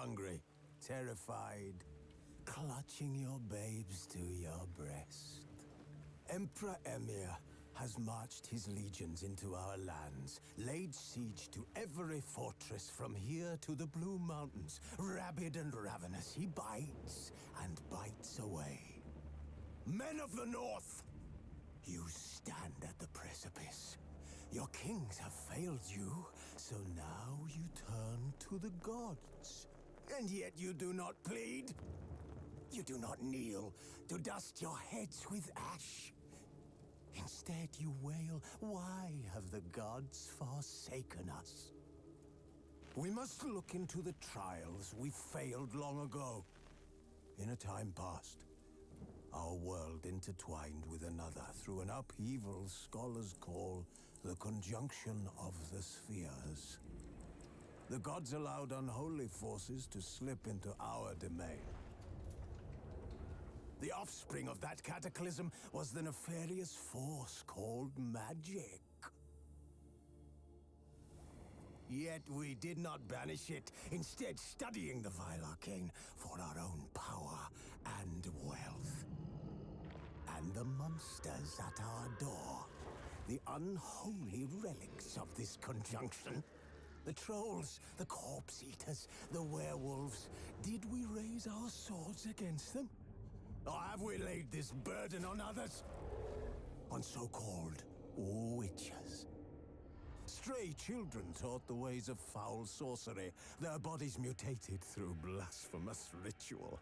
hungry, terrified, clutching your babes to your breast. Emperor Emir has marched his legions into our lands, laid siege to every fortress from here to the Blue Mountains. Rabid and ravenous, he bites and bites away. Men of the North, you stand at the precipice. Your kings have failed you, so now you turn to the gods. And yet you do not plead. You do not kneel to dust your heads with ash. Instead you wail, why have the gods forsaken us? We must look into the trials we failed long ago. In a time past, our world intertwined with another through an upheaval scholars call the conjunction of the spheres. The gods allowed unholy forces to slip into our domain. The offspring of that cataclysm was the nefarious force called magic. Yet we did not banish it, instead studying the vile arcane for our own power and wealth. And the monsters at our door, the unholy relics of this conjunction. The trolls, the corpse eaters, the werewolves. Did we raise our swords against them? Or have we laid this burden on others? On so-called witches. Stray children taught the ways of foul sorcery, their bodies mutated through blasphemous ritual.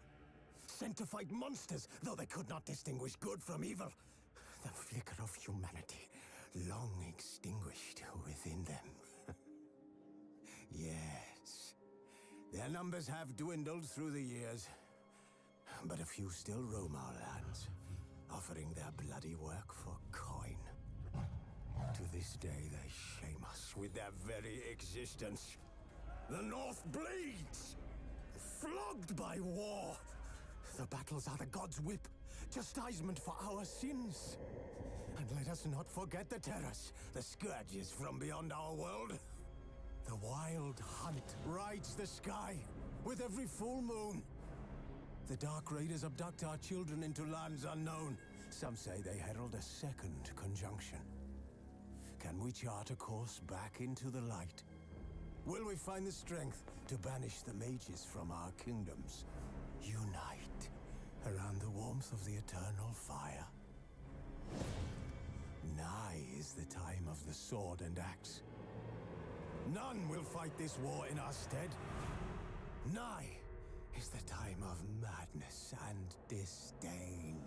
Sent to fight monsters, though they could not distinguish good from evil. The flicker of humanity, long extinguished within them. Yes, their numbers have dwindled through the years, but a few still roam our lands, offering their bloody work for coin. To this day, they shame us with their very existence. The North bleeds, flogged by war. The battles are the gods' whip, chastisement for our sins. And let us not forget the terrors, the scourges from beyond our world. The wild hunt rides the sky with every full moon. The Dark Raiders abduct our children into lands unknown. Some say they herald a second conjunction. Can we chart a course back into the light? Will we find the strength to banish the mages from our kingdoms? Unite around the warmth of the eternal fire. Nigh is the time of the sword and axe. None will fight this war in our stead. Nigh is the time of madness and disdain.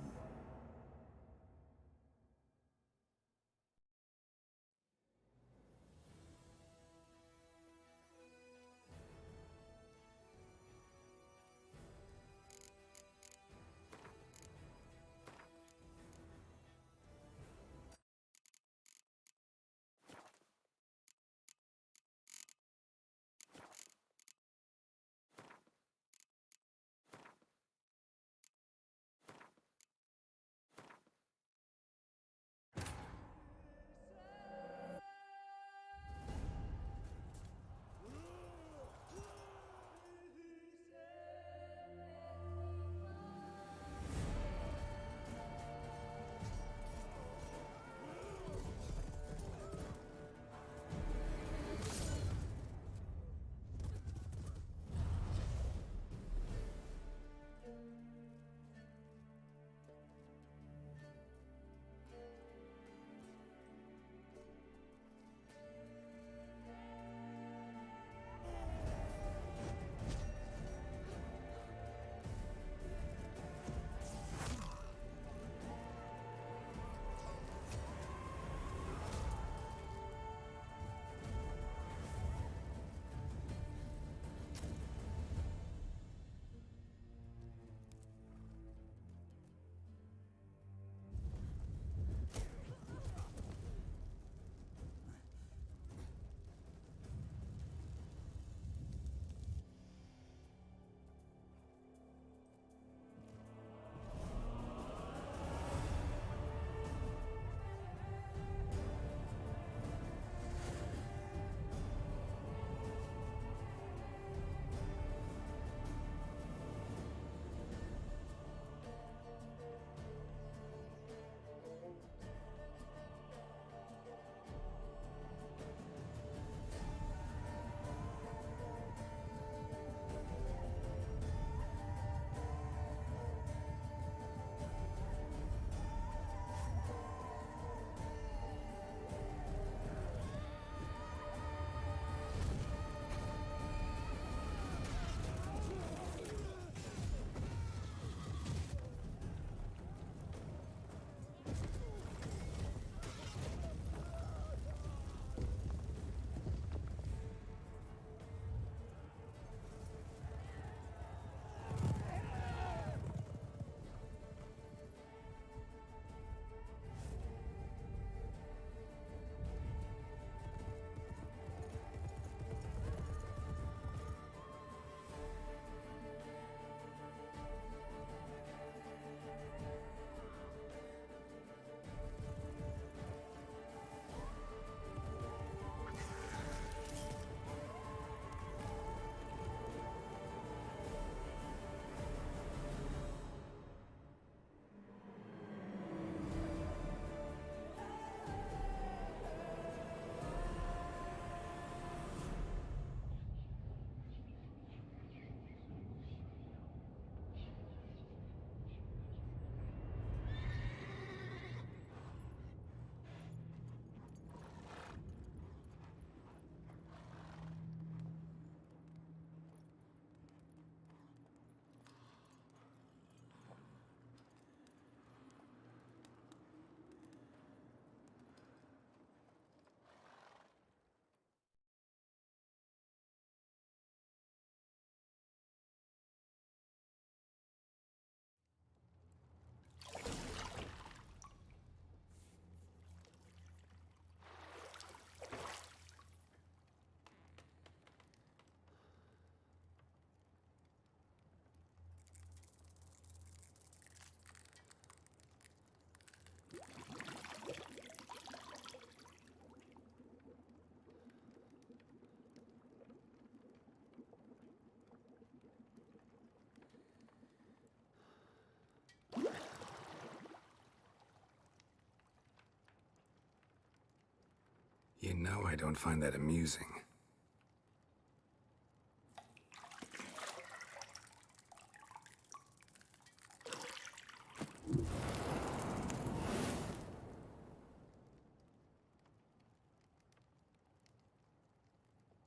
You know I don't find that amusing.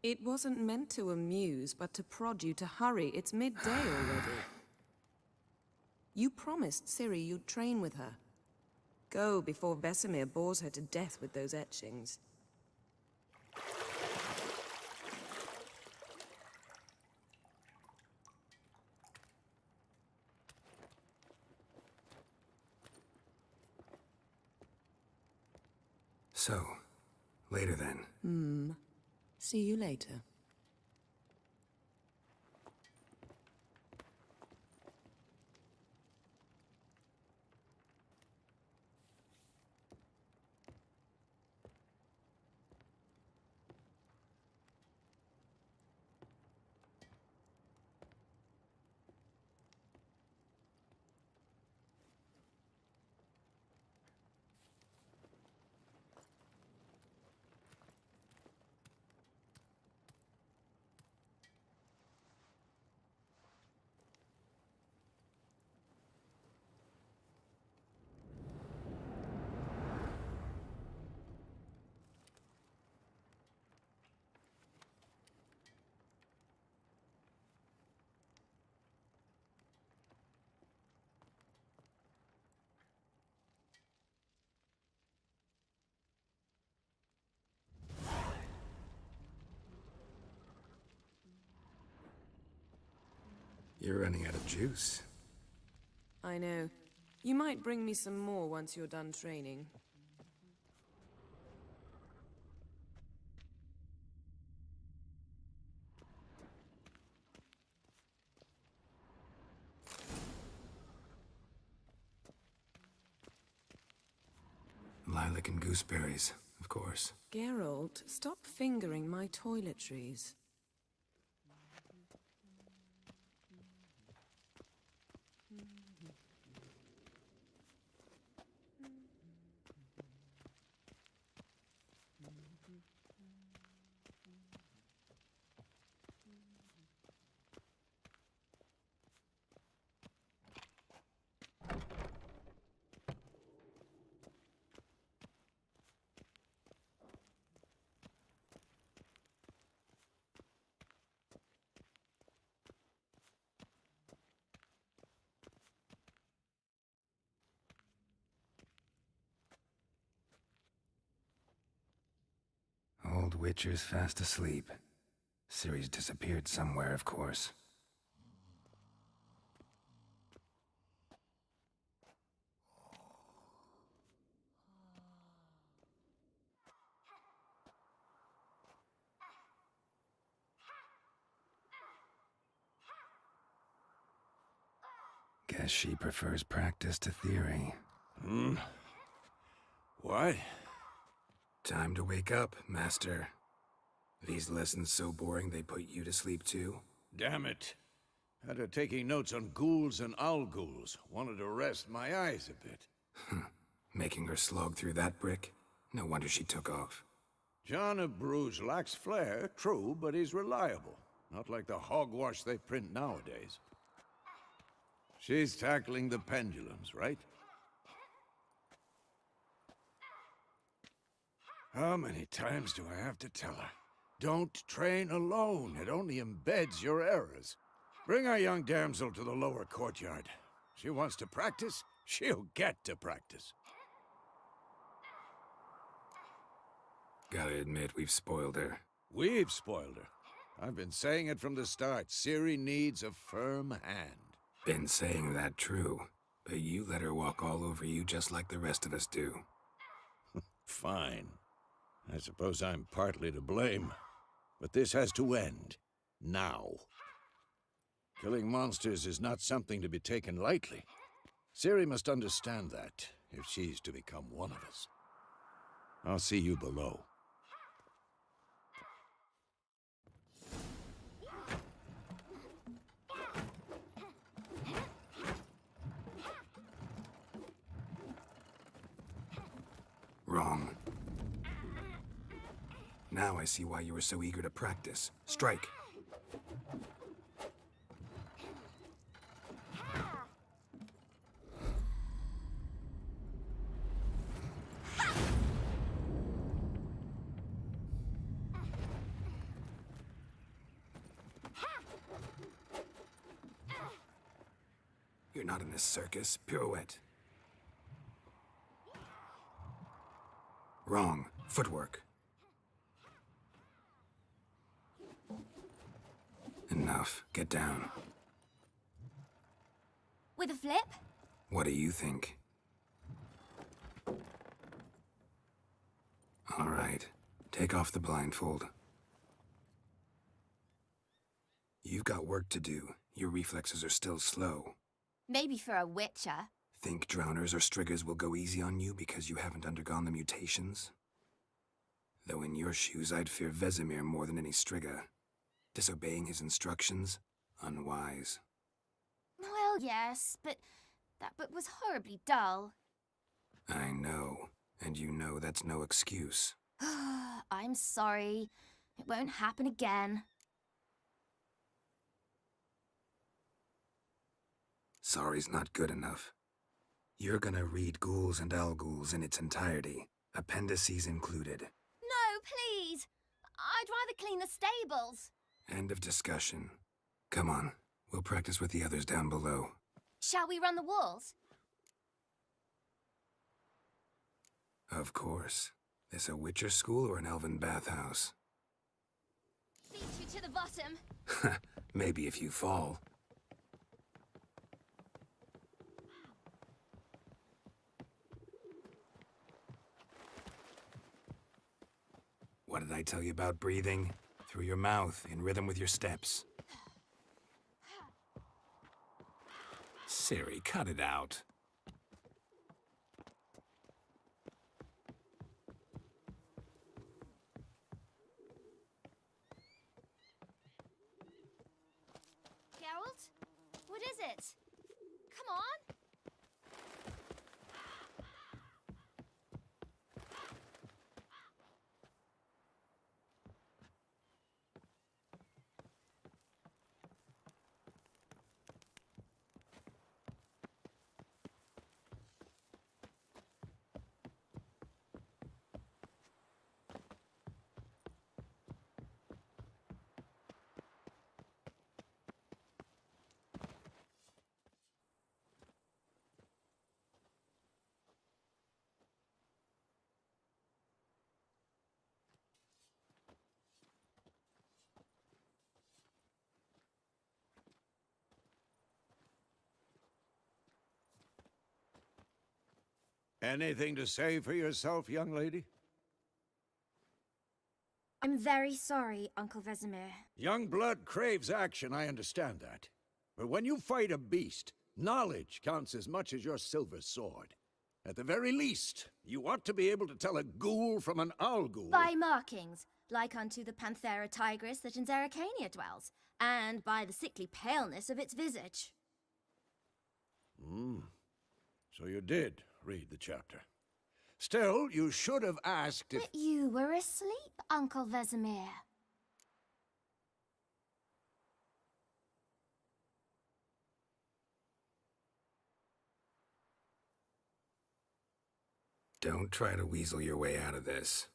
It wasn't meant to amuse, but to prod you to hurry. It's midday already. You promised Ciri you'd train with her. Go before Vesemir bores her to death with those etchings. So, later then. See you later. You're running out of juice. I know. You might bring me some more once you're done training. Lilac and gooseberries, of course. Geralt, stop fingering my toiletries. Old Witcher's fast asleep. Ciri's disappeared somewhere, of course. Guess she prefers practice to theory. What? Time to wake up, Master. These lessons so boring they put you to sleep too? Damn it. After taking notes on ghouls and owl-ghouls, wanted to rest my eyes a bit. Making her slog through that brick? No wonder she took off. John of Bruges lacks flair, true, but he's reliable. Not like the hogwash they print nowadays. She's tackling the pendulums, right? How many times do I have to tell her? Don't train alone. It only embeds your errors. Bring our young damsel to the lower courtyard. She wants to practice, she'll get to practice. Gotta admit, we've spoiled her. We've spoiled her. I've been saying it from the start. Ciri needs a firm hand. Been saying that true, but you let her walk all over you just like the rest of us do. Fine. I suppose I'm partly to blame. But this has to end. Now. Killing monsters is not something to be taken lightly. Ciri must understand that, if she's to become one of us. I'll see you below. Wrong. Now I see why you were so eager to practice. Strike. You're not in this circus. Pirouette. Wrong. Footwork. Enough. Get down. With a flip? What do you think? All right. Take off the blindfold. You've got work to do. Your reflexes are still slow. Maybe for a witcher. Think drowners or striggers will go easy on you because you haven't undergone the mutations? Though in your shoes, I'd fear Vesemir more than any strigger. Disobeying his instructions? Unwise. Well, yes, but that book was horribly dull. I know, and you know that's no excuse. I'm sorry. It won't happen again. Sorry's not good enough. You're gonna read Ghouls and Alghouls in its entirety, appendices included. No, please! I'd rather clean the stables. End of discussion. Come on, we'll practice with the others down below. Shall we run the walls? Of course. This a Witcher school or an elven bathhouse? Beat you to the bottom. Maybe if you fall. What did I tell you about breathing? Through your mouth, in rhythm with your steps. Ciri, cut it out. Geralt? What is it? Come on! Anything to say for yourself, young lady? I'm very sorry, Uncle Vesemir. Young blood craves action, I understand that. But when you fight a beast, knowledge counts as much as your silver sword. At the very least, you ought to be able to tell a ghoul from an Alghoul. By markings, like unto the Panthera tigris that in Zerrikania dwells, and by the sickly paleness of its visage. So you did read the chapter. Still, you should have asked if... But you were asleep, Uncle Vesemir. Don't try to weasel your way out of this.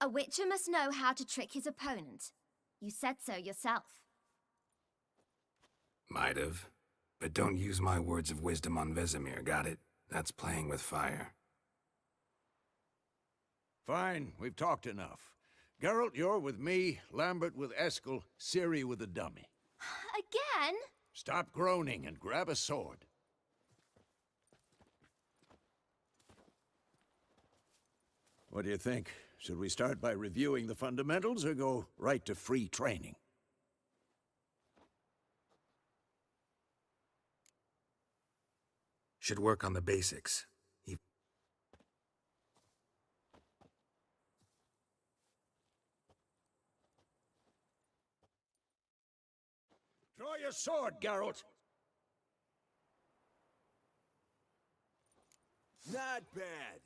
A witcher must know how to trick his opponent. You said so yourself. Might have. But don't use my words of wisdom on Vesemir, got it? That's playing with fire. Fine, we've talked enough. Geralt, you're with me, Lambert with Eskel, Ciri with the dummy. Again? Stop groaning and grab a sword. What do you think? Should we start by reviewing the fundamentals or go right to free training? Should work on the basics. Draw your sword, Geralt! Not bad.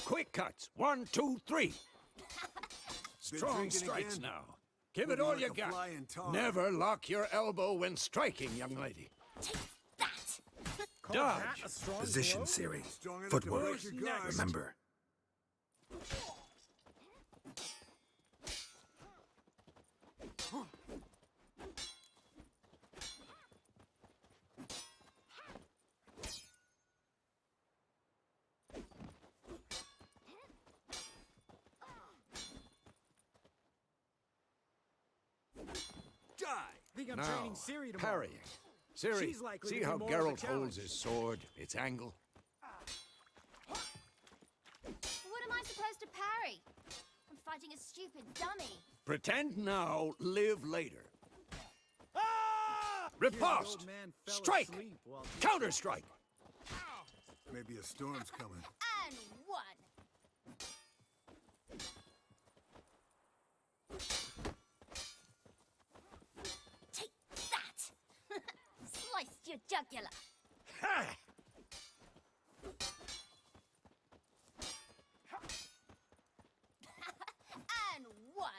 Quick cuts. 1, 2, 3. Strong drinking strikes again? now. Give it Moving all like you a got. fly in tar. Never lock your elbow when striking, young lady. Take that! Dodge. Position, Siri. Strong enough to Footwork. break your guard. Remember. Die! Think I'm Now, training Ciri tomorrow. parrying. Siri, She's likely see to be how more of a Geralt challenge. holds his sword, its angle? What am I supposed to parry? I'm fighting a stupid dummy. Pretend now, live later. Ah! Here's the Riposte! old man fell Strike! asleep while- Counter-strike! Maybe a storm's coming. And one. Take that! Sliced your jugular. Ha! And one.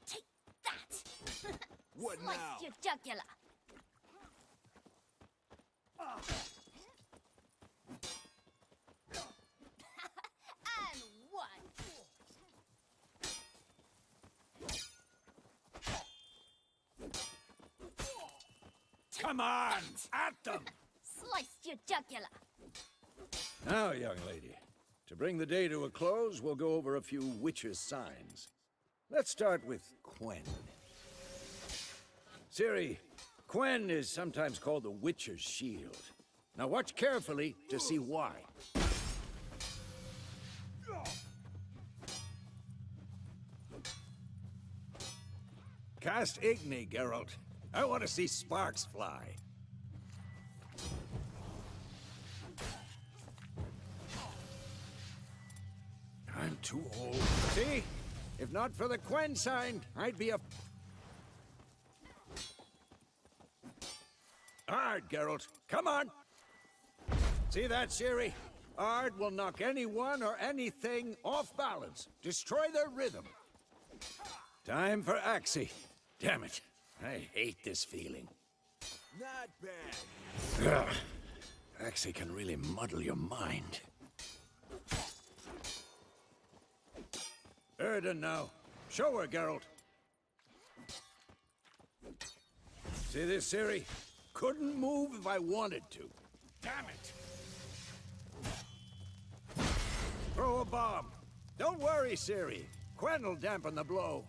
Take that! What Sliced now? your jugular. And one. Come on! At them! Sliced your jugular. Now, young lady, to bring the day to a close, we'll go over a few witches' signs. Let's start with Quen. Ciri, Quen is sometimes called the witch's shield. Now watch carefully to see why. Cast Igni, Geralt. I want to see sparks fly. I'm too old. See? If not for the Quen sign, I'd be a... Ard, Geralt. Come on! See that, Ciri? Ard will knock anyone or anything off balance. Destroy their rhythm. Time for Axie. Damn it. I hate this feeling. Not bad. Ugh. Axie can really muddle your mind. Erden now. Show her, Geralt. See this, Ciri? Couldn't move if I wanted to. Damn it! Throw a bomb. Don't worry, Ciri. Quen will dampen the blow.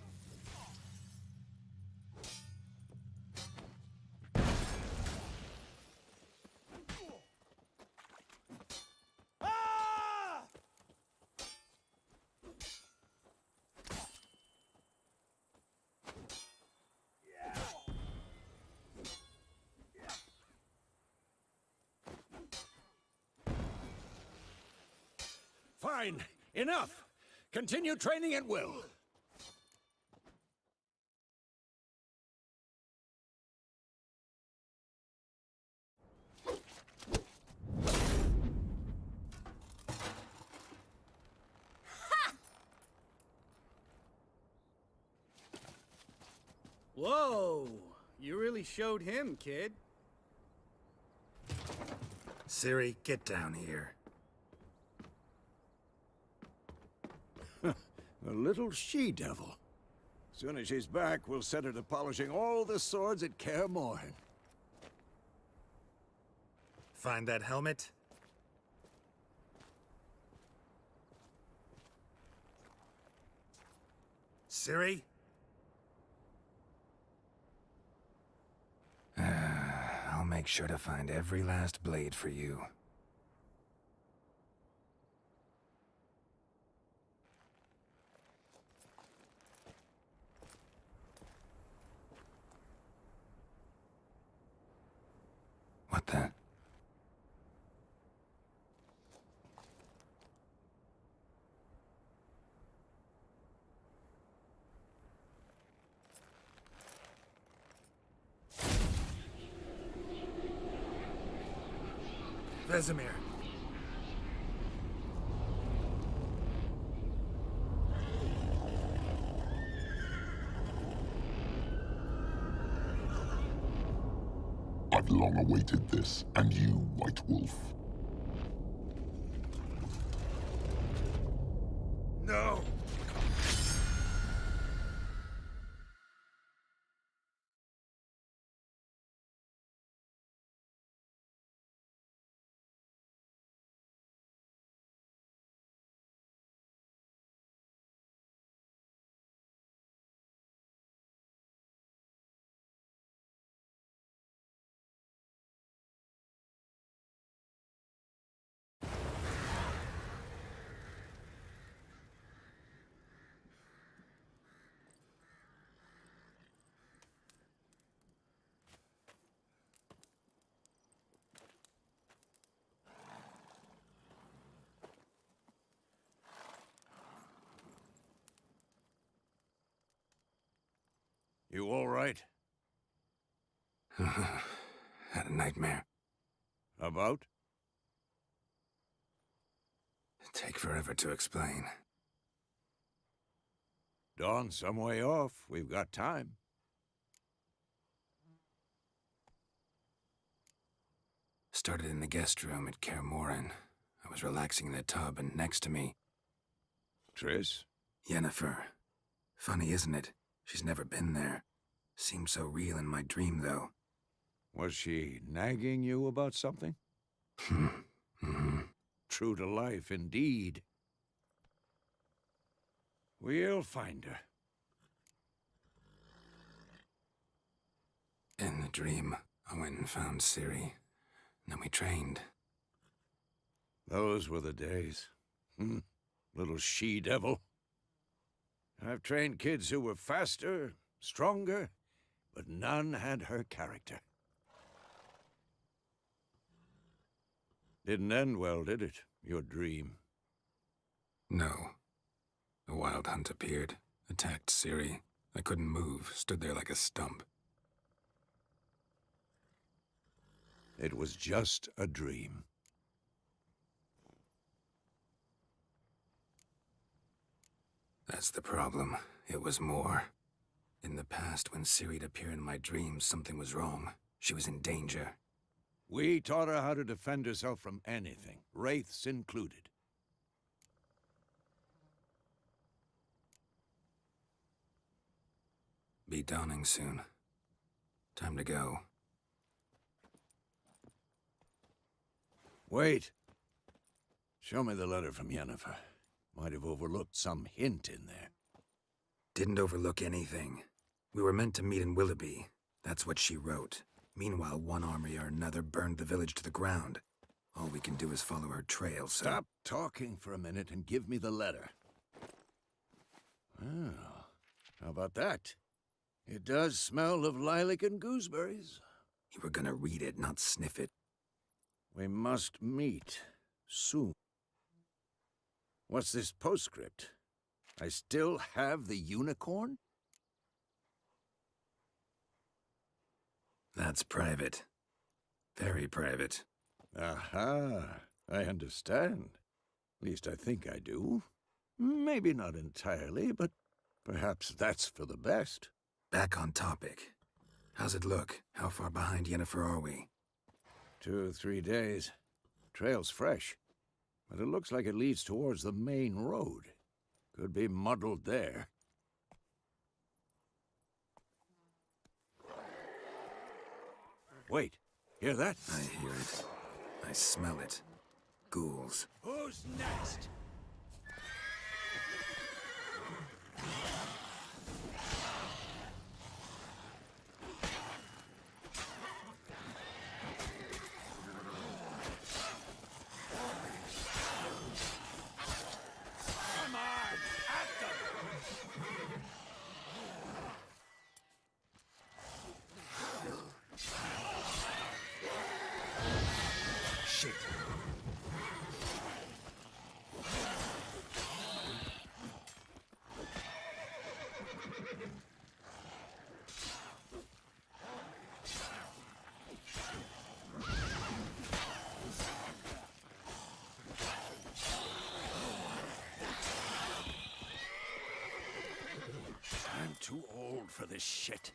Ah! Fine. Enough. Continue training at will. Whoa! You really showed him, kid. Siri, get down here. A little she-devil. Soon as she's back, we'll set her to polishing all the swords at Kaer Morhen. Find that helmet? Siri? I'll make sure to find every last blade for you. What the? Vesemir. I've long awaited this, and you, White Wolf. No! You all right? Had a nightmare. About? Take forever to explain. Dawn's some way off. We've got time. Started in the guest room at Kaer Morhen. I was relaxing in the tub, and next to me, Triss? Yennefer. Funny, isn't it? She's never been there. Seemed so real in my dream, though. Was she nagging you about something? True to life, indeed. We'll find her. In the dream, I went and found Ciri. Then we trained. Those were the days. Little she-devil. I've trained kids who were faster, stronger, but none had her character. Didn't end well, did it? Your dream? No. A wild hunt appeared, attacked Ciri. I couldn't move, stood there like a stump. It was just a dream. That's the problem. It was more. In the past, when Ciri'd appear in my dreams, something was wrong. She was in danger. We taught her how to defend herself from anything, wraiths included. Be dawning soon. Time to go. Wait. Show me the letter from Yennefer. Might have overlooked some hint in there. Didn't overlook anything. We were meant to meet in Willoughby. That's what she wrote. Meanwhile, one army or another burned the village to the ground. All we can do is follow her trail, so... Stop talking for a minute and give me the letter. Well, how about that? It does smell of lilac and gooseberries. You were gonna read it, not sniff it. We must meet soon. What's this postscript? I still have the unicorn? That's private. Very private. Aha, I understand. At least I think I do. Maybe not entirely, but perhaps that's for the best. Back on topic. How's it look? How far behind Yennefer are we? 2 or 3 days. Trail's fresh, but it looks like it leads towards the main road. Could be muddled there. Wait, hear that? I hear it. I smell it. Ghouls. Who's next? Come on, at them! Shit. old for this shit.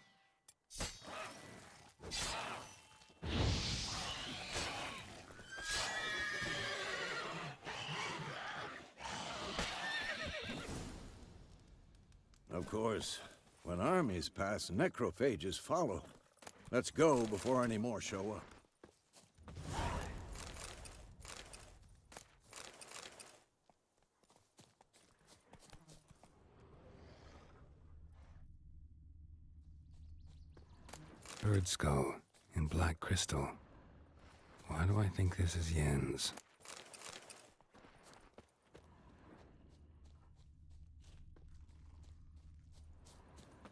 Of course, when armies pass, necrophages follow. Let's go before any more show up. Bird skull in black crystal. Why do I think this is Yen's?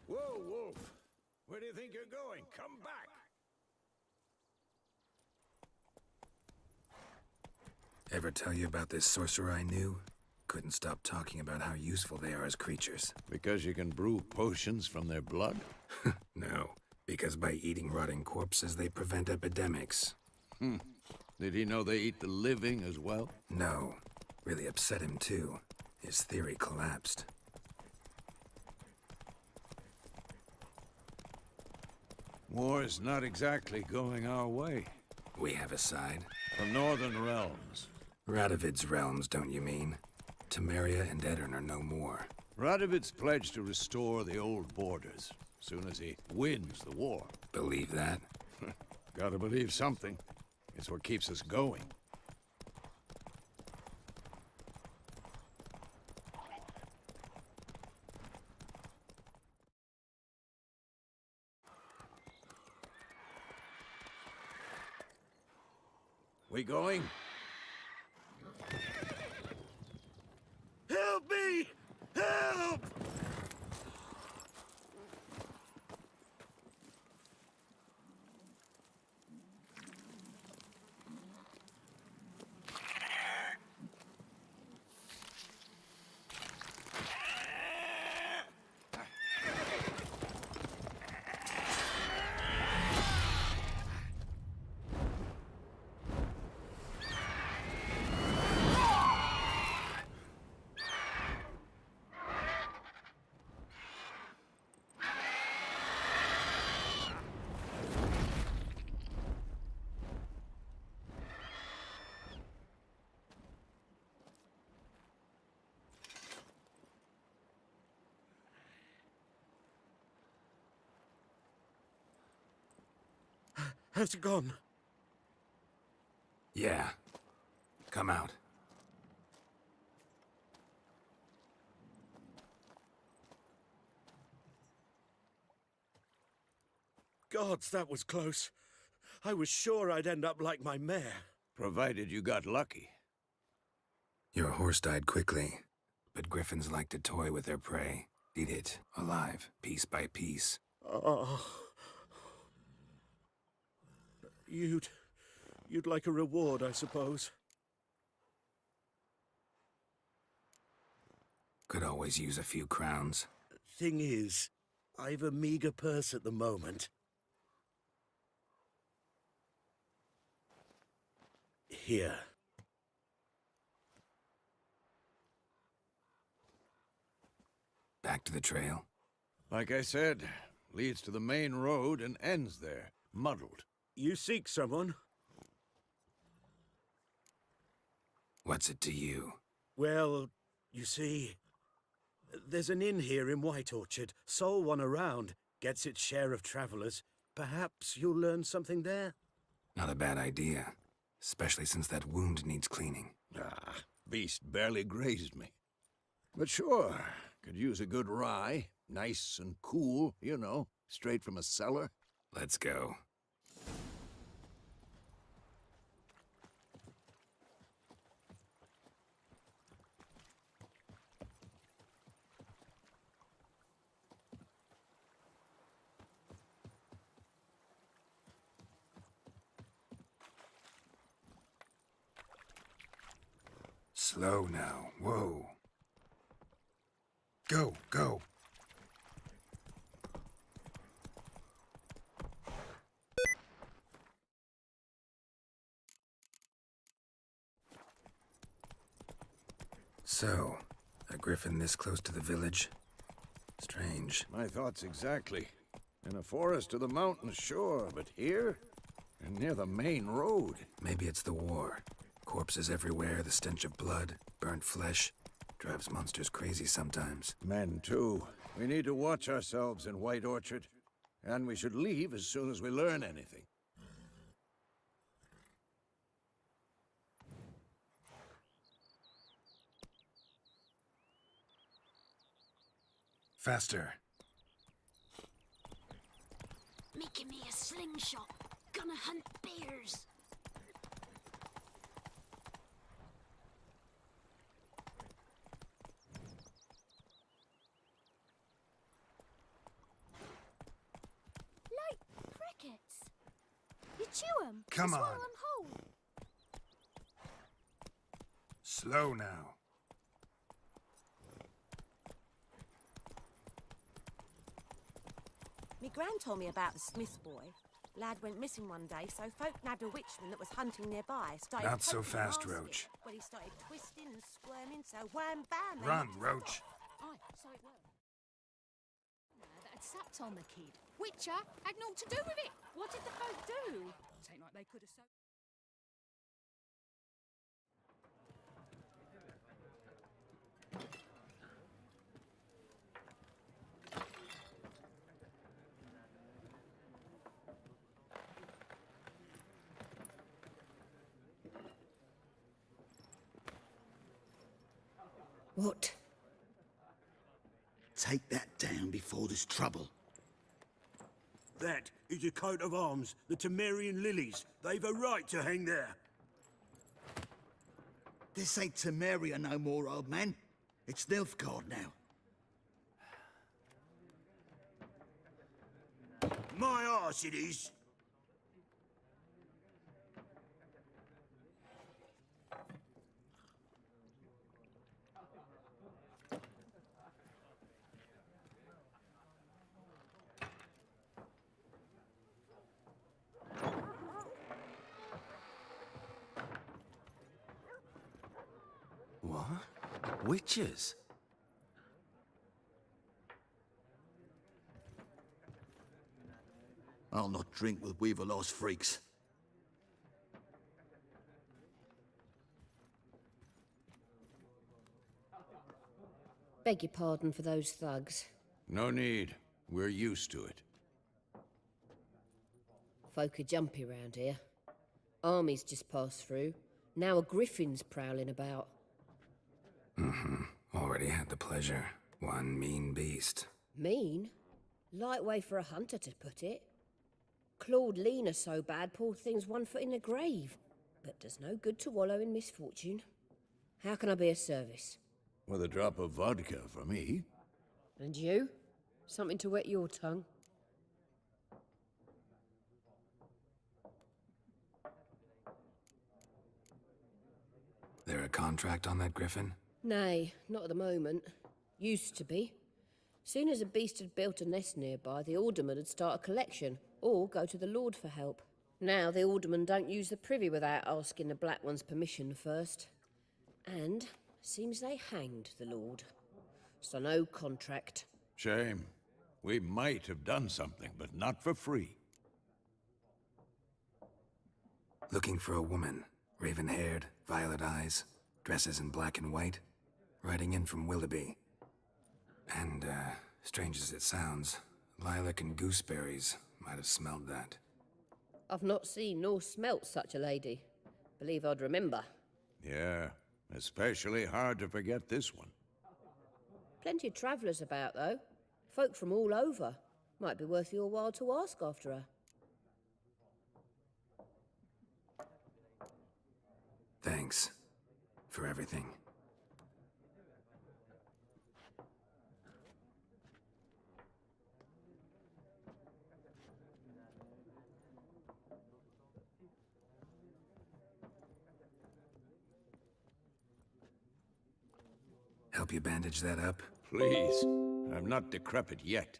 Whoa, Wolf! Where do you think you're going? Come back! Ever tell you about this sorcerer I knew? Couldn't stop talking about how useful they are as creatures. Because you can brew potions from their blood? No, because by eating rotting corpses, they prevent epidemics. Did he know they eat the living as well? No. Really upset him, too. His theory collapsed. War's not exactly going our way. We have a side. The Northern Realms. Radovid's realms, don't you mean? Temeria and Edirn are no more. Radovid's pledged to restore the old borders, soon as he wins the war. Believe that? Gotta believe something. It's what keeps us going. We going? Help me! Help! Has it gone? Yeah. Come out. Gods, that was close. I was sure I'd end up like my mare. Provided you got lucky. Your horse died quickly, but griffins like to toy with their prey. Eat it, alive, piece by piece. Oh. You'd like a reward, I suppose. Could always use a few crowns. Thing is, I've a meager purse at the moment. Here. Back to the trail. Like I said, leads to the main road and ends there, muddled. You seek someone? What's it to you? Well, you see, there's an inn here in White Orchard. Sole one around. Gets its share of travelers. Perhaps you'll learn something there? Not a bad idea. Especially since that wound needs cleaning. Ah, beast barely grazed me. But sure, could use a good rye. Nice and cool, you know, straight from a cellar. Let's go. Slow now. Whoa. Go, go. So, a griffin this close to the village? Strange. My thoughts exactly. In a forest to the mountains, sure, but here? And near the main road. Maybe it's the war. Corpses everywhere, the stench of blood, burnt flesh. Drives monsters crazy sometimes. Men, too. We need to watch ourselves in White Orchard. And we should leave as soon as we learn anything. Faster. Making me a slingshot. Gonna hunt bears. Like crickets. You chew 'em. Come you swallow on. 'em whole. Slow now. Me gran told me about the Smith boy. Lad went missing one day, so folk nabbed a witchman that was hunting nearby. Started Not so poking fast, past it. Roach. Well, he started twisting and squirming, so wham bam. they Run, knocked him Roach. Aye, so it were. That had sapped on the kid. Witcher had naught to do with it. What did the folk do? Tain't like they could have so. What? Take that down before there's trouble. That is a coat of arms, the Temerian lilies. They've a right to hang there. This ain't Temeria no more, old man. It's Nilfgaard now. My arse it is. What? Witches? I'll not drink with Weaverlaw's freaks. Beg your pardon for those thugs. No need. We're used to it. Folk are jumpy round here. Armies just passed through. Now a griffin's prowling about. Already had the pleasure. One mean beast. Mean? Light way for a hunter to put it. Clawed Lena so bad, poor thing's 1 foot in the grave. But does no good to wallow in misfortune. How can I be of service? With a drop of vodka for me. And you? Something to wet your tongue? There a contract on that griffin? Nay, not at the moment. Used to be. Soon as a beast had built a nest nearby, the alderman would start a collection, or go to the Lord for help. Now the alderman don't use the privy without asking the Black One's permission first. And seems they hanged the Lord. So no contract. Shame. We might have done something, but not for free. Looking for a woman. Raven-haired, violet eyes, dresses in black and white. Riding in from Willoughby. And, strange as it sounds, lilac and gooseberries might have smelled that. I've not seen nor smelt such a lady. Believe I'd remember. Yeah, especially hard to forget this one. Plenty of travellers about, though. Folk from all over. Might be worth your while to ask after her. Thanks. For everything. Help you bandage that up? Please. I'm not decrepit yet.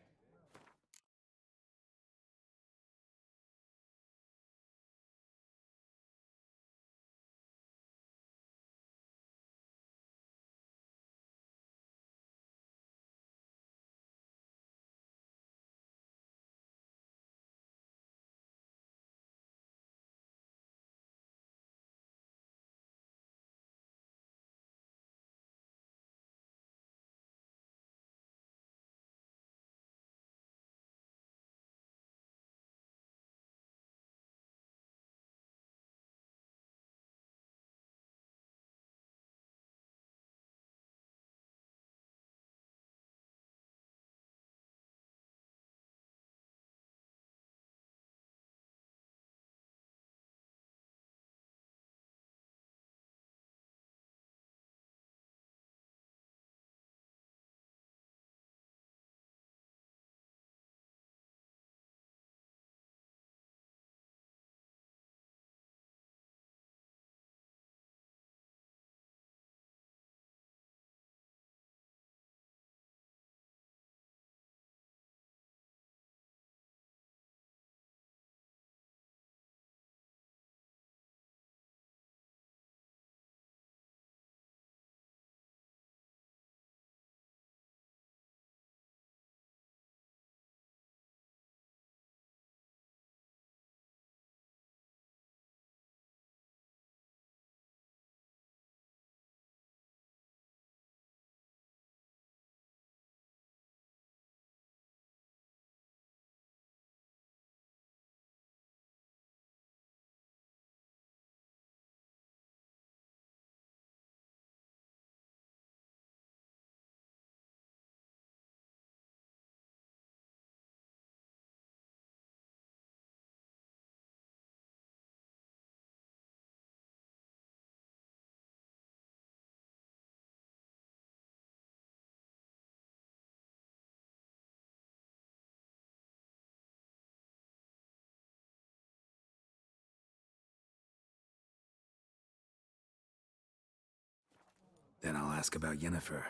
Then I'll ask about Yennefer.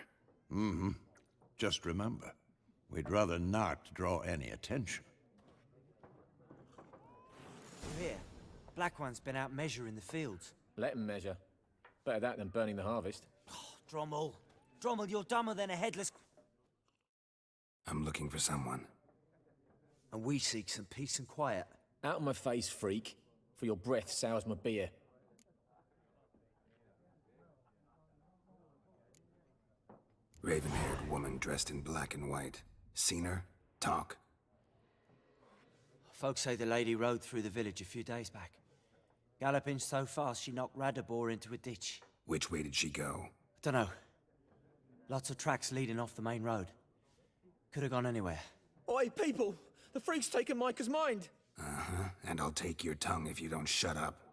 Mm-hmm. Just remember, we'd rather not draw any attention. Here, Black One's been out measuring the fields. Let him measure. Better that than burning the harvest. Oh, Drommel. Drommel, you're dumber than a headless... I'm looking for someone. And we seek some peace and quiet. Out of my face, freak. For your breath sours my beer. Raven-haired woman dressed in black and white. Seen her? Talk. Folks say the lady rode through the village a few days back. Galloping so fast she knocked Radabor into a ditch. Which way did she go? Dunno. Lots of tracks leading off the main road. Could have gone anywhere. Oi, people! The freak's taken Micah's mind! Uh-huh. And I'll take your tongue if you don't shut up.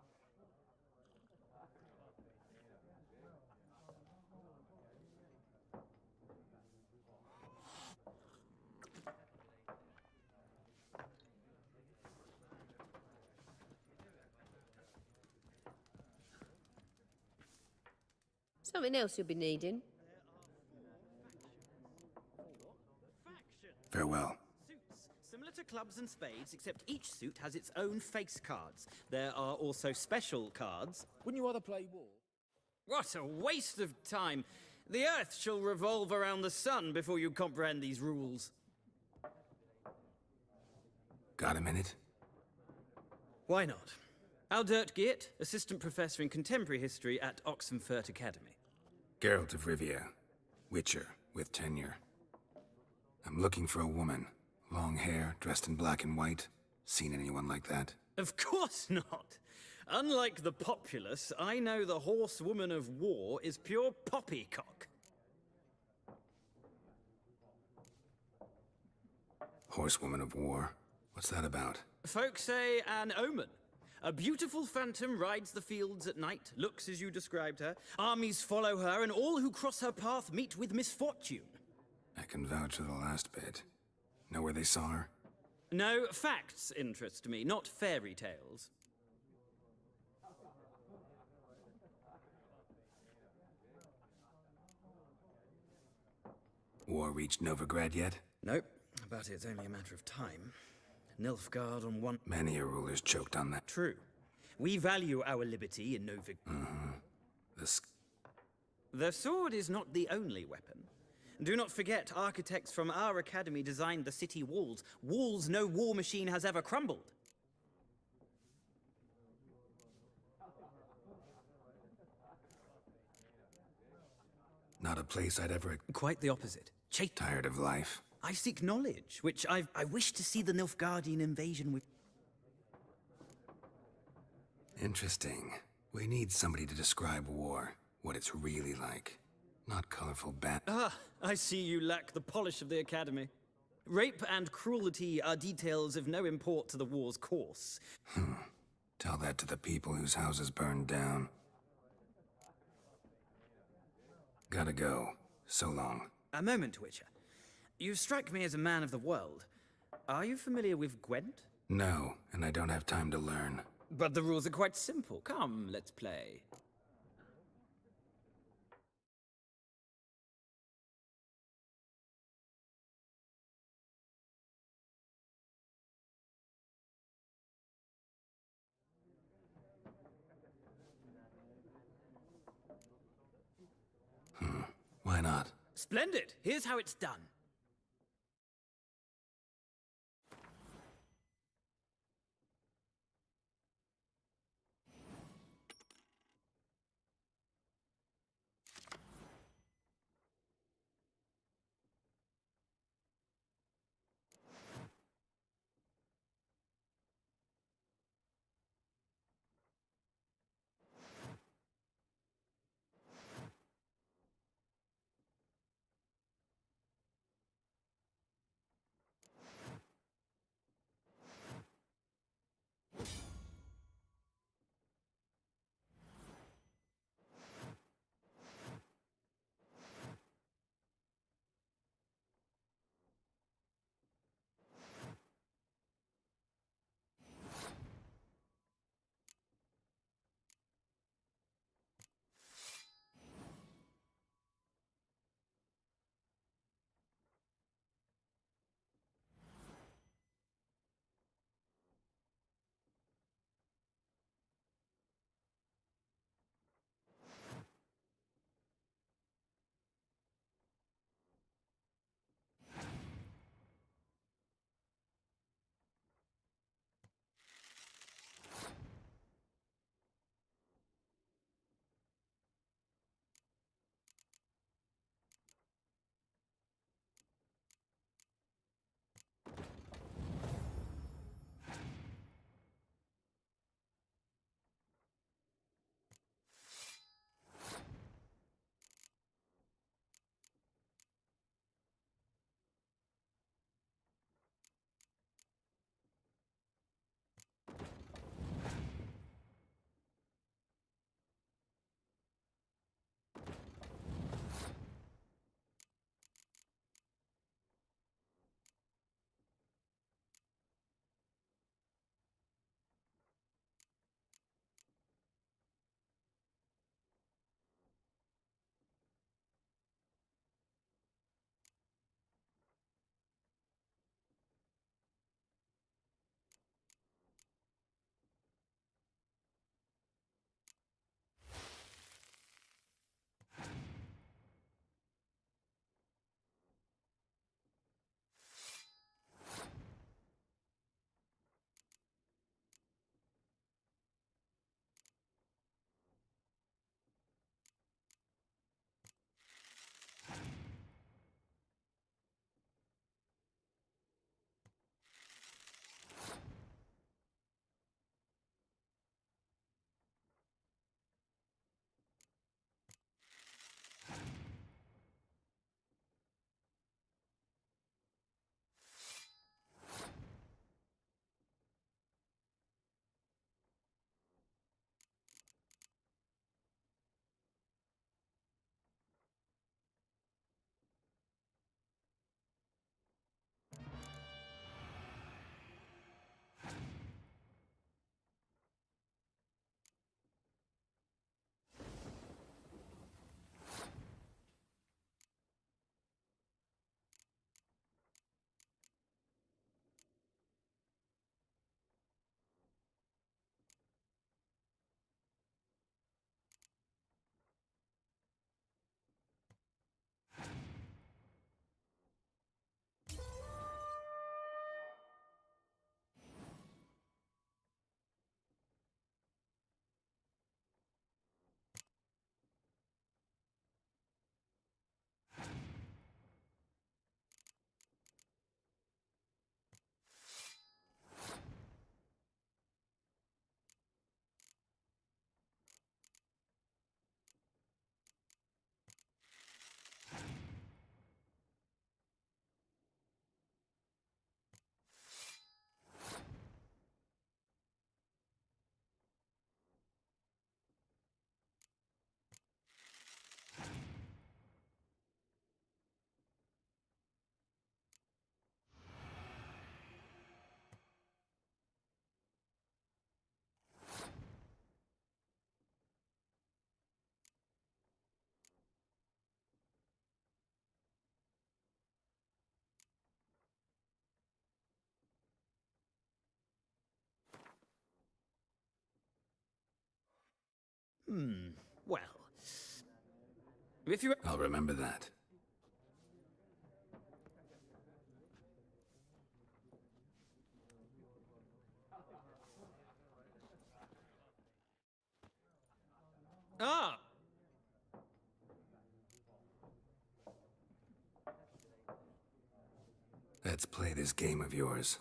Something else you'll be needing. Farewell. Suits. Similar to clubs and spades, except each suit has its own face cards. There are also special cards. Wouldn't you rather play war? What a waste of time! The Earth shall revolve around the sun before you comprehend these rules. Got a minute? Why not? Aldert Geert, Assistant Professor in Contemporary History at Oxenfurt Academy. Geralt of Rivia. Witcher, with tenure. I'm looking for a woman. Long hair, dressed in black and white. Seen anyone like that? Of course not! Unlike the populace, I know the horsewoman of war is pure poppycock. Horsewoman of war? What's that about? Folk say an omen. A beautiful phantom rides the fields at night, looks as you described her. Armies follow her, and all who cross her path meet with misfortune. I can vouch for the last bit. Know where they saw her? No, facts interest me, not fairy tales. War reached Novigrad yet? Nope, but it's only a matter of time. Nilfgaard on one... Many a ruler's choked on that. True. We value our liberty in Novigrad. Mm-hmm. The sword is not the only weapon. Do not forget, architects from our academy designed the city walls. Walls no war machine has ever crumbled. Not a place I'd ever... Quite the opposite. Tired of life? I seek knowledge, which I wish to see the Nilfgaardian invasion with... Interesting. We need somebody to describe war. What it's really like. Not colorful Ah, I see you lack the polish of the Academy. Rape and cruelty are details of no import to the war's course. Tell that to the people whose houses burned down. Gotta go. So long. A moment, Witcher. You strike me as a man of the world. Are you familiar with Gwent? No, and I don't have time to learn. But the rules are quite simple. Come, let's play. Why not? Splendid! Here's how it's done. Well, if you... I'll remember that. Ah! Let's play this game of yours.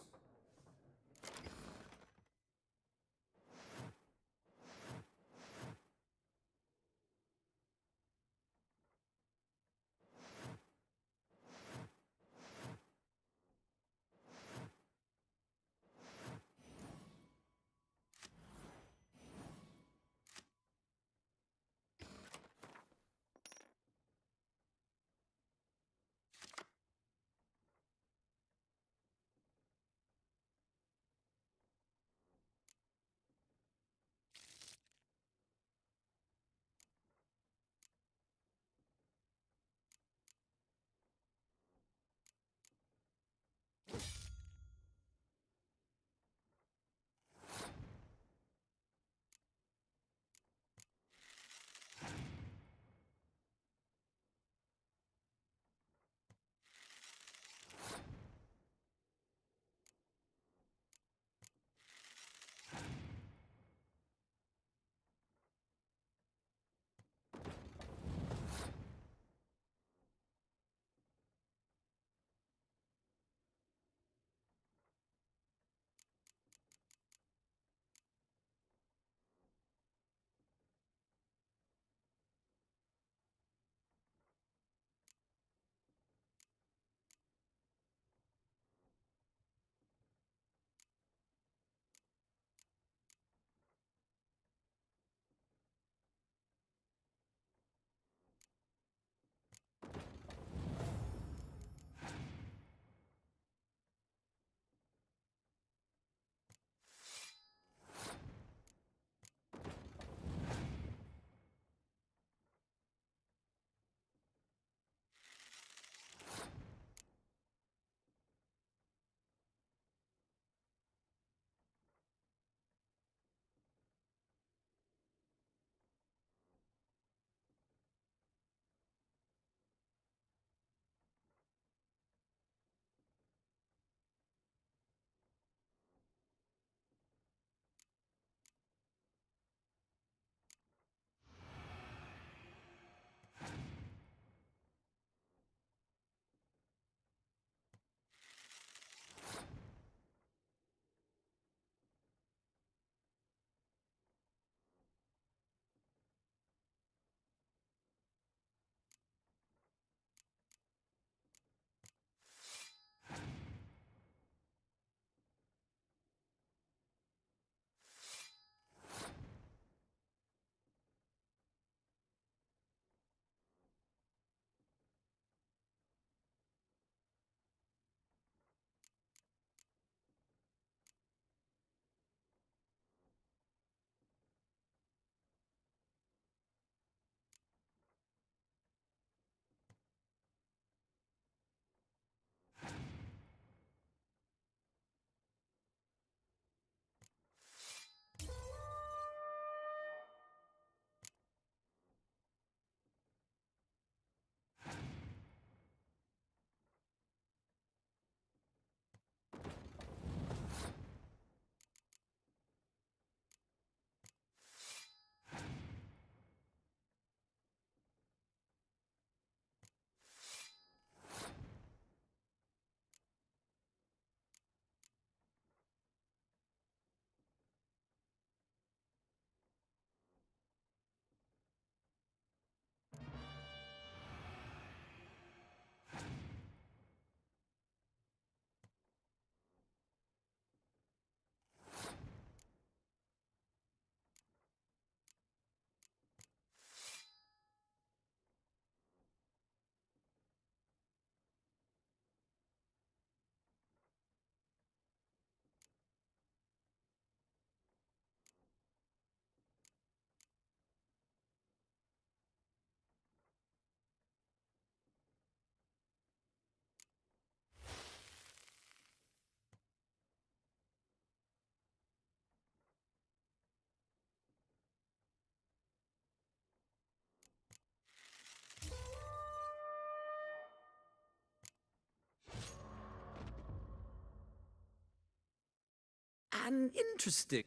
an interesting...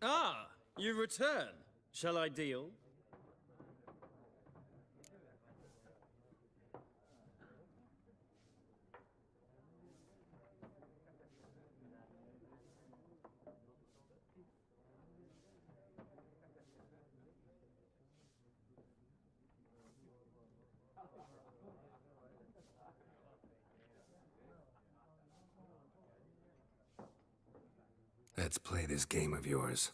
Ah, you return. Shall I deal? Let's play this game of yours.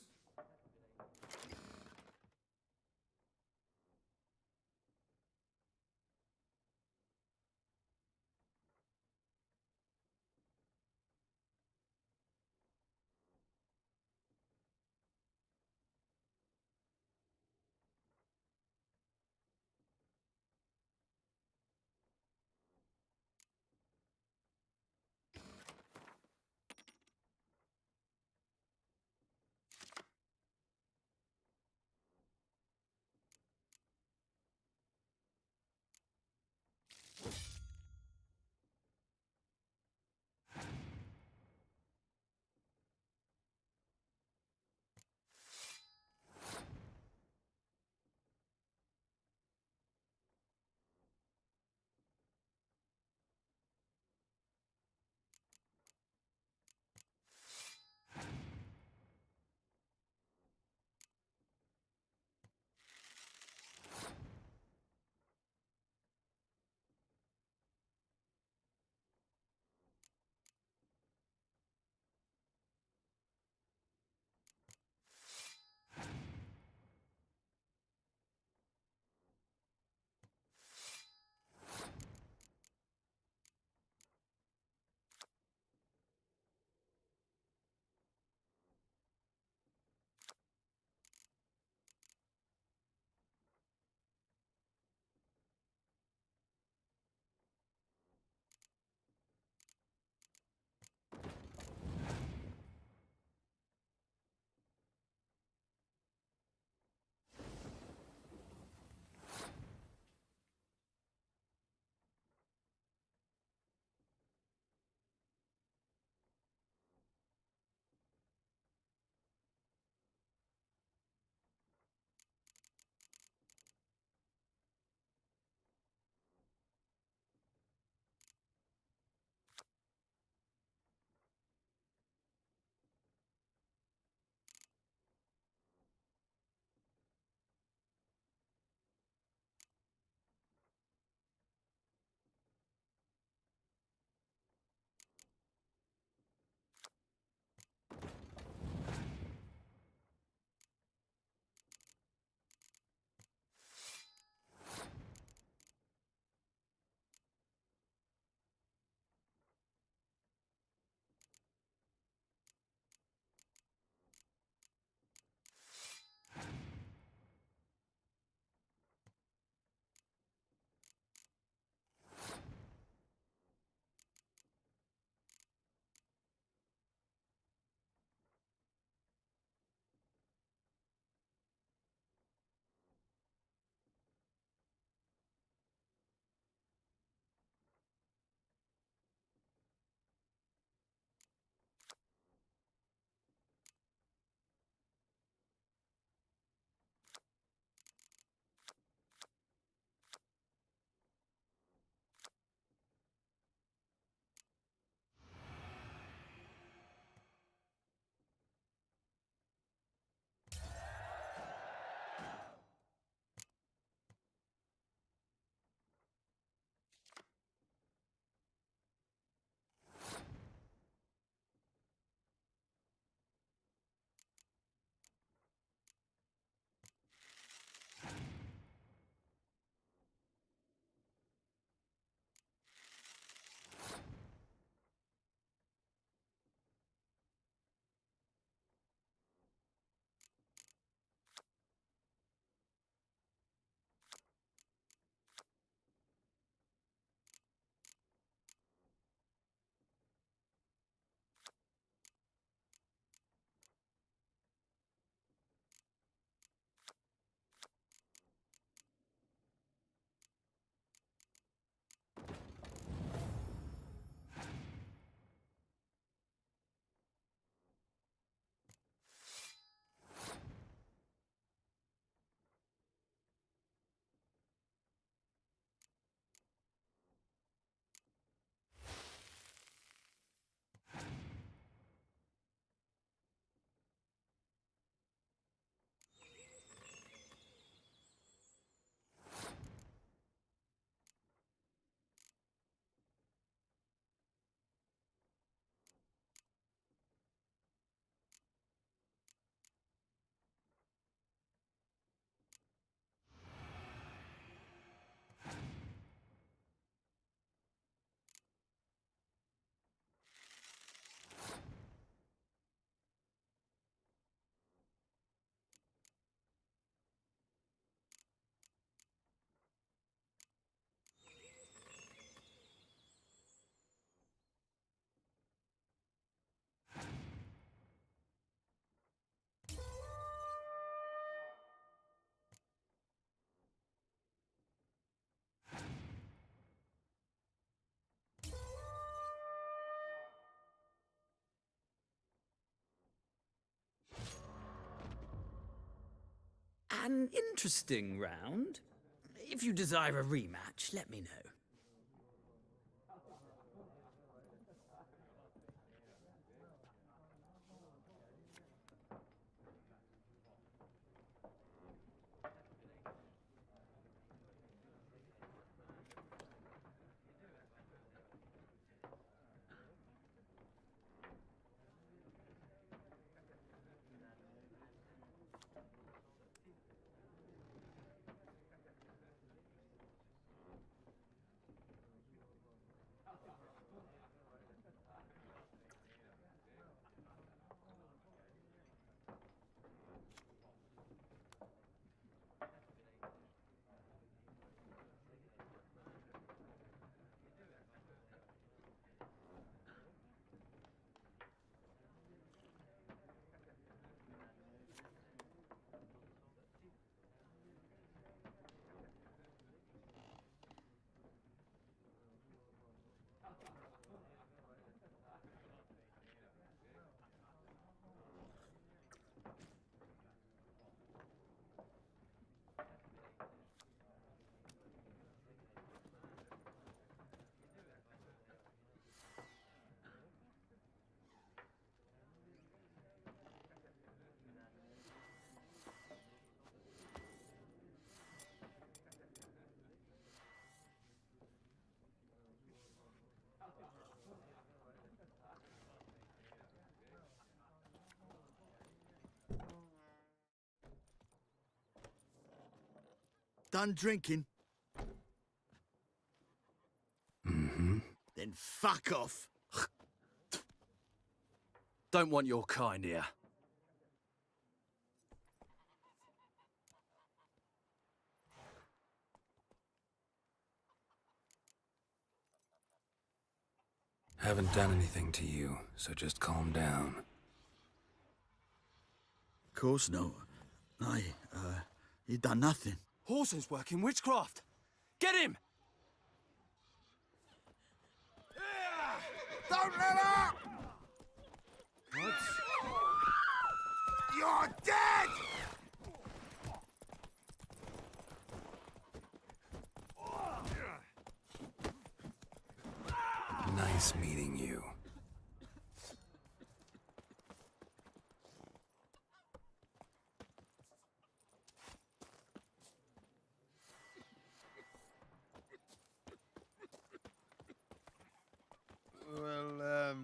An interesting round. If you desire a rematch, let me know. Done drinking? Mm-hmm. Then fuck off. Don't want your kind here. Haven't done anything to you, so just calm down. Of course not. You done nothing. Horson's working witchcraft. Get him! Don't let up! What? You're dead! Nice meeting you. Well,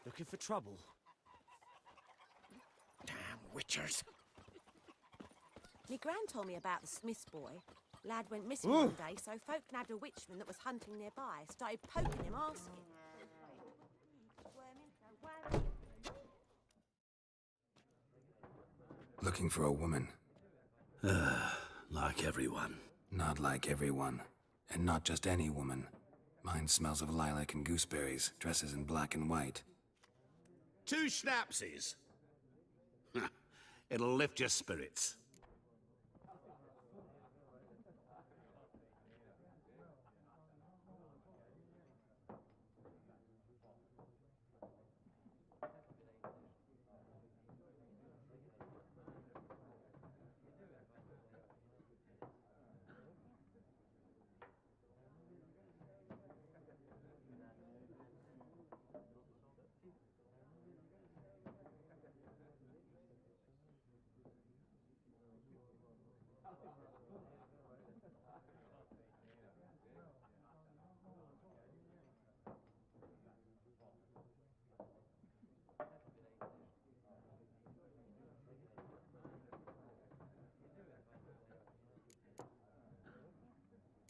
Looking for trouble? damn witchers. Me gran told me about the Smith's boy. Lad went missing one day, so folk nabbed a witchman that was hunting nearby. Started poking him, asking. Looking for a woman. Like everyone. Not like everyone. And not just any woman. Mine smells of lilac and gooseberries, dresses in black and white. 2 schnapsies. It'll lift your spirits.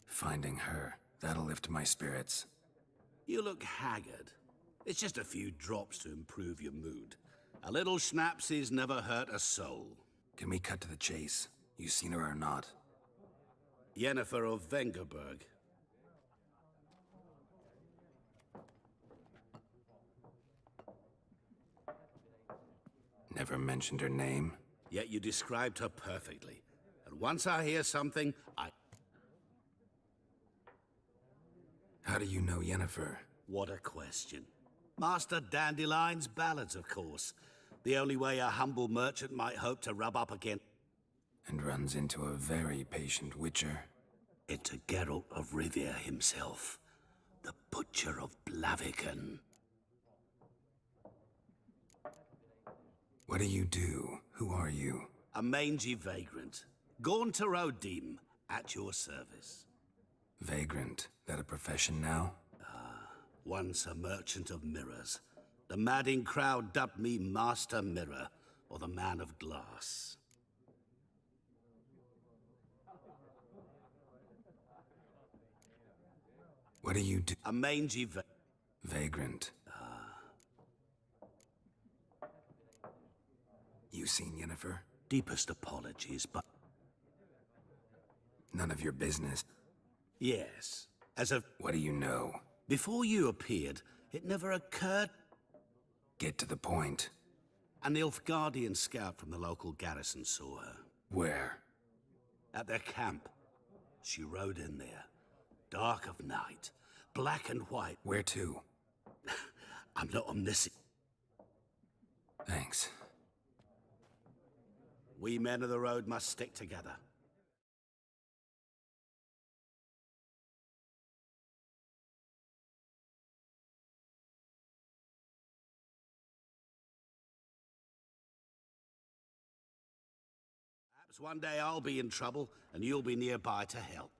Finding her, that'll lift my spirits. You look haggard. It's just a few drops to improve your mood. A little schnapsies never hurt a soul. Can we cut to the chase? You seen her or not? Yennefer of Vengerberg. Never mentioned her name. Yet you described her perfectly. And once I hear something, How do you know Yennefer? What a question. Master Dandelion's ballads, of course. The only way a humble merchant might hope to rub up against. And runs into a very patient witcher. Into Geralt of Rivia himself, the Butcher of Blaviken. What do you do? Who are you? A mangy vagrant. Gaunter Odim, at your service. Vagrant. That a profession now? Once a merchant of mirrors. The madding crowd dubbed me Master Mirror, or the Man of Glass. What do you do? A mangy vagrant. You seen Yennefer? Deepest apologies, but... None of your business. Yes. As of... What do you know? Before you appeared, it never occurred... Get to the point. An Nilfgaardian scout from the local garrison saw her. Where? At their camp. She rode in there. Dark of night. Black and white. Where to? I'm not omniscient. Thanks. We men of the road must stick together. Perhaps one day I'll be in trouble, and you'll be nearby to help.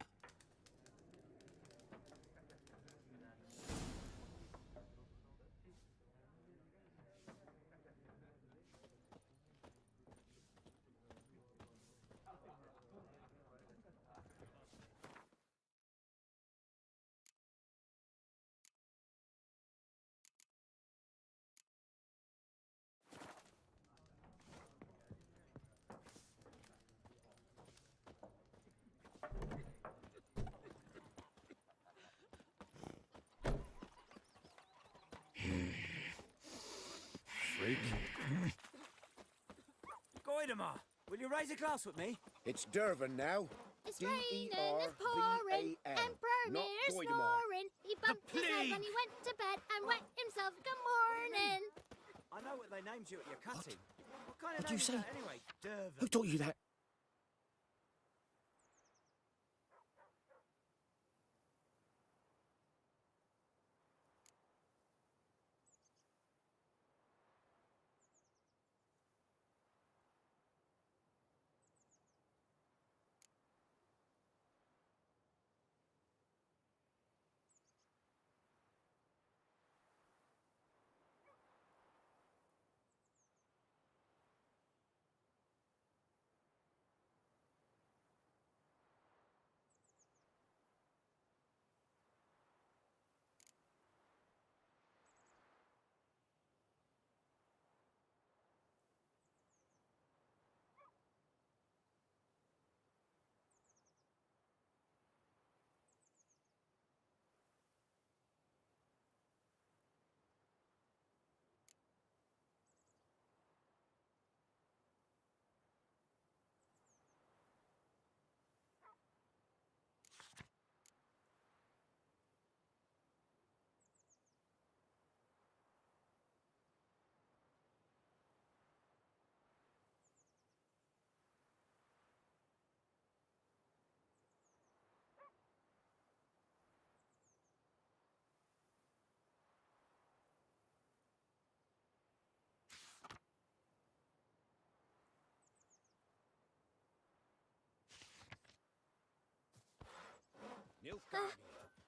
Goidemar, will you raise a glass with me? It's Dervin now. It's raining, it's pouring, Emperor Mir's snoring. He bumped his head when he went to bed and wet himself good morning. I know what they named you at your cutting. What kind of What'd name you is say? that anyway? Dervin. Who taught you that?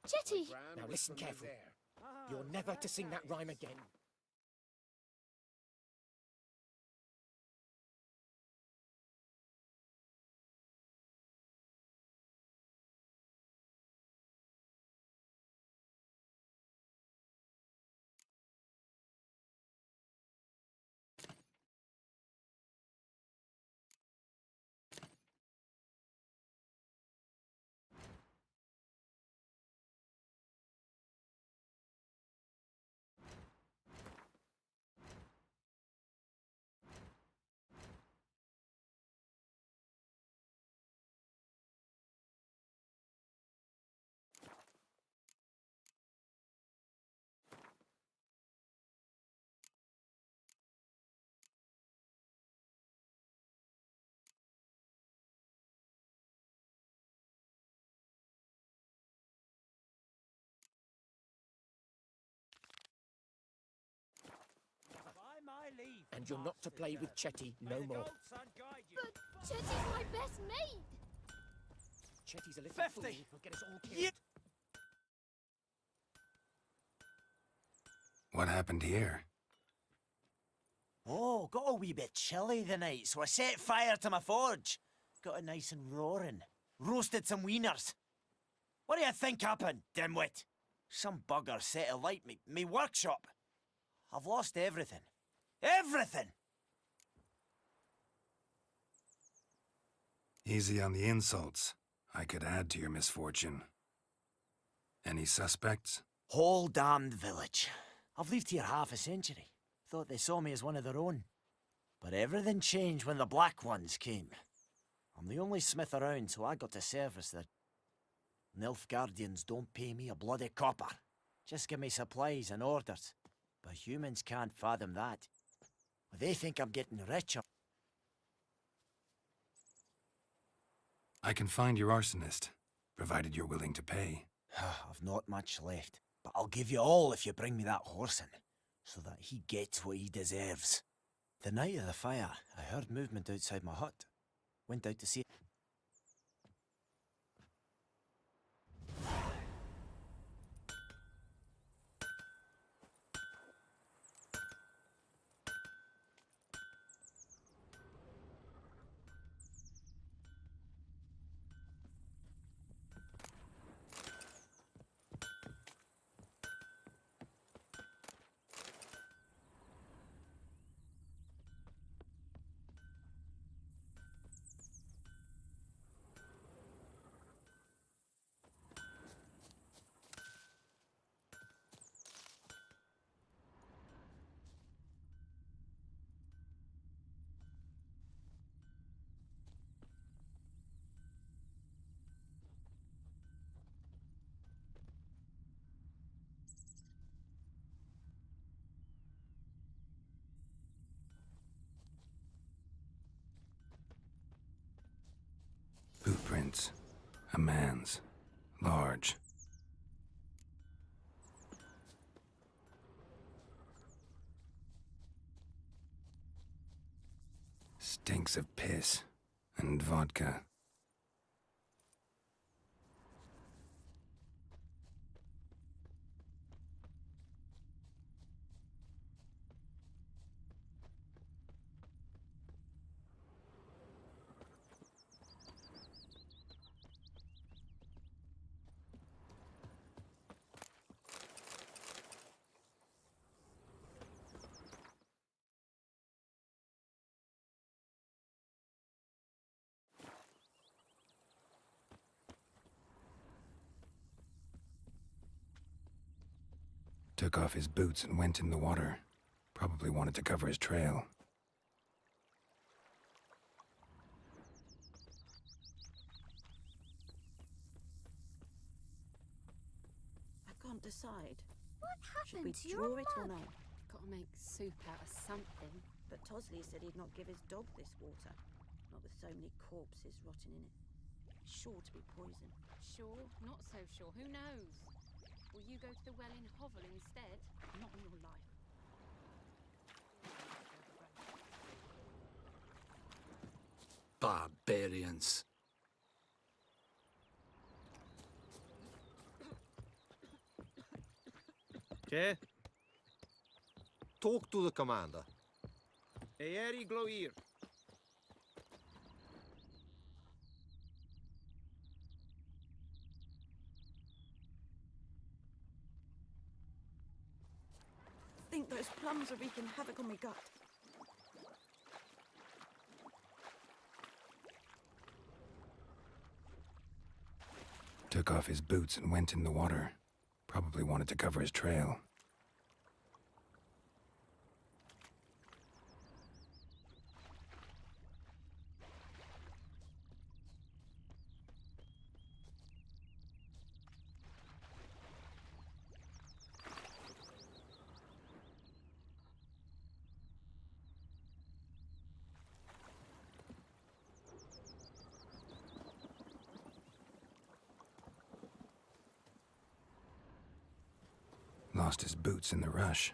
Jetty! Now listen carefully. You're never to sing that rhyme again. And you're not to play with Chetty no more. But Chetty's my best mate. Chetty's a little 50. fool. He'll get us all killed. What happened here? Oh, got a wee bit chilly the night, so I set fire to my forge. Got it nice and roaring. Roasted some wieners. What do you think happened, dimwit? Some bugger set alight me workshop. I've lost everything. Everything! Easy on the insults. I could add to your misfortune. Any suspects? Whole damned village. I've lived here half a century. Thought they saw me as one of their own. But everything changed when the Black Ones came. I'm the only smith around, so I got to service the Nilfgaardians don't pay me a bloody copper. Just give me supplies and orders. But humans can't fathom that. They think I'm getting richer. I can find your arsonist, provided you're willing to pay. I've not much left, but I'll give you all if you bring me that horse in, so that he gets what he deserves. The night of the fire, I heard movement outside my hut. Went out to see it. Footprints. A man's. Large. Stinks of piss and vodka. Took off his boots and went in the water. Probably wanted to cover his trail. I can't decide. What Should we happened to your draw it or mug? no? Gotta make soup out of something. But Tosley said he'd not give his dog this water. Not with so many corpses rotting in it. Sure to be poison. Sure, not so sure. Who knows? Will you go to the well in Hovel instead? Not in your life. Barbarians. Che? Talk to the commander. Eeri Gloir. I think those plums are wreaking havoc on my gut. Took off his boots and went in the water. Probably wanted to cover his trail. Lost his boots in the rush.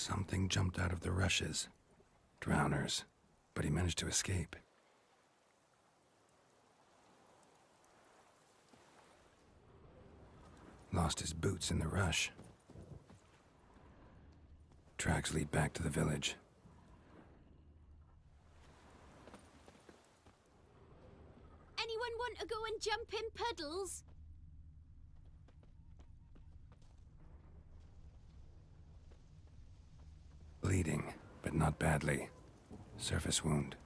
Something jumped out of the rushes. Drowners. But he managed to escape. Lost his boots in the rush. Tracks lead back to the village. Anyone want to go and jump in puddles? Bleeding, but not badly. Surface wound.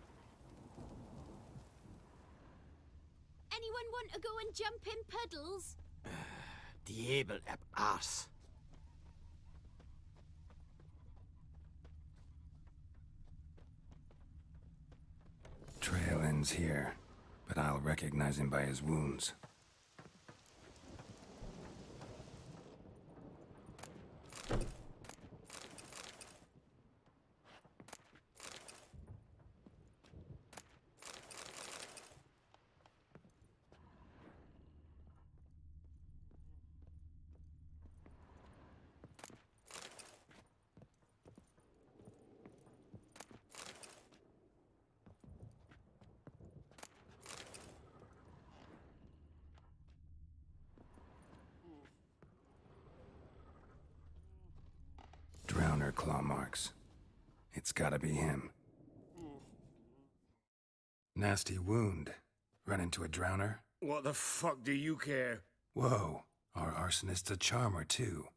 Anyone want to go and jump in puddles? Diabel ab arse. Trail ends here, but I'll recognize him by his wounds. Drowner claw marks. It's gotta be him. Nasty wound. Run into a drowner? What the fuck do you care? Whoa, our arsonist's a charmer too.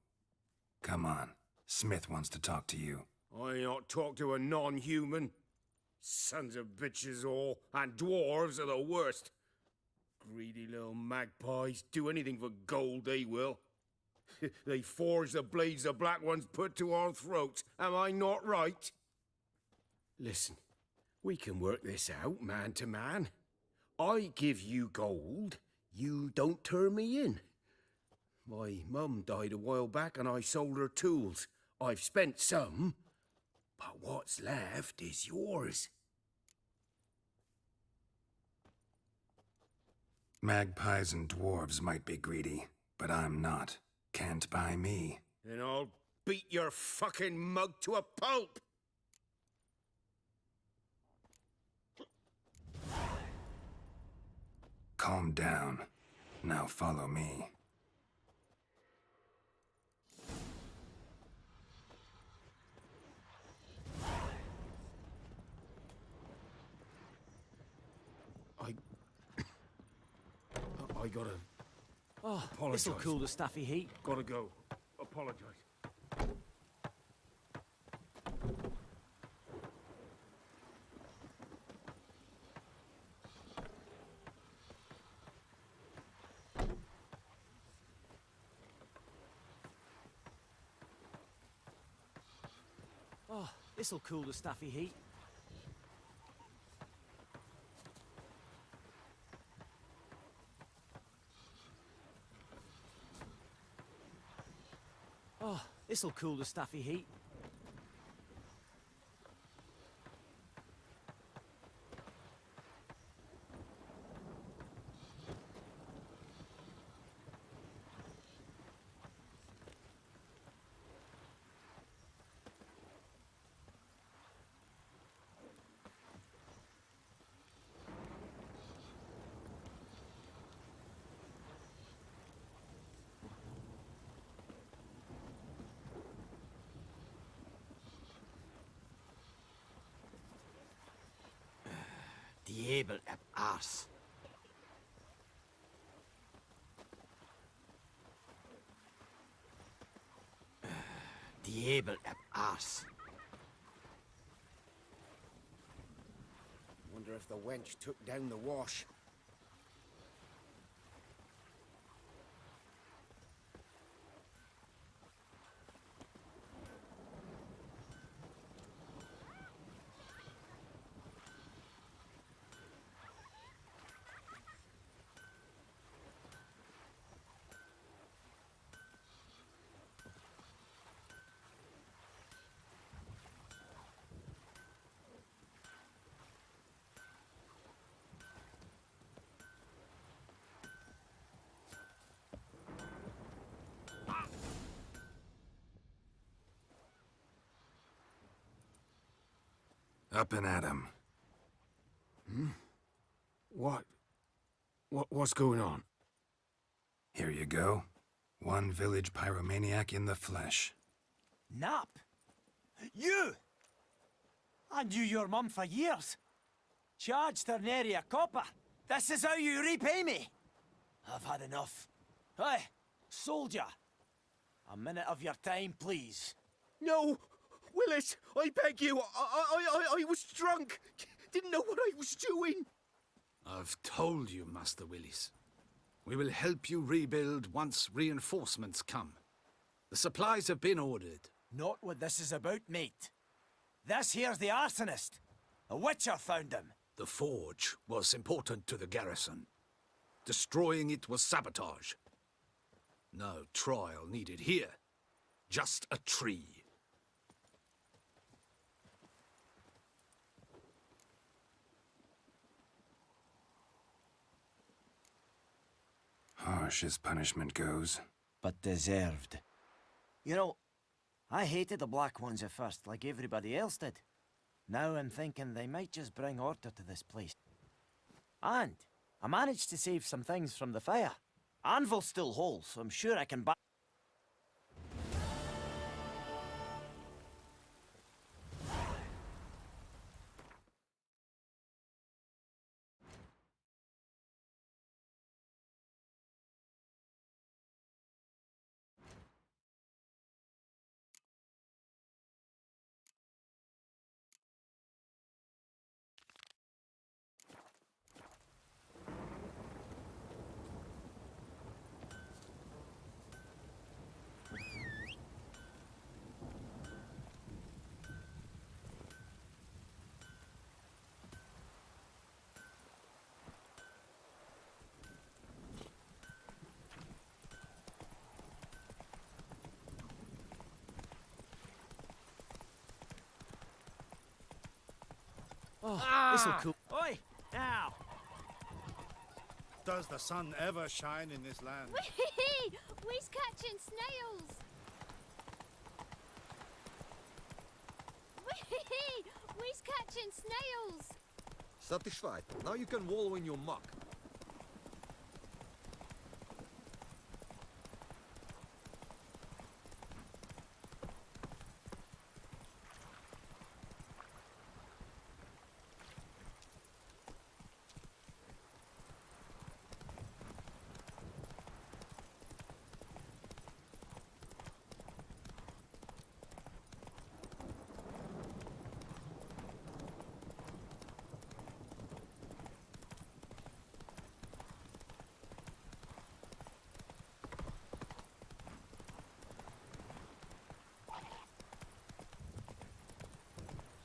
Come on, Smith wants to talk to you. I not talk to a non-human. Sons of bitches all, and dwarves are the worst. Greedy little magpies, do anything for gold, they will. They forge the blades the black ones put to our throats. Am I not right? Listen, we can work this out man to man. I give you gold, you don't turn me in. My mum died a while back and I sold her tools. I've spent some, but what's left is yours. Magpies and dwarves might be greedy, but I'm not. Can't buy me. Then I'll beat your fucking mug to a pulp! Calm down. Now follow me. I gotta... Oh, apologize. this'll cool the stuffy heat. Gotta go. Apologize. Oh, this'll cool the stuffy heat. Oh, this'll cool the stuffy heat. Diabel ab arse. Diabel ab arse. Wonder if the wench took down the wash. Up and at 'em. What's going on? Here you go. One village pyromaniac in the flesh. Nap? You! I knew your mum for years. Charged her nary a copper. This is how you repay me. I've had enough. Hey, soldier. A minute of your time, please. No! Willis, I beg you. I was drunk. Didn't know what I was doing. I've told you, Master Willis. We will help you rebuild once reinforcements come. The supplies have been ordered. Not what this is about, mate. This here's the arsonist. A witcher found him. The forge was important to the garrison. Destroying it was sabotage. No trial needed here. Just a tree. Harsh as punishment goes. But deserved. You know, I hated the Black Ones at first, like everybody else did. Now I'm thinking they might just bring order to this place. And I managed to save some things from the fire. Anvil's still whole, so I'm sure I can buy... Oh, this'll cool. Oi! Now! Does the sun ever shine in this land? Whee! We's catching snails! Whee! We's catching snails! Satisfied. Now you can wallow in your muck.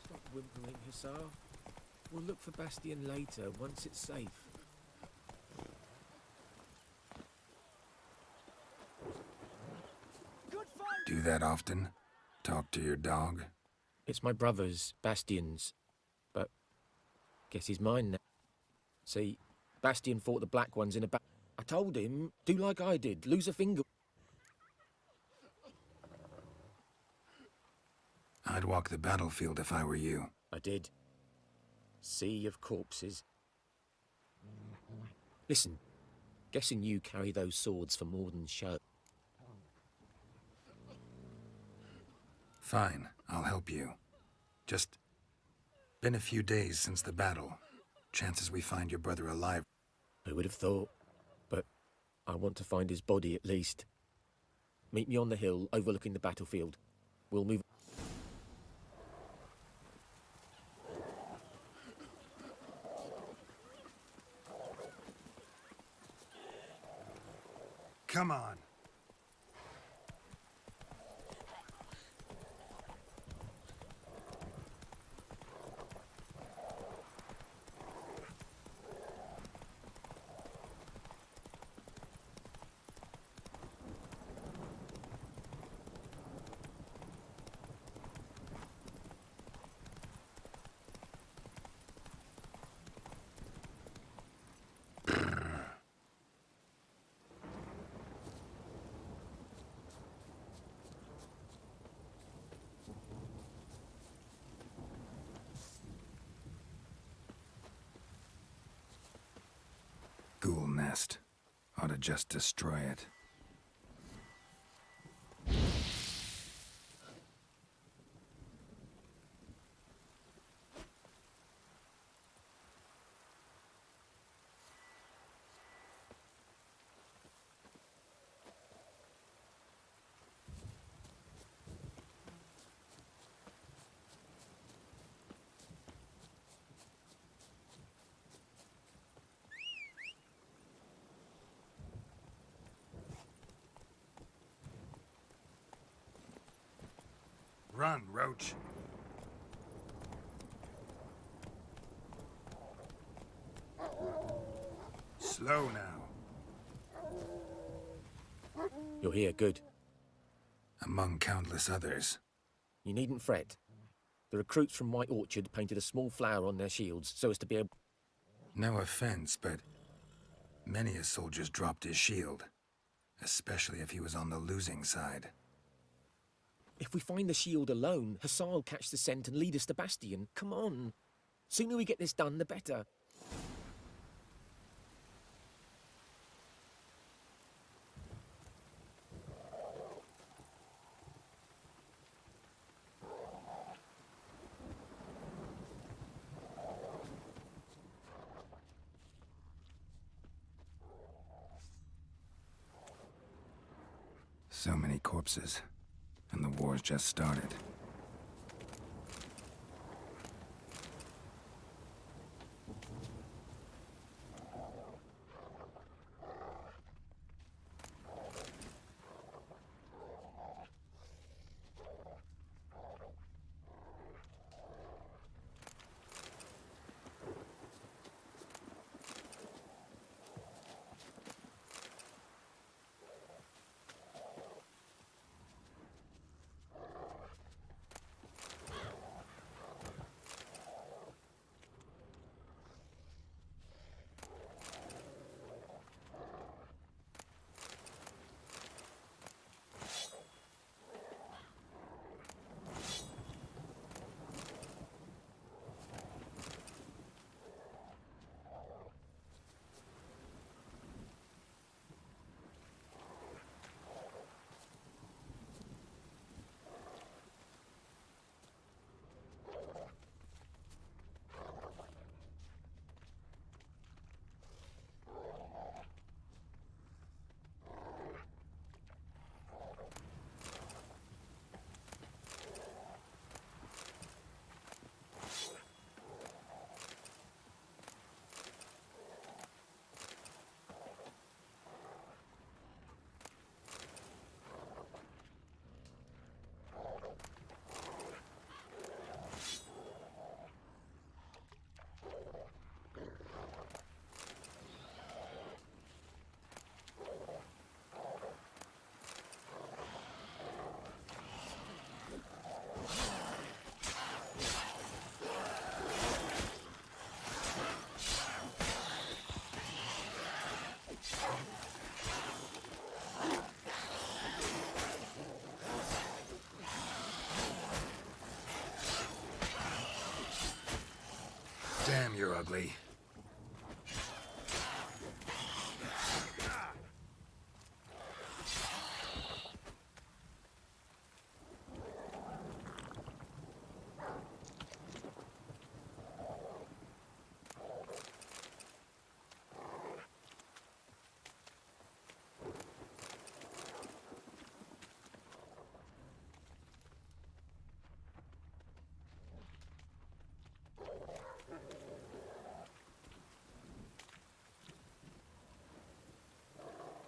Stop whimpering, Hussar. We'll look for Bastion later, once it's safe. Do that often? Talk to your dog? It's my brother's, Bastion's. But guess he's mine now. See, Bastion fought the Black Ones in a I told him, do like I did, lose a finger. I'd walk the battlefield if I were you. I did. Sea of corpses. Listen, guessing you carry those swords for more than show. Fine, I'll help you. Just been a few days since the battle. Chances we find your brother alive. Who would have thought? But I want to find his body at least. Meet me on the hill overlooking the battlefield. We'll move. Come on. Ghoul nest. Ought to just destroy it. Run, Roach. Slow now. You're here, good. Among countless others. You needn't fret. The recruits from White Orchard painted a small flower on their shields so as to be able... No offense, but many a soldier's dropped his shield. Especially if he was on the losing side. If we find the shield alone, Hussar will catch the scent and lead us to Bastion. Come on. Sooner we get this done, the better. So many corpses. And the war's just started. Damn, you're ugly.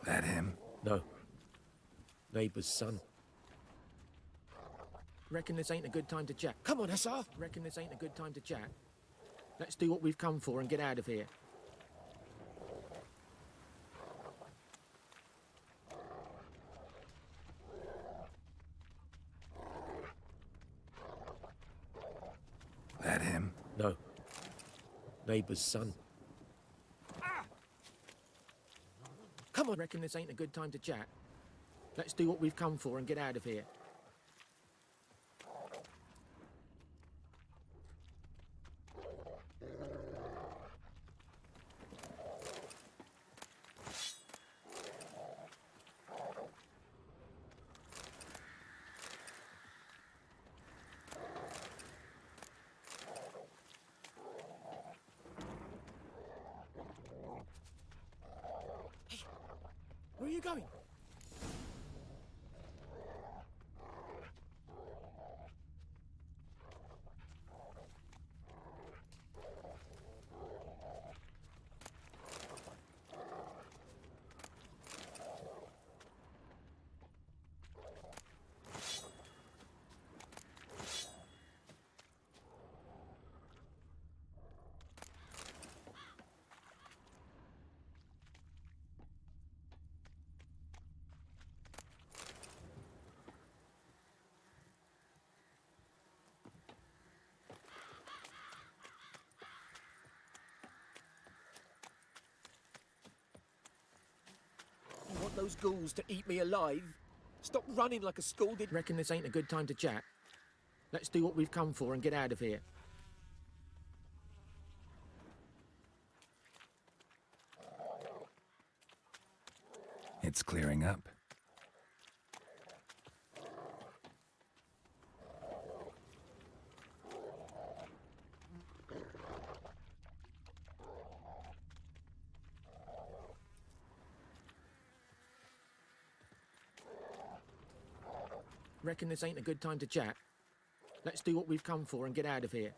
That him? No. Neighbour's son. Reckon this ain't a good time to chat. Come on, Hussar! Reckon this ain't a good time to chat. Let's do what we've come for and get out of here. That him? No. Neighbour's son. Come on, reckon this ain't a good time to chat. Let's do what we've come for and get out of here. Where are you going? You want those ghouls to eat me alive? Stop running like a scalded... Reckon this ain't a good time to chat? Let's do what we've come for and get out of here. It's clearing up. Reckon this ain't a good time to chat? Let's do what we've come for and get out of here.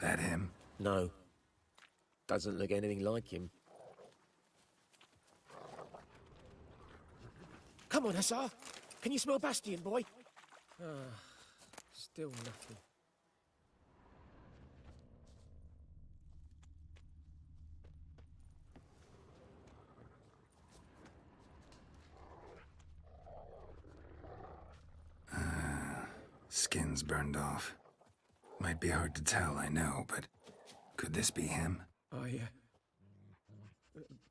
That him? No. Doesn't look anything like him. Come on, Hussar. Can you smell Bastion, boy? Still nothing. Skin's burned off. Might be hard to tell, I know, but could this be him?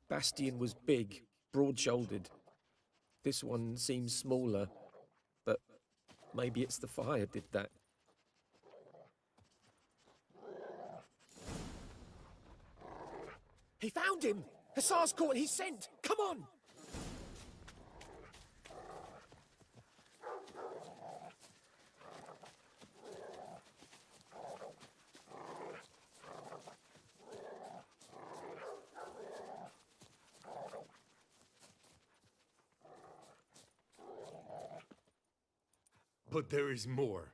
Bastion was big, broad-shouldered. This one seems smaller, but maybe it's the fire did that. He found him! Hussar's caught his scent! Come on! But there is more.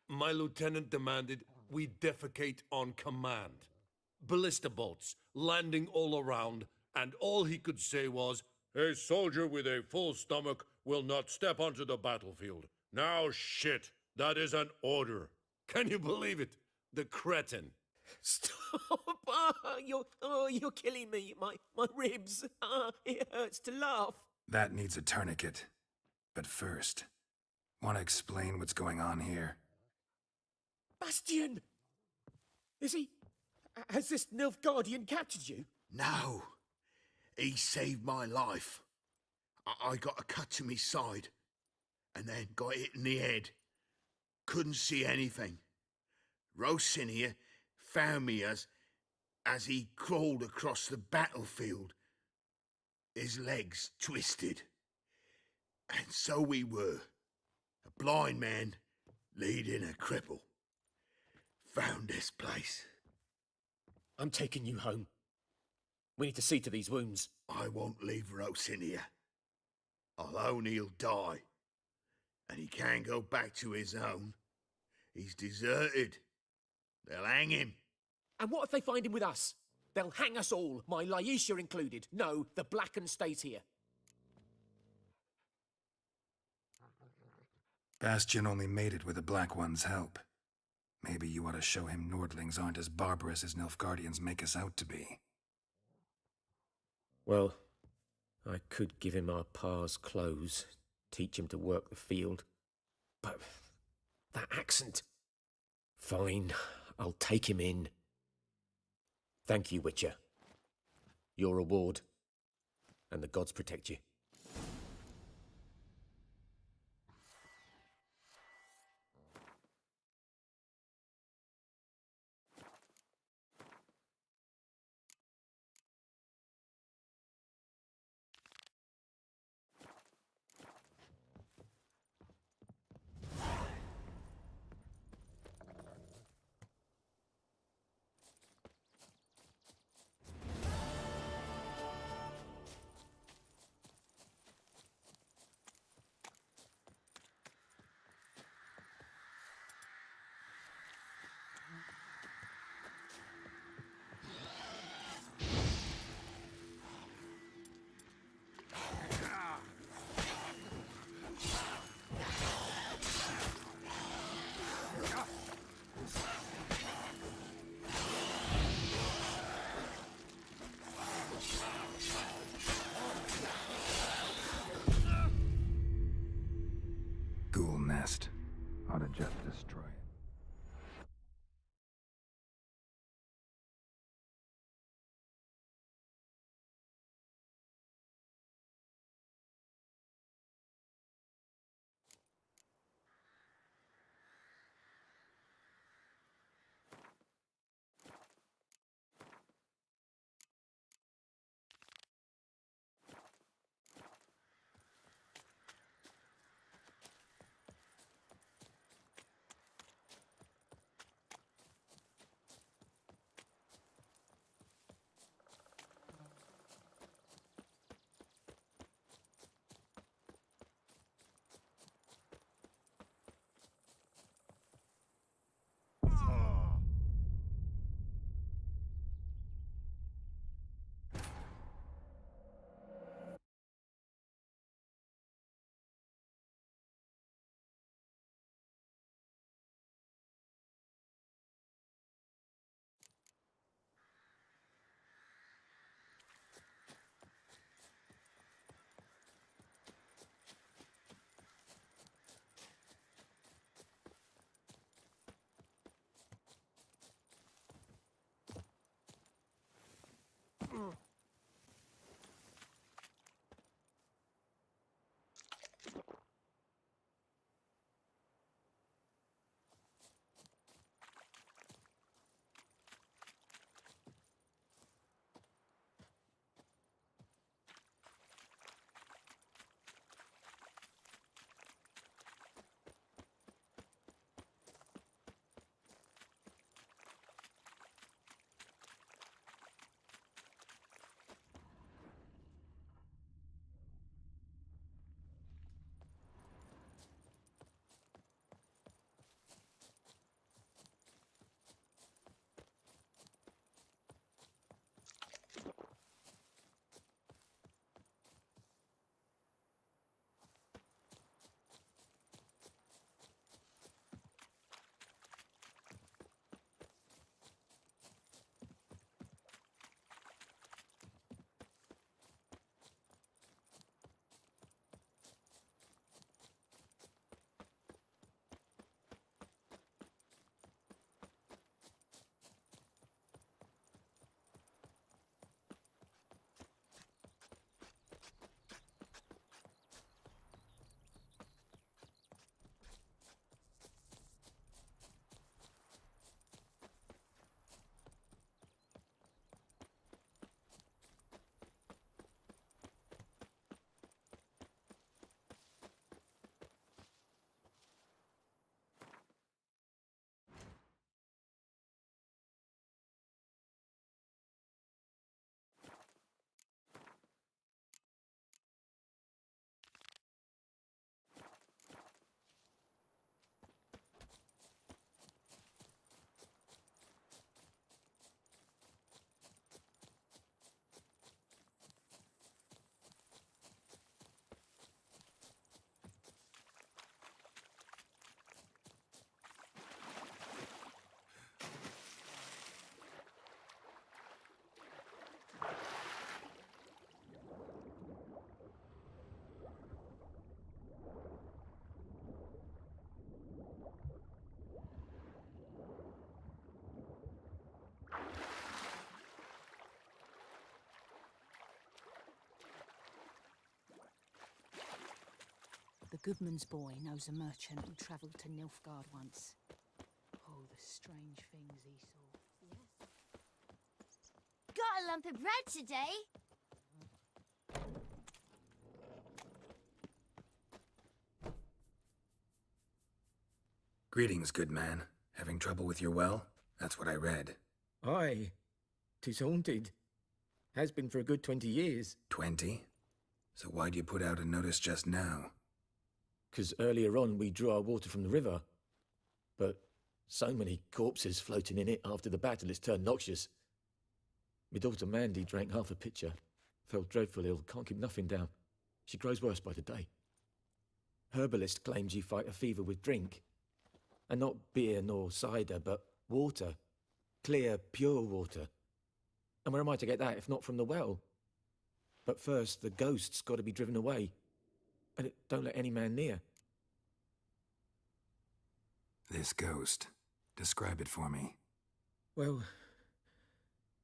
My lieutenant demanded we defecate on command. Ballista bolts landing all around, and all he could say was, "A soldier with a full stomach will not step onto the battlefield." Now shit, that is an order. Can you believe it? The cretin. Stop! You're killing me. My ribs. It hurts to laugh. That needs a tourniquet. But first, want to explain what's going on here? Bastion! Is he... Has this Nilfgaardian captured you? No. He saved my life. I got a cut to me side, and then got hit in the head. Couldn't see anything. Rosinia found me as he crawled across the battlefield. His legs twisted. And so we were. A blind man leading a cripple. Found this place. I'm taking you home. We need to see to these wounds. I won't leave Rosinia. Alone he'll die. And he can't go back to his own. He's deserted. They'll hang him. And what if they find him with us? They'll hang us all, my Laisha included. No, the Blacken stays here. Bastion only made it with the Black One's help. Maybe you ought to show him Nordlings aren't as barbarous as Nilfgaardians make us out to be. Well, I could give him our pa's clothes, teach him to work the field. But that accent... Fine, I'll take him in. Thank you, Witcher. Your reward. And the gods protect you. Goodman's boy knows a merchant who travelled to Nilfgaard once. Oh, the strange things he saw. Got a lump of bread today? Greetings, good man. Having trouble with your well? That's what I read. Aye. 'Tis haunted. Has been for a good 20 years. 20? So why'd you put out a notice just now? 'Cause earlier on we drew our water from the river. But so many corpses floating in it after the battle it's turned noxious. My daughter Mandy drank half a pitcher. Fell dreadful ill, can't keep nothing down. She grows worse by the day. Herbalist claims you fight a fever with drink. And not beer nor cider, but water. Clear, pure water. And where am I to get that if not from the well? But first, the ghost's got to be driven away. And it don't let any man near. This ghost. Describe it for me. Well,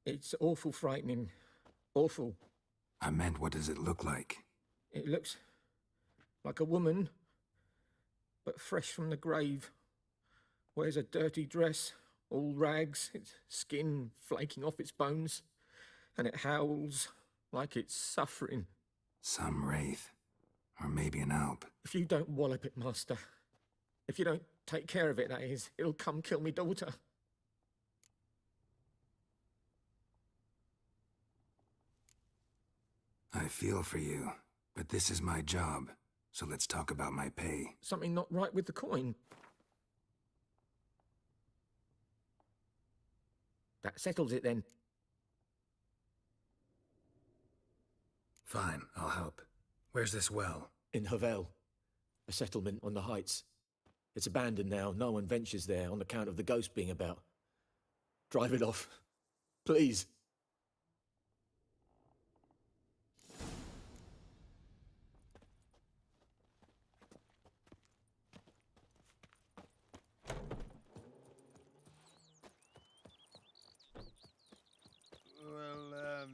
it's awful frightening. Awful. I meant, what does it look like? It looks like a woman, but fresh from the grave. Wears a dirty dress, all rags, its skin flaking off its bones, and it howls like it's suffering. Some wraith. Or maybe an alp. If you don't wallop it, master, if you don't take care of it, that is, it'll come kill me daughter. I feel for you, but this is my job, so let's talk about my pay. Something not right with the coin. That settles it then. Fine, I'll help. Where's this well? In Havel, a settlement on the heights. It's abandoned now, no one ventures there on account of the ghost being about. Drive it off, please. Well,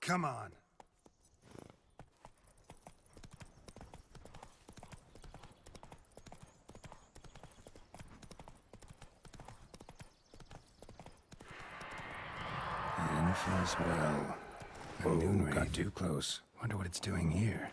Come on. Infamous well. A noon got too close. Wonder what it's doing here.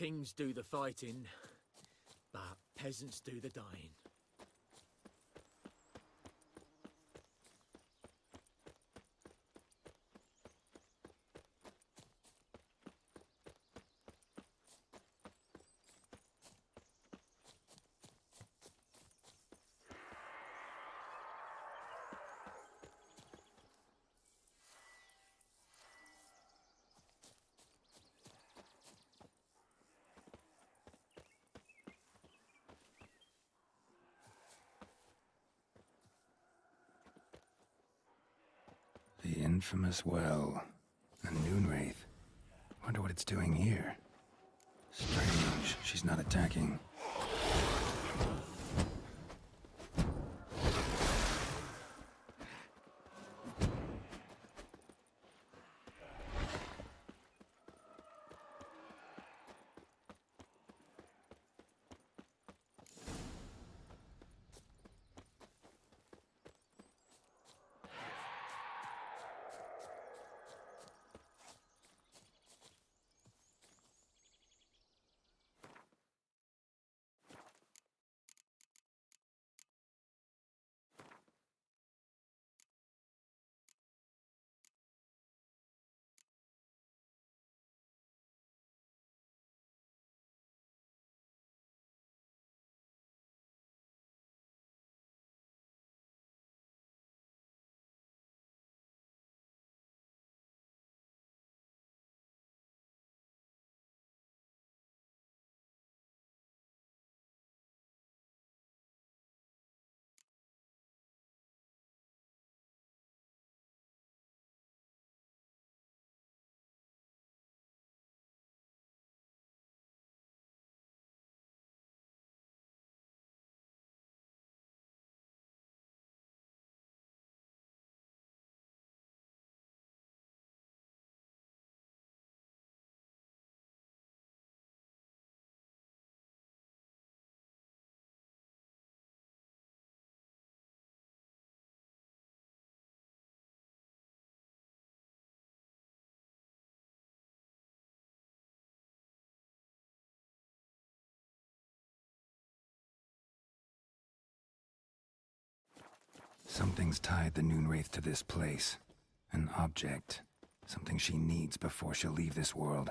Kings do the fighting, but peasants do the dying. The infamous well. A Noonwraith. Wonder what it's doing here. Strange, she's not attacking. Something's tied the Noonwraith to this place. An object. Something she needs before she'll leave this world.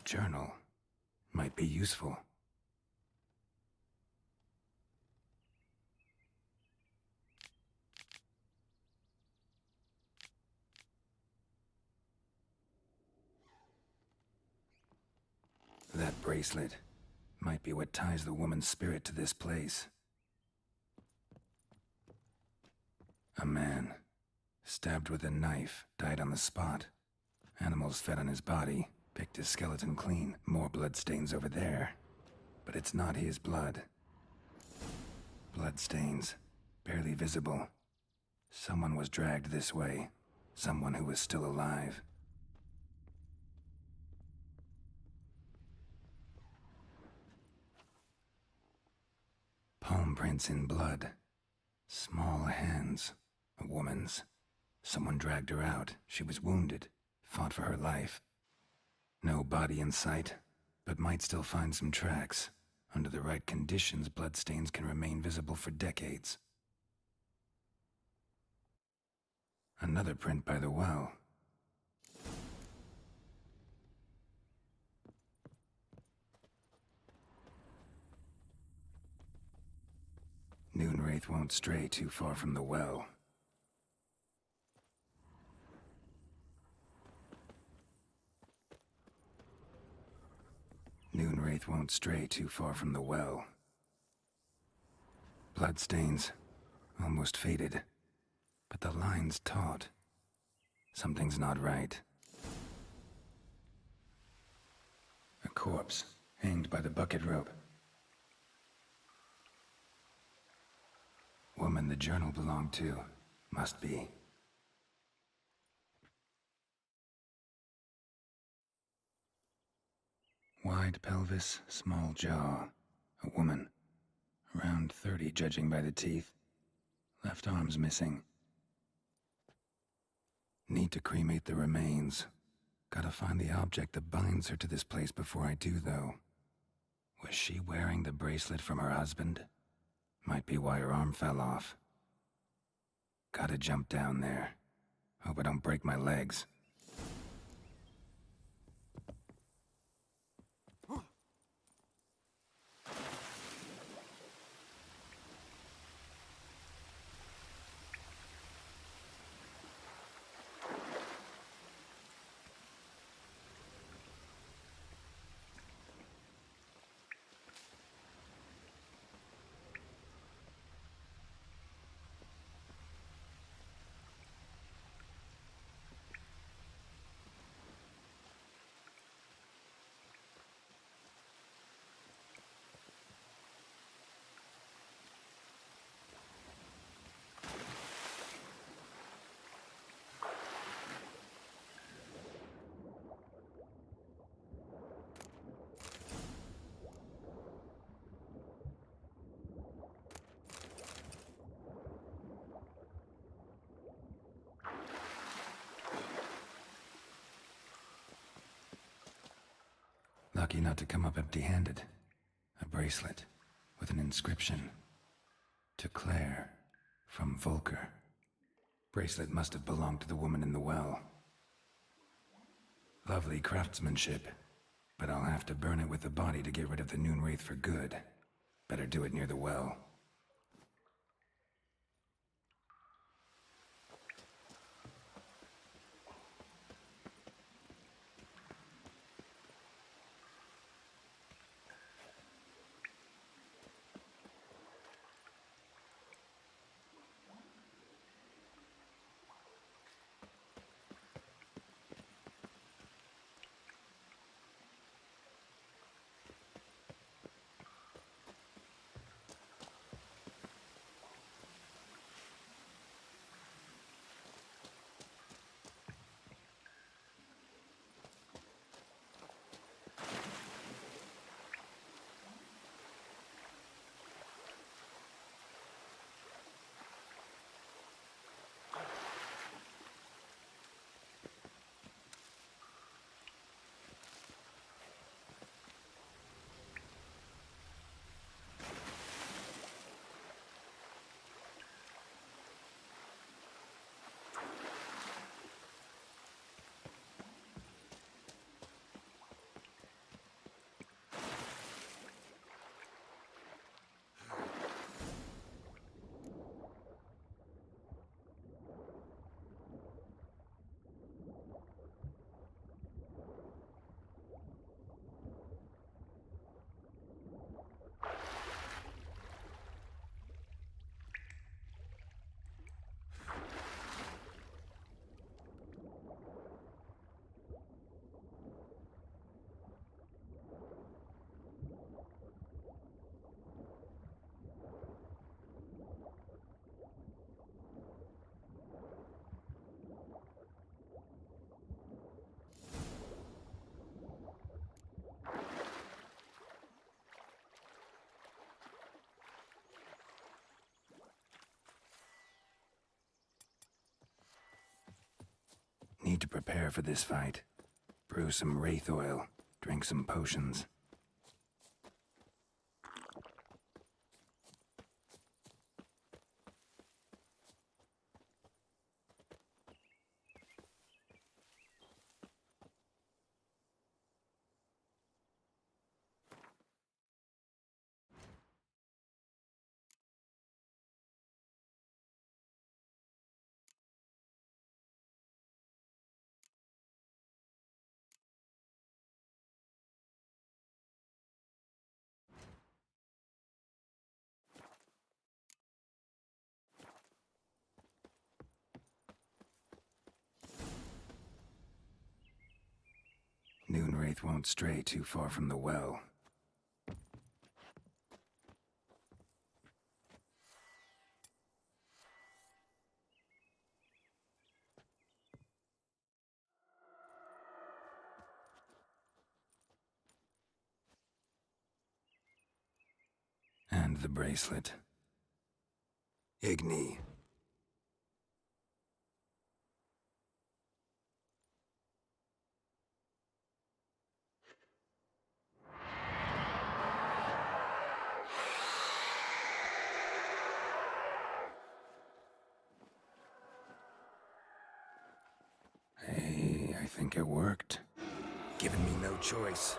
Journal might be useful. That bracelet might be what ties the woman's spirit to this place. A man, stabbed with a knife, died on the spot. Animals fed on his body, picked his skeleton clean. More bloodstains over there. But it's not his blood. Bloodstains, barely visible. Someone was dragged this way. Someone who was still alive. Palm prints in blood. Small hands. A woman's. Someone dragged her out. She was wounded. Fought for her life. No body in sight, but might still find some tracks. Under the right conditions, bloodstains can remain visible for decades. Another print by the well. Noonwraith won't stray too far from the well. won't stray too far from the well. Bloodstains, almost faded, but the line's taut. Something's not right. A corpse, hanged by the bucket rope. Woman the journal belonged to, must be. Wide pelvis, small jaw. A woman. Around 30, judging by the teeth. Left arm's missing. Need to cremate the remains. Gotta find the object that binds her to this place before I do, though. Was she wearing the bracelet from her husband? Might be why her arm fell off. Gotta jump down there. Hope I don't break my legs. Lucky not to come up empty-handed. A bracelet with an inscription. To Claire, from Volker. Bracelet must have belonged to the woman in the well. Lovely craftsmanship, but I'll have to burn it with the body to get rid of the Noon Wraith for good. Better do it near the well. Need to prepare for this fight. Brew some wraith oil, drink some potions. faith won't stray too far from the well. And the bracelet. Igni. Hey, I think it worked. Giving me no choice.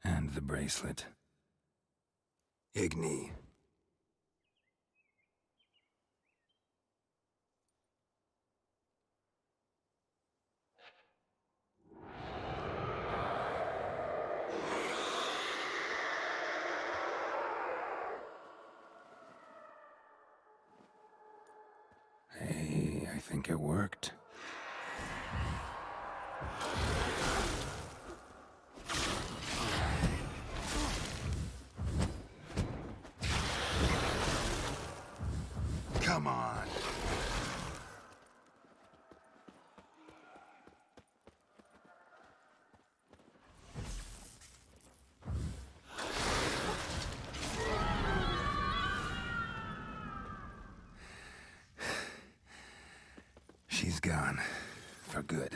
And the bracelet. Igni. Hey, I think it worked. Come on. gone. For good.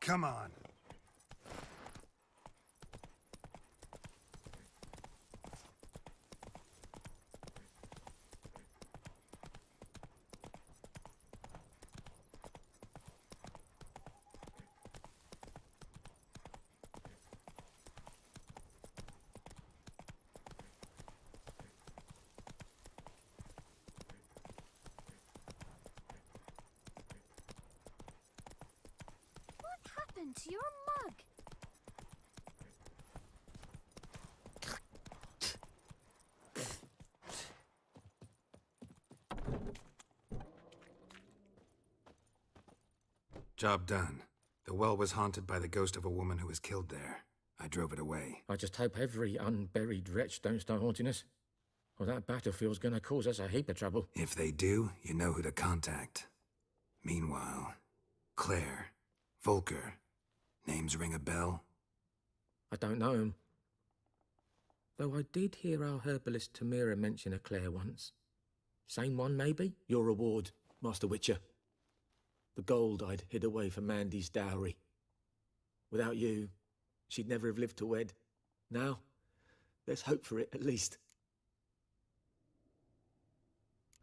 Come on. What happened to your mug? Job done. The well was haunted by the ghost of a woman who was killed there. I drove it away. I just hope every unburied wretch don't start haunting us, or that battlefield's gonna cause us a heap of trouble. If they do, you know who to contact. Meanwhile, Claire, Volker, names ring a bell? I don't know him. Though I did hear our herbalist Tamira mention a Claire once. Same one, maybe? Your reward, Master Witcher. The gold I'd hid away for Mandy's dowry. Without you, she'd never have lived to wed. Now, there's hope for it, at least.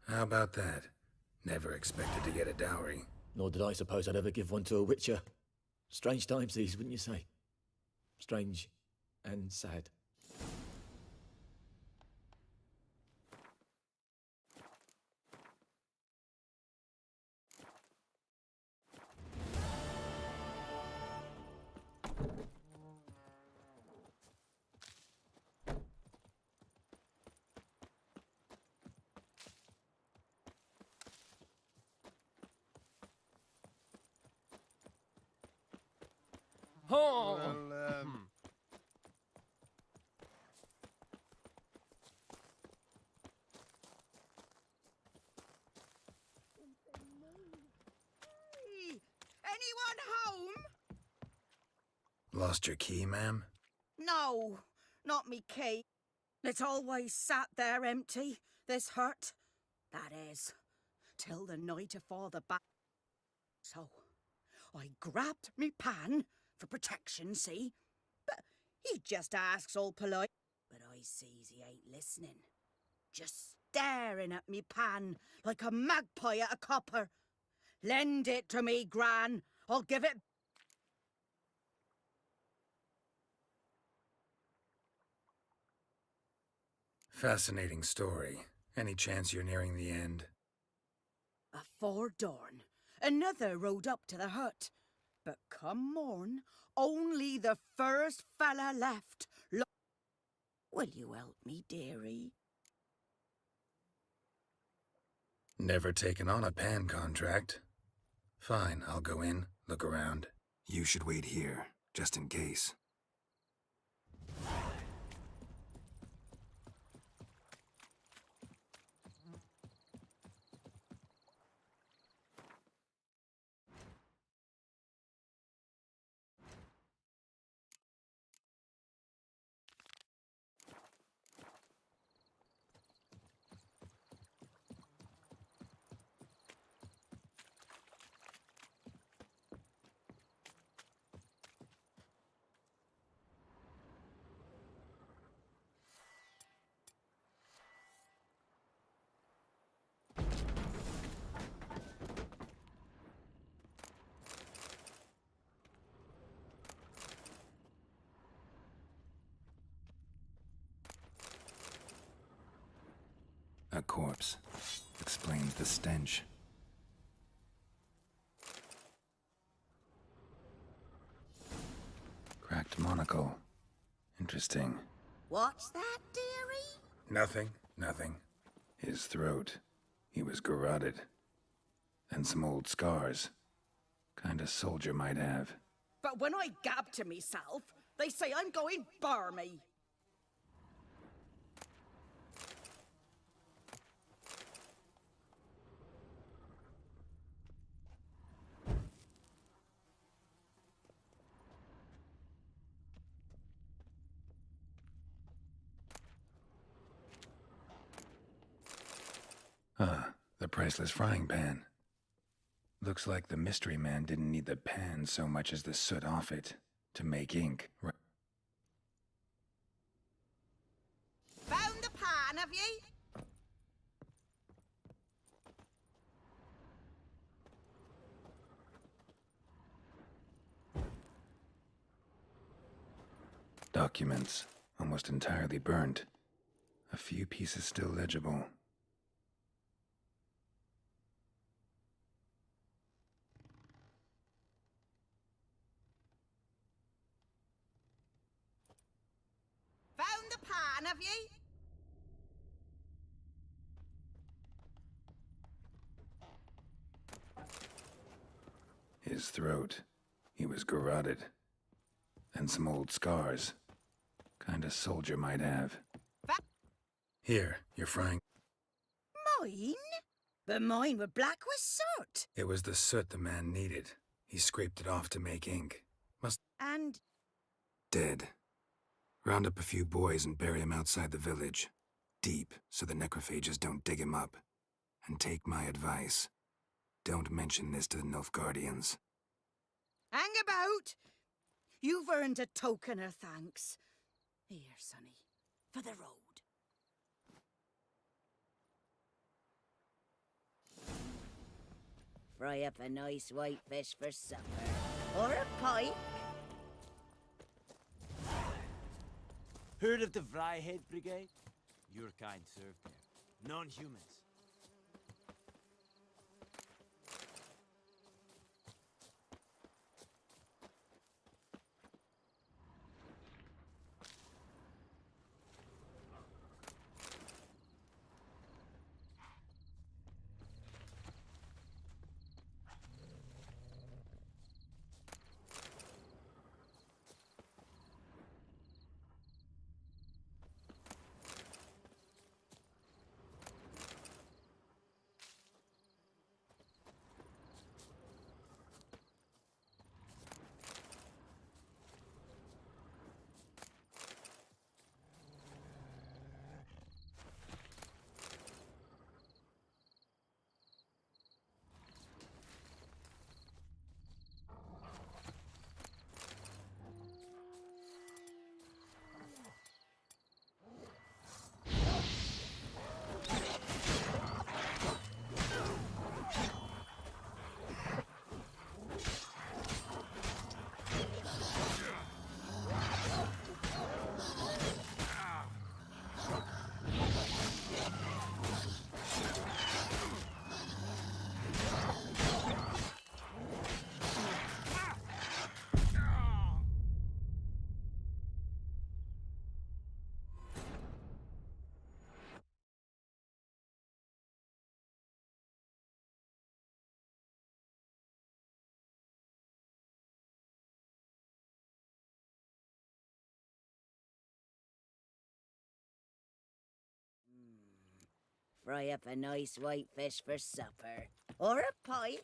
How about that? Never expected to get a dowry. Nor did I suppose I'd ever give one to a Witcher. Strange times these, wouldn't you say? Strange and sad. Oh! Well, Hey, anyone home? Lost your key, ma'am? No, not me key. It's always sat there empty, this hut. That is, till the night afore the bat. So, I grabbed me pan, for protection, see? But he just asks all polite. But I sees he ain't listening. Just staring at me pan, like a magpie at a copper. Lend it to me, Gran. I'll give it. Fascinating story. Any chance you're nearing the end? Afore dawn, another rode up to the hut. But come morn, only the first fella left. Will you help me, dearie? Never taken on a pan contract. Fine, I'll go in, look around. You should wait here, just in case. A corpse. Explains the stench. Cracked monocle. Interesting. What's that, dearie? Nothing. His throat. He was garroted. And some old scars. Kind of soldier might have. But when I gab to myself, they say I'm going barmy. The priceless frying pan. Looks like the mystery man didn't need the pan so much as the soot off it to make ink. Found the pan, have ye? Documents, almost entirely burnt. A few pieces still legible. Found the pan, have ye? His throat. He was garroted. And some old scars. Kind a soldier might have. Here, you're frying. Mine? But mine were black with soot. It was the soot the man needed. He scraped it off to make ink. And Dead. Round up a few boys and bury him outside the village. Deep, so the necrophages don't dig him up. And take my advice. Don't mention this to the Nilfgaardians. hang about. You've earned a token of thanks. Here, sonny, for the road. Fry up a nice white fish for supper. Or a pike. Heard of the Vryhead Brigade? Your kind served there. Non-humans. Fry up a nice white fish for supper. Or a pike.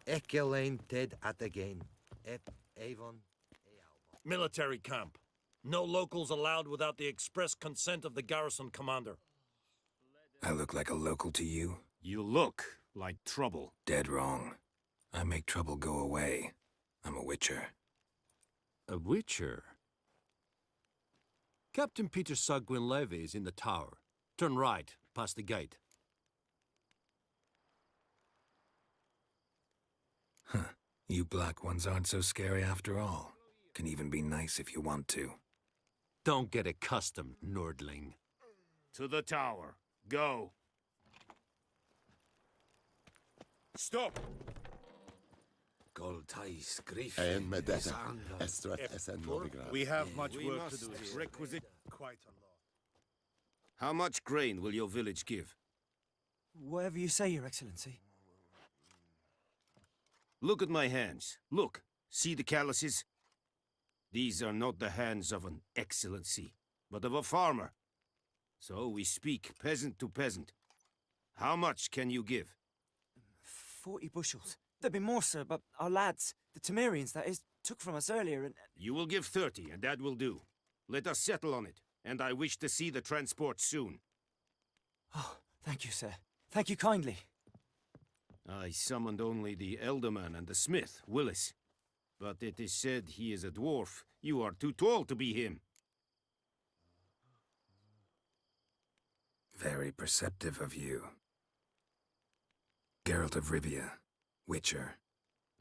Ekelain Ted at again. Avon. Military camp. No locals allowed without the express consent of the garrison commander. I look like a local to you? You look like trouble. Dead wrong. I make trouble go away. I'm a witcher. A witcher? Captain Peter Sagwin Levy is in the tower. Turn right, past the gate. Huh. You black ones aren't so scary after all. Can even be nice if you want to. Don't get accustomed, Nordling. To the tower. Go. Stop! We have much work to do here. Requisite quite a lot. How much grain will your village give? Whatever you say, Your Excellency. Look at my hands. Look. See the calluses? These are not the hands of an excellency, but of a farmer. So we speak peasant to peasant. How much can you give? 40 bushels. There'd be more, sir, but our lads, the Temerians, that is, took from us earlier and... You will give 30, and that will do. Let us settle on it, and I wish to see the transport soon. Oh, thank you, sir. Thank you kindly. I summoned only the Elderman and the smith, Willis. But it is said he is a dwarf. You are too tall to be him. Very perceptive of you. Geralt of Rivia, Witcher.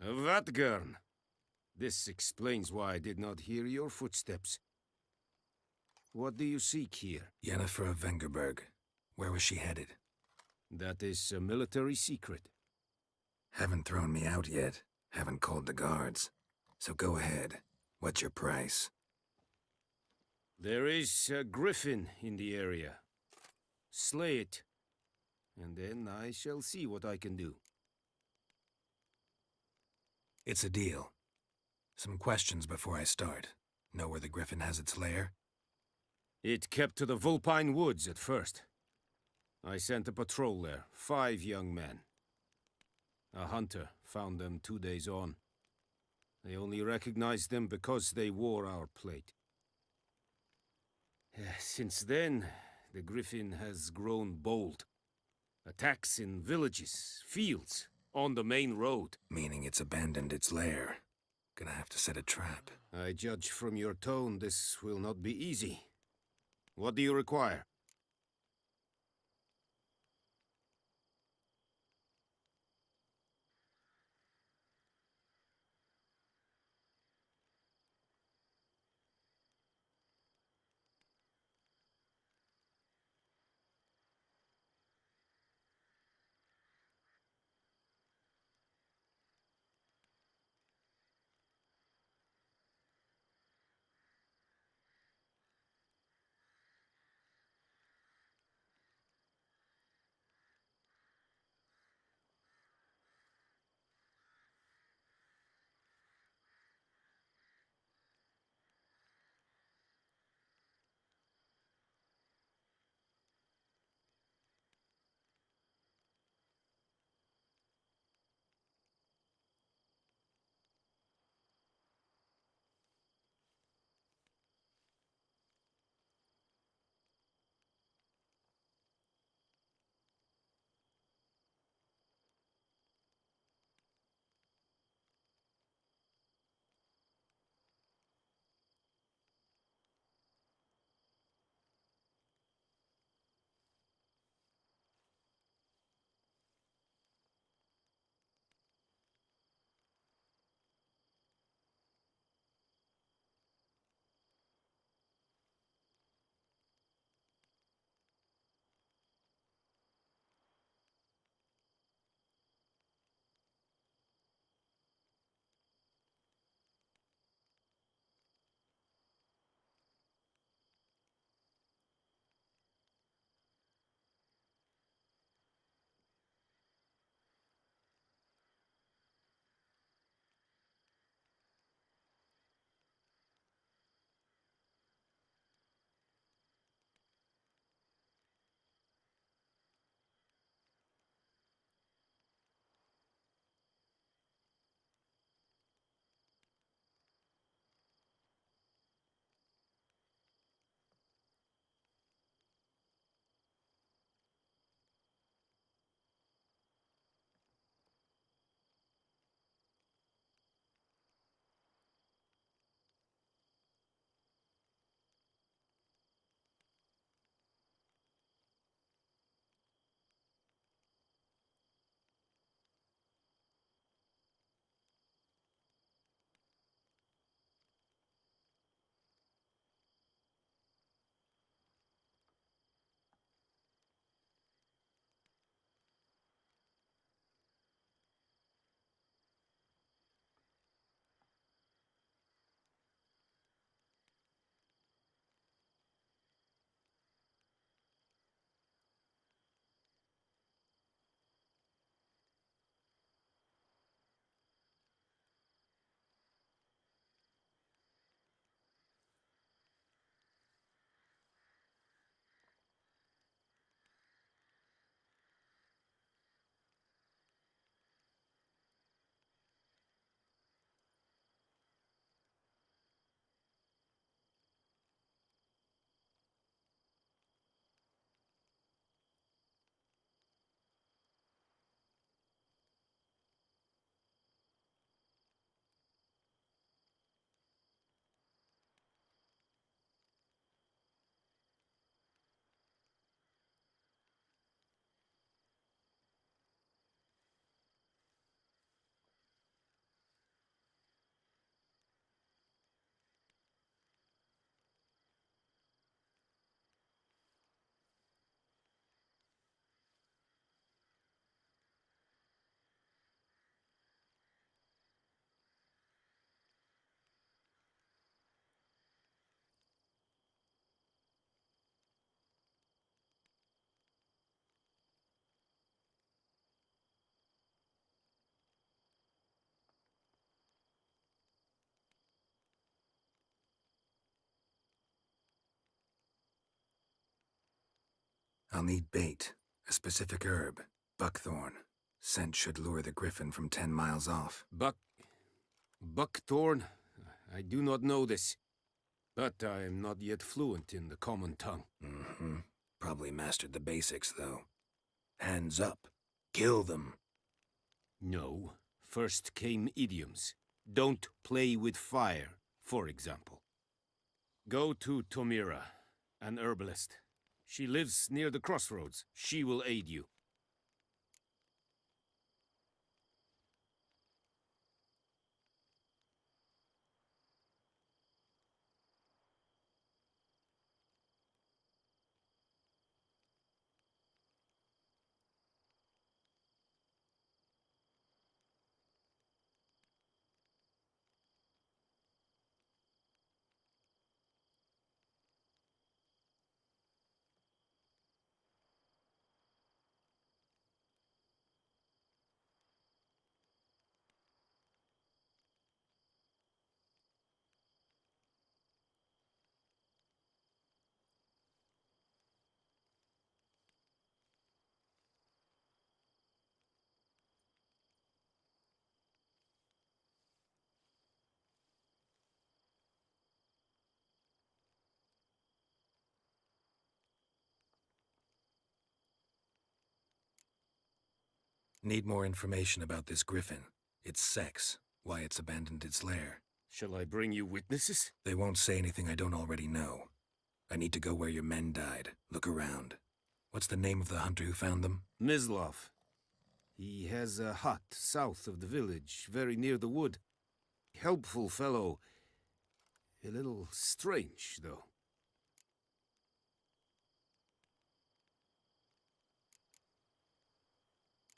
Vatgern. This explains why I did not hear your footsteps. What do you seek here? Yennefer of Vengerberg. Where was she headed? That is a military secret. Haven't thrown me out yet. Haven't called the guards. So go ahead. What's your price? There is a griffin in the area. Slay it, and then I shall see what I can do. It's a deal. Some questions before I start. Know where the griffin has its lair? It kept to the Vulpine Woods at first. I sent a patrol there, 5 young men. A hunter found them 2 days on. I only recognized them because they wore our plate. Since then, the griffin has grown bold. Attacks in villages, fields, on the main road. Meaning it's abandoned its lair. Gonna have to set a trap. I judge from your tone this will not be easy. What do you require? I'll need bait, a specific herb, buckthorn. Scent should lure the griffin from 10 miles off. Buckthorn? I do not know this. But I am not yet fluent in the common tongue. Mm-hmm. Probably mastered the basics, though. Hands up. Kill them. No. First came idioms. Don't play with fire, for example. Go to Tomira, an herbalist. She lives near the crossroads. She will aid you. Need more information about this griffin. Its sex, why it's abandoned its lair. Shall I bring you witnesses? They won't say anything I don't already know. I need to go where your men died. Look around. What's the name of the hunter who found them? Mislov. He has a hut south of the village, very near the wood. Helpful fellow. A little strange, though.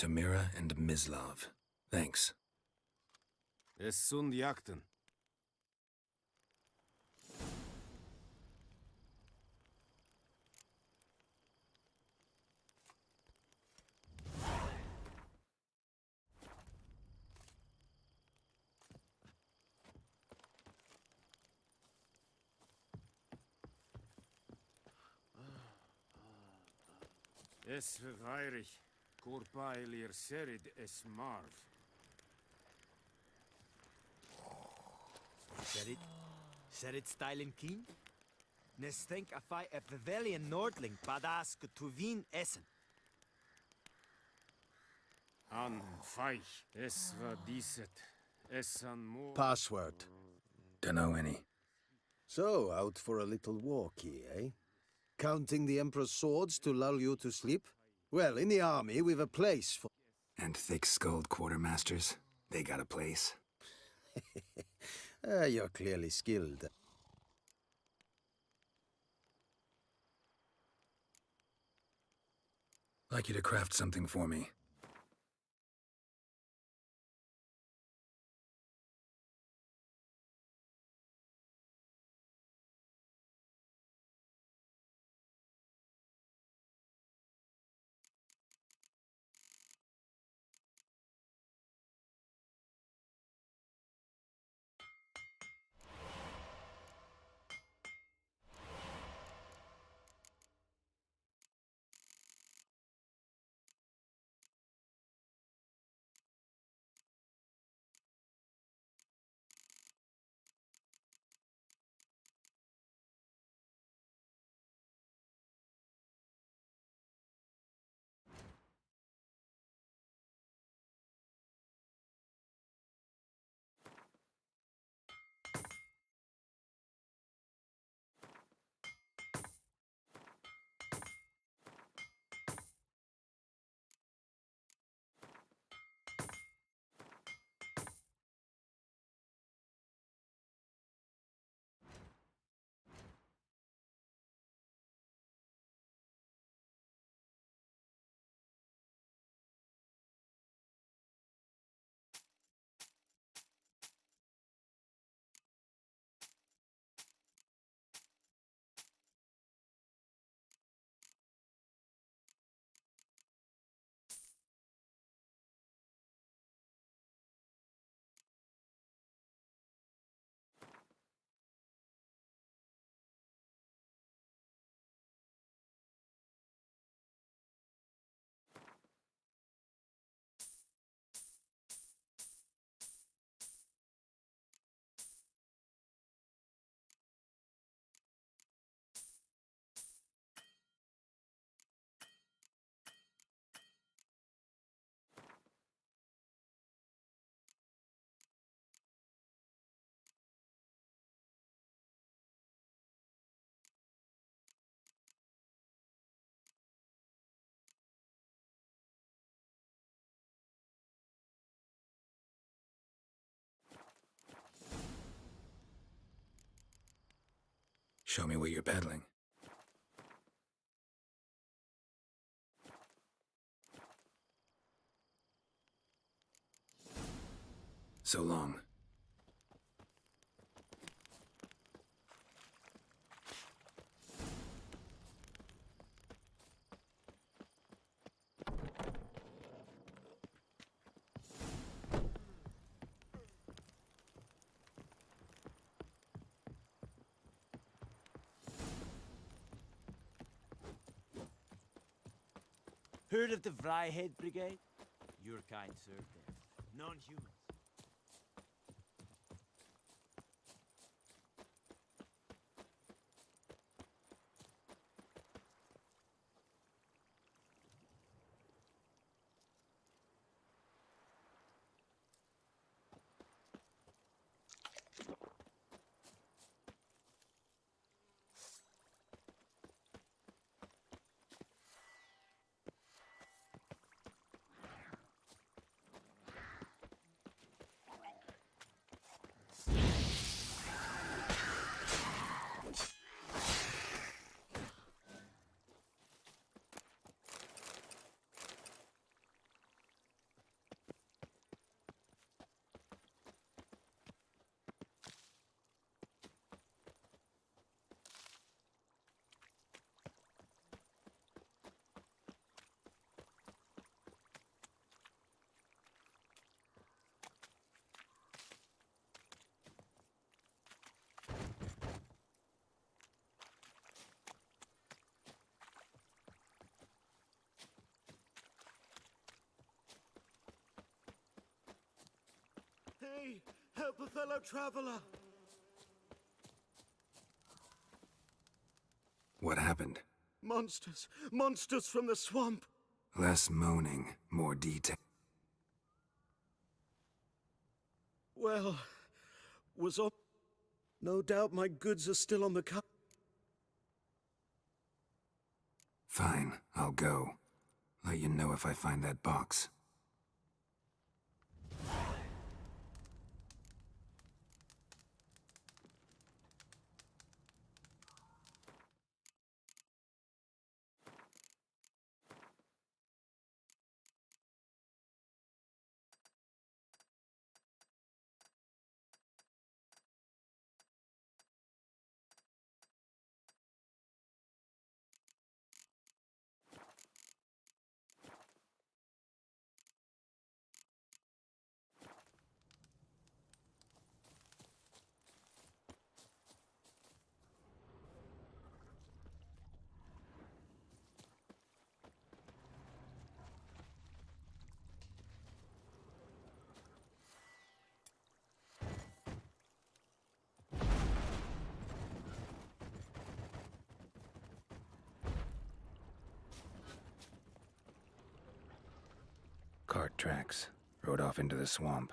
Tamira and Mislov. Thanks. Es sunt jakten. Es verweirich. Corpailir serid es marv. Serid stylen keen? Nes think a fight a pavilion nordling badass to wien essen. An feich. Es war diset. Es an more. Password. Dunno any. So, out for a little walkie, eh? Counting the Emperor's swords to lull you to sleep? Well, in the army, we've a place for... And thick-skulled quartermasters. They got a place. You're clearly skilled. Like you to craft something for me. Show me what you're peddling. So long. Heard of the Vryhead Brigade? Your kind served there. Non-humans. Hey, help a fellow traveler. What happened? Monsters. Monsters from the swamp. Less moaning, more detail. Well, was up. No doubt my goods are still on the car. Fine, I'll go. Let you know if I find that box. Cart tracks. Rode off into the swamp.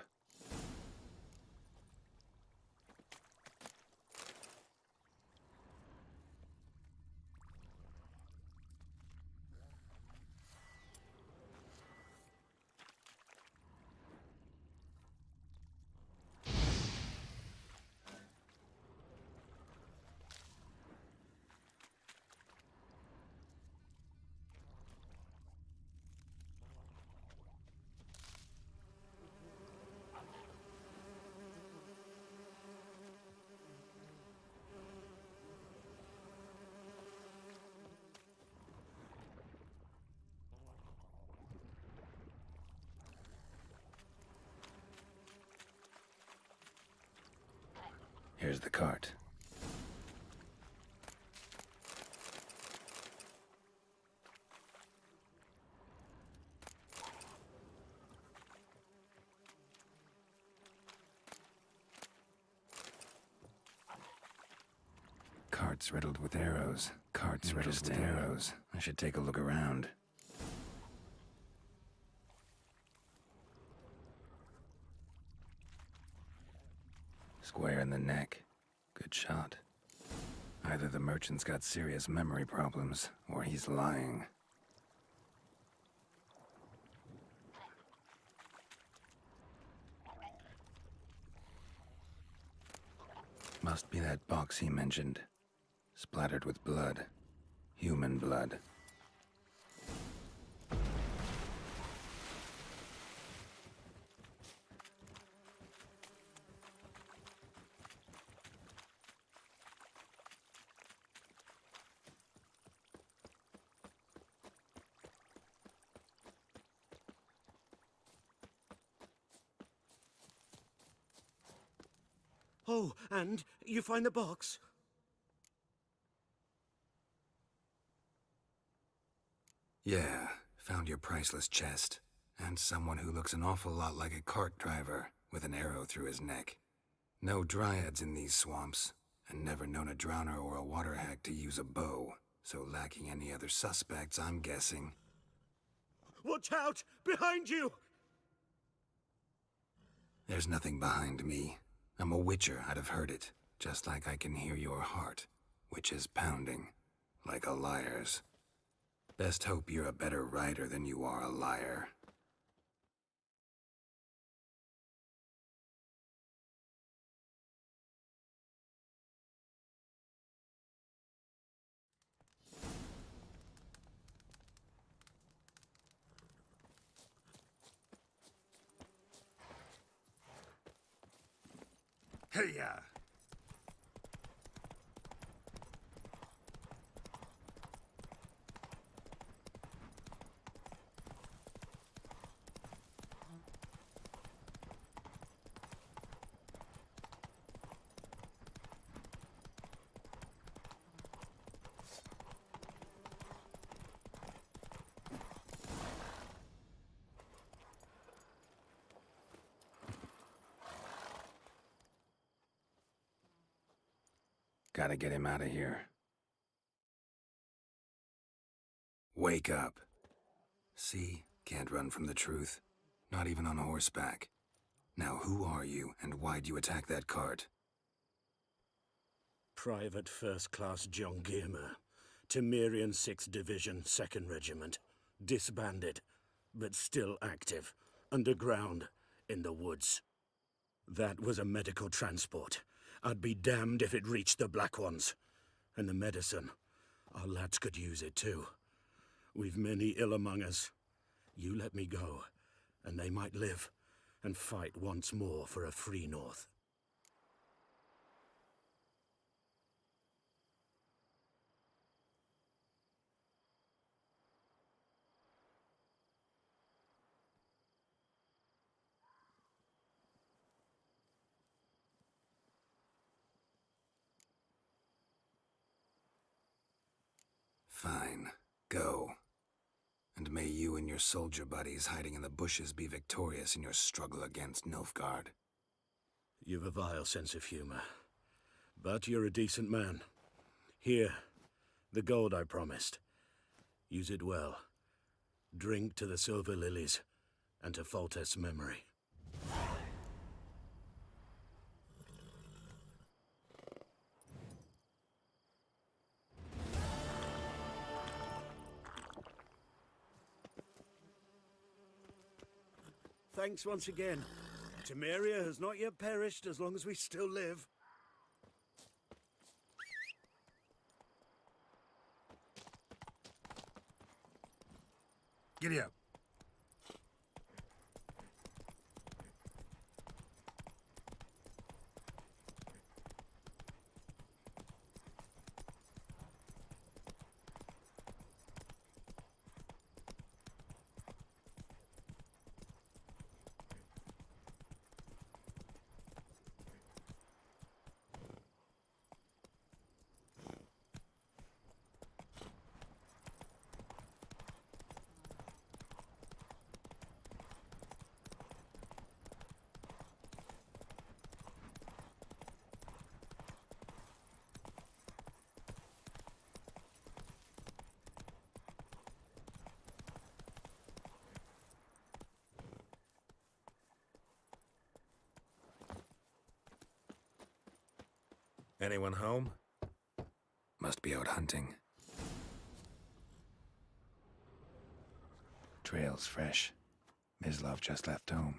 Here's the cart. Carts riddled with arrows. Carts riddled with arrows. I should take a look around. Square in the neck. Good shot. Either the merchant's got serious memory problems, or he's lying. Must be that box he mentioned. splattered with blood. Human blood. Oh, and you find the box? Yeah, found your priceless chest. And someone who looks an awful lot like a cart driver, with an arrow through his neck. No dryads in these swamps, and never known a drowner or a water hag to use a bow. So lacking any other suspects, I'm guessing. Watch out! Behind you! There's nothing behind me. I'm a witcher, I'd have heard it. Just like I can hear your heart, which is pounding. Like a liar's. Best hope you're a better rider than you are a liar. Hey-ya! Gotta get him out of here. Wake up. See? Can't run from the truth. Not even on horseback. Now who are you, and why'd you attack that cart? Private First Class John Giermer, Temerian 6th Division, 2nd Regiment. Disbanded, but still active. Underground, in the woods. That was a medical transport. I'd be damned if it reached the Black Ones. And the medicine, our lads could use it too. We've many ill among us. You let me go, and they might live, and fight once more for a free North. Fine. Go. And may you and your soldier buddies hiding in the bushes be victorious in your struggle against Nilfgaard. You've a vile sense of humor. But you're a decent man. Here, the gold I promised. Use it well. Drink to the silver lilies, and to Foltest's memory. Thanks once again. Temeria has not yet perished as long as we still live. Giddy up. Anyone home? Must be out hunting. Trail's fresh. Mislov just left home.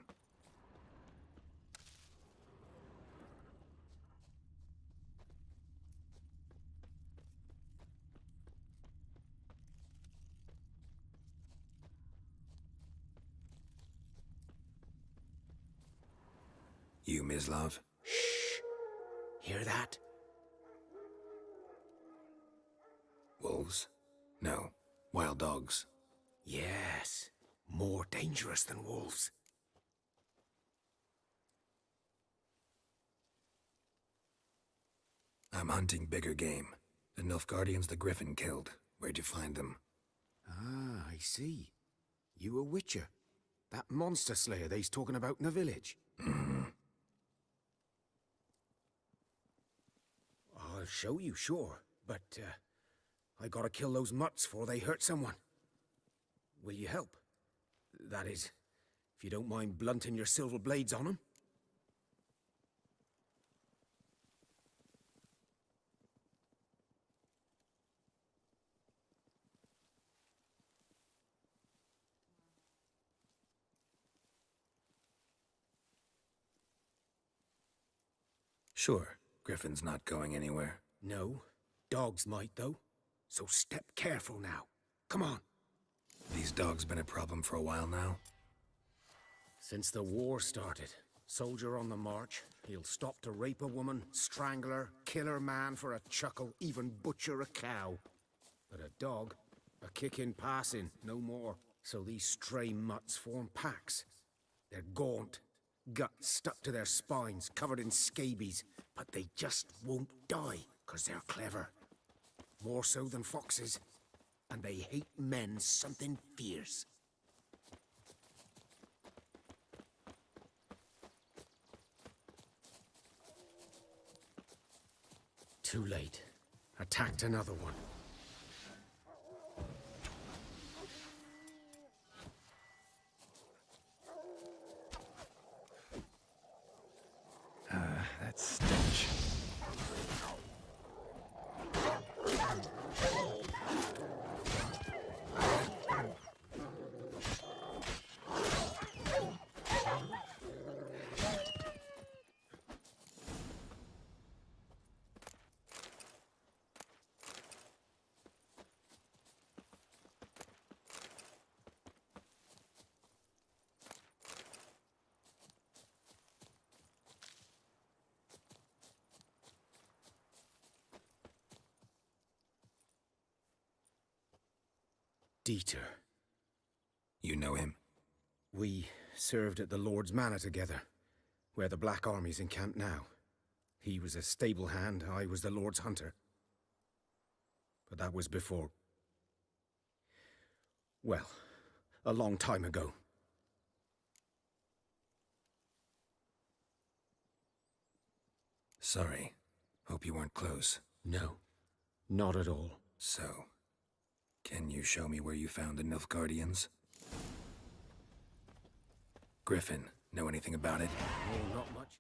You, Mislav? Shh. Hear that? Wolves? No. Wild dogs. Yes. More dangerous than wolves. I'm hunting bigger game. The Nilfgaardians the Griffin killed. Where'd you find them? Ah, I see. You a witcher. That monster slayer they's talking about in the village. I'll show you, sure. But, I gotta kill those mutts before they hurt someone. Will you help? That is, if you don't mind blunting your silver blades on them. Sure. Griffin's not going anywhere. No. Dogs might, though. So step careful now. Come on. These dogs been a problem for a while now? Since the war started. Soldier on the march. He'll stop to rape a woman, strangle her, kill her man for a chuckle, even butcher a cow. But a dog, a kick in passing, no more. So these stray mutts form packs. They're gaunt, guts stuck to their spines, covered in scabies, but they just won't die, 'cause they're clever. More so than foxes. And they hate men something fierce. Too late. Attacked another one. That stench. Dieter. You know him? We served at the Lord's Manor together, where the Black Army's encamped now. He was a stable hand, I was the Lord's hunter. But that was before... well, a long time ago. Sorry. Hope you weren't close. No, not at all. So, can you show me where you found the Nilfgaardians? Griffin, know anything about it? Oh, not much.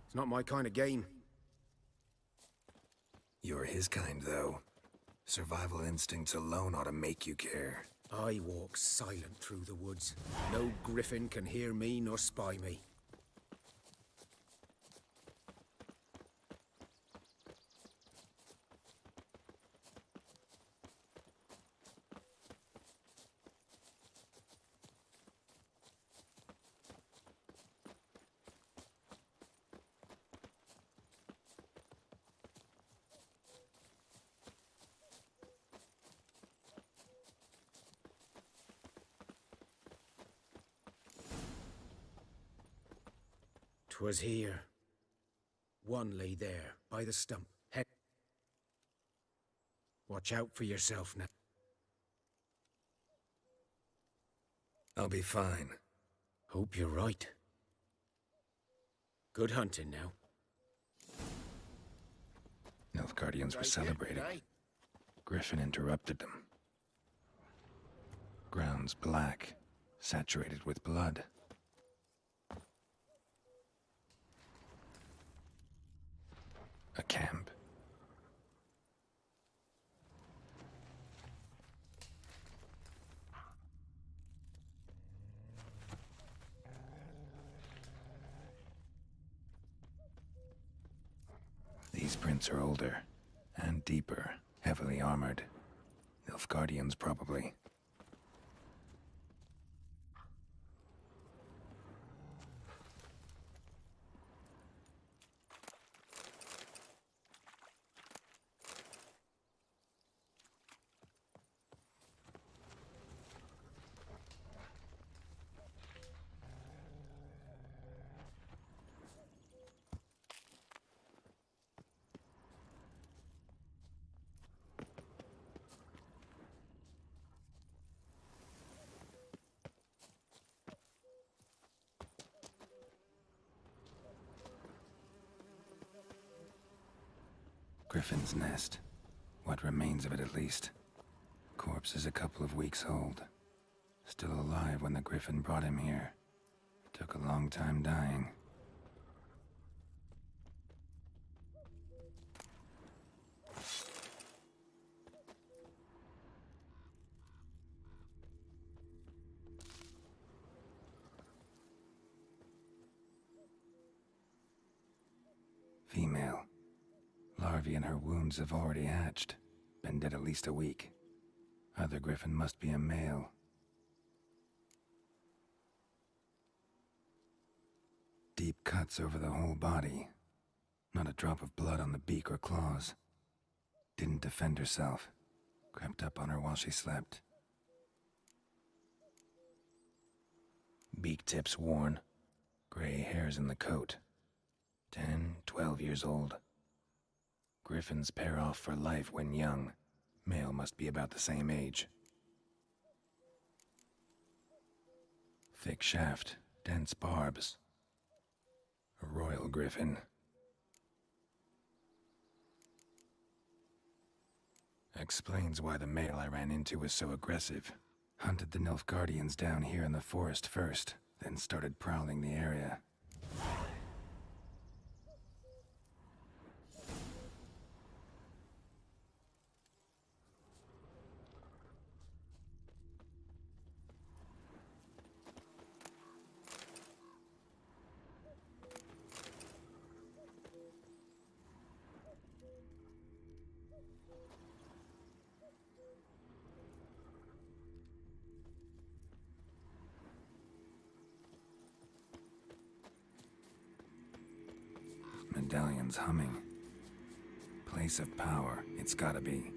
It's not my kind of game. You're his kind, though. Survival instincts alone ought to make you care. I walk silent through the woods. No griffin can hear me nor spy me. 'Twas here. One lay there, by the stump. Heck. Watch out for yourself now. I'll be fine. Hope you're right. Good hunting now. Nilfgaardians were celebrating. Griffin interrupted them. Grounds black, saturated with blood. A camp. These prints are older and deeper, heavily armored. Nilfgaardians, probably. Griffin's nest. What remains of it, at least. Corpse is a couple of weeks old. Still alive when the Griffin brought him here. Took a long time dying. Female. Larvae in her wounds have already hatched. Been dead at least a week. Other Griffin must be a male. Deep cuts over the whole body. Not a drop of blood on the beak or claws. Didn't defend herself. Crept up on her while she slept. Beak tips worn. Gray hairs in the coat. 10, 12 years old. Griffins pair off for life when young. Male must be about the same age. Thick shaft, dense barbs. A royal griffin. Explains why the male I ran into was so aggressive. Hunted the Nilfgaardians down here in the forest first, then started prowling the area. Medallion's humming. Place of power, it's gotta be.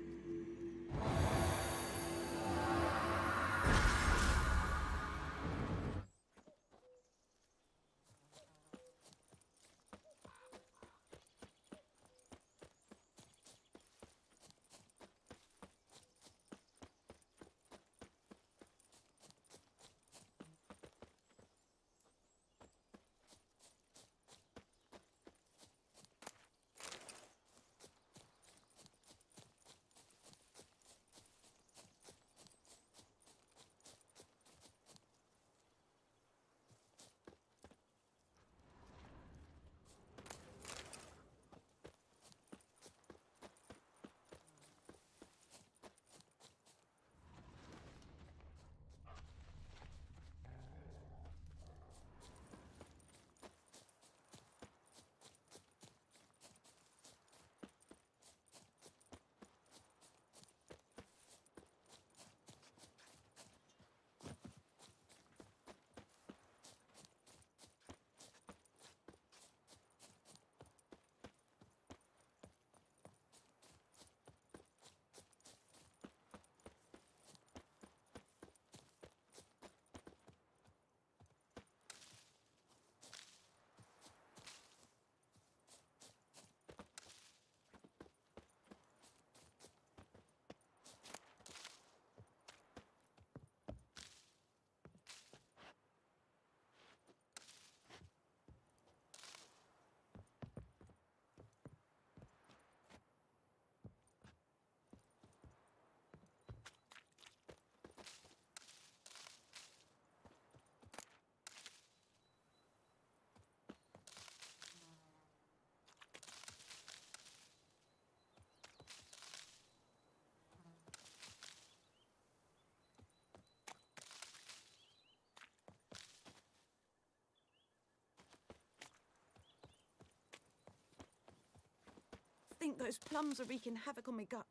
think those plums are wreaking havoc on my gut.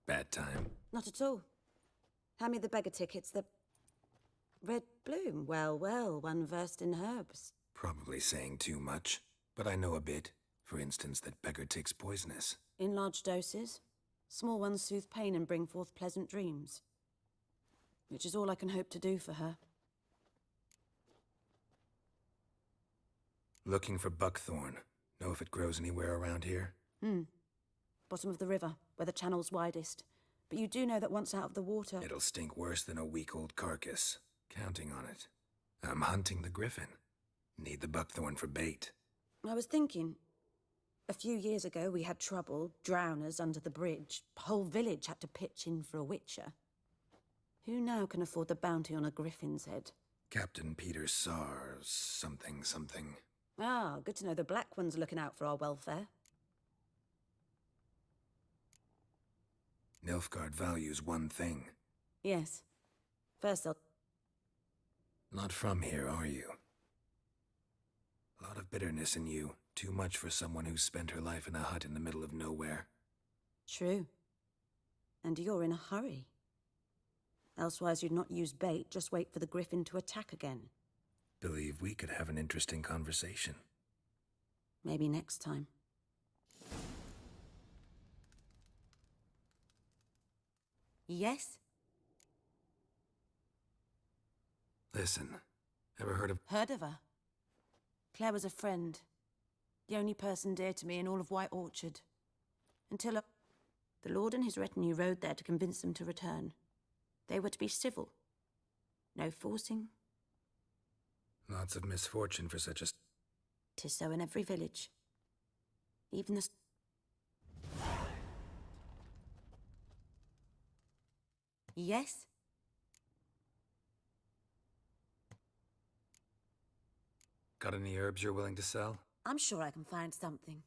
Bad time. Not at all. Hand me the beggar tickets, the red bloom. Well, well, one versed in herbs. Probably saying too much, but I know a bit. For instance, that beggar tick's poisonous. In large doses. Small ones soothe pain and bring forth pleasant dreams. Which is all I can hope to do for her. Looking for buckthorn. Know if it grows anywhere around here? Bottom of the river, where the channel's widest. But you do know that once out of the water... It'll stink worse than a week-old carcass. Counting on it. I'm hunting the griffin. Need the buckthorn for bait. I was thinking... A few years ago, we had trouble, drowners under the bridge. Whole village had to pitch in for a witcher. Who now can afford the bounty on a griffin's head? Captain Peter Sars, something. Ah, good to know the Black One's looking out for our welfare. Nilfgaard values one thing. Yes. First they'll... Not from here, are you? A lot of bitterness in you. Too much for someone who spent her life in a hut in the middle of nowhere. True. And you're in a hurry. Elsewise you'd not use bait, just wait for the griffin to attack again. Believe we could have an interesting conversation. Maybe next time. Yes? Listen, ever heard of... Heard of her? Claire was a friend. The only person dear to me in all of White Orchard. Until the Lord and his retinue rode there to convince them to return. They were to be civil. No forcing. Lots of misfortune for such a... 'Tis so in every village. Even the... Yes? Got any herbs you're willing to sell? I'm sure I can find something.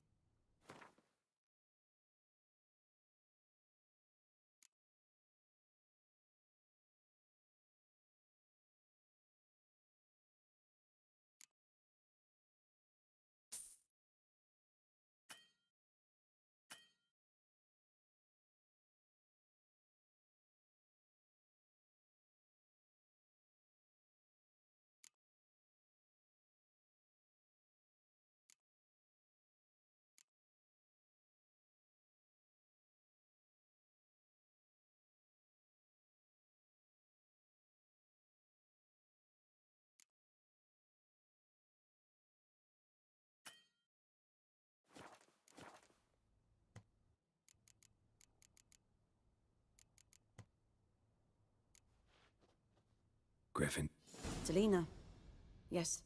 Griffin. Selena. Yes.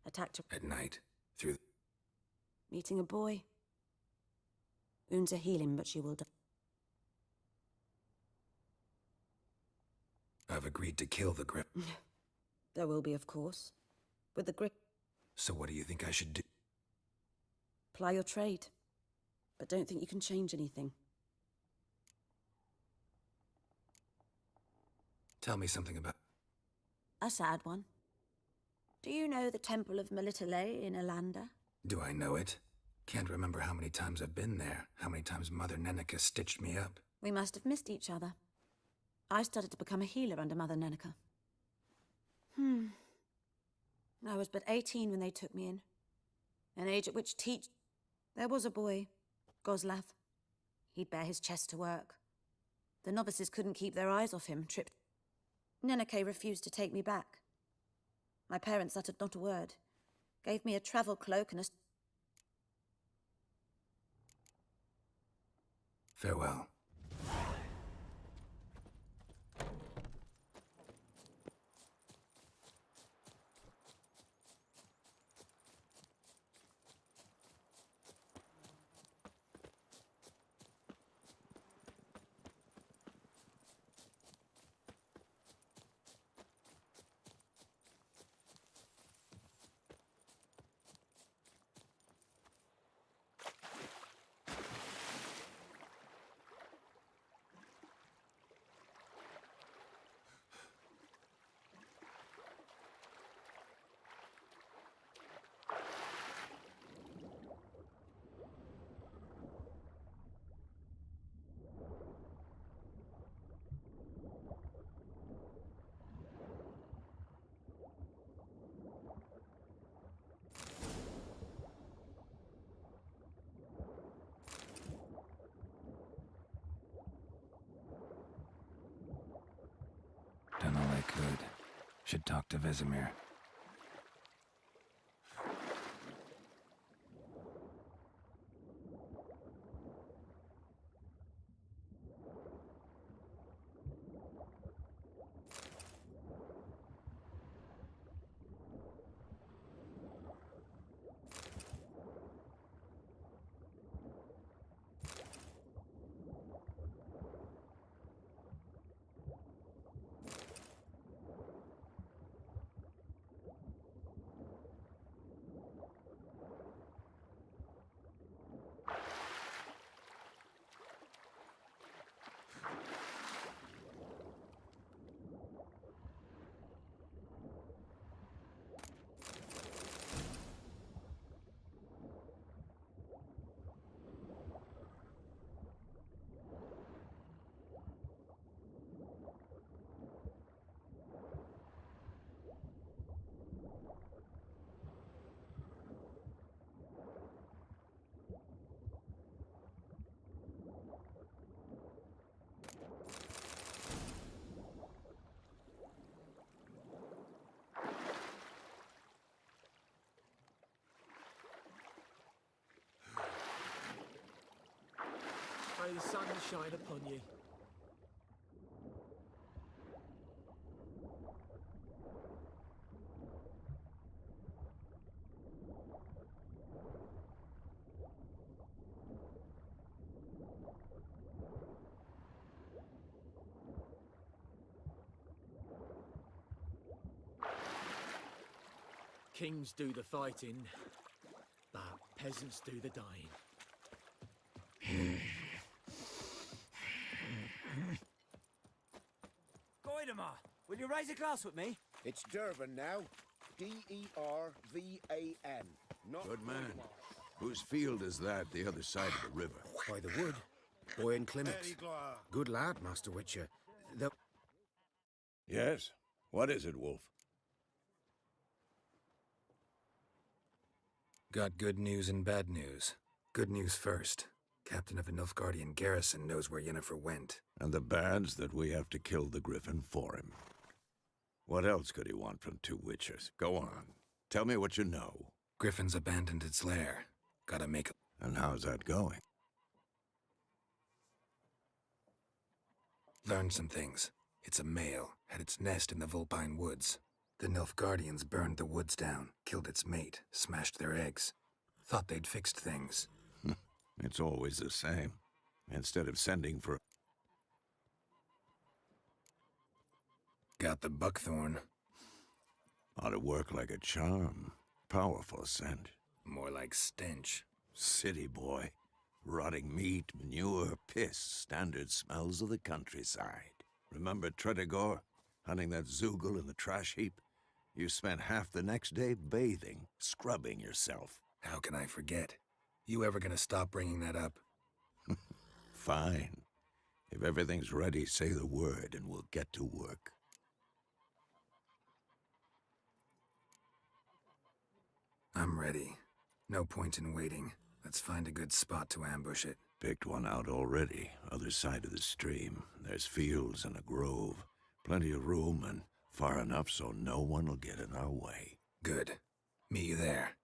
Attacked her. At night. Through... Meeting a boy. Wounds are healing, but she will die. I've agreed to kill the Griffin. There will be, of course. With the grip. So what do you think I should do? Ply your trade. But don't think you can change anything. Tell me something about... A sad one. Do you know the Temple of Melitele in Alanda? Do I know it? Can't remember how many times I've been there, how many times Mother Neneka stitched me up. We must have missed each other. I started to become a healer under Mother Neneka. I was but 18 when they took me in. An age at which There was a boy, Goslav. He'd bear his chest to work. The novices couldn't keep their eyes off him, tripped. Neneke refused to take me back. My parents uttered not a word. Gave me a travel cloak and a... Farewell. Should talk to Vesemir. May the sun shine upon you. Kings do the fighting, but peasants do the dying. Goidemar, will you raise a glass with me? It's Dervan now. D-E-R-V-A-N. Not Good man. Whose field is that the other side of the river? By the wood. Boy in Clements. Good lad, Master Witcher. Yes? What is it, Wolf? Got good news and bad news. Good news first. Captain of the Nilfgaardian garrison knows where Yennefer went. And the bad's that we have to kill the griffin for him. What else could he want from two witchers? Go on. Tell me what you know. Griffin's abandoned its lair. Gotta make... And how's that going? Learned some things. It's a male. Had its nest in the Vulpine Woods. The Nilfgaardians burned the woods down, killed its mate, smashed their eggs. Thought they'd fixed things. It's always the same. Instead of sending for... Got the buckthorn. Ought to work like a charm. Powerful scent. More like stench. City boy. Rotting meat, manure, piss. Standard smells of the countryside. Remember Tredegor? Hunting that Zoogle in the trash heap? You spent half the next day bathing, scrubbing yourself. How can I forget? You ever gonna stop bringing that up? Fine. If everything's ready, say the word and we'll get to work. I'm ready. No point in waiting. Let's find a good spot to ambush it. Picked one out already. Other side of the stream. There's fields and a grove. Plenty of room and far enough so no one will get in our way. Good. Meet you there.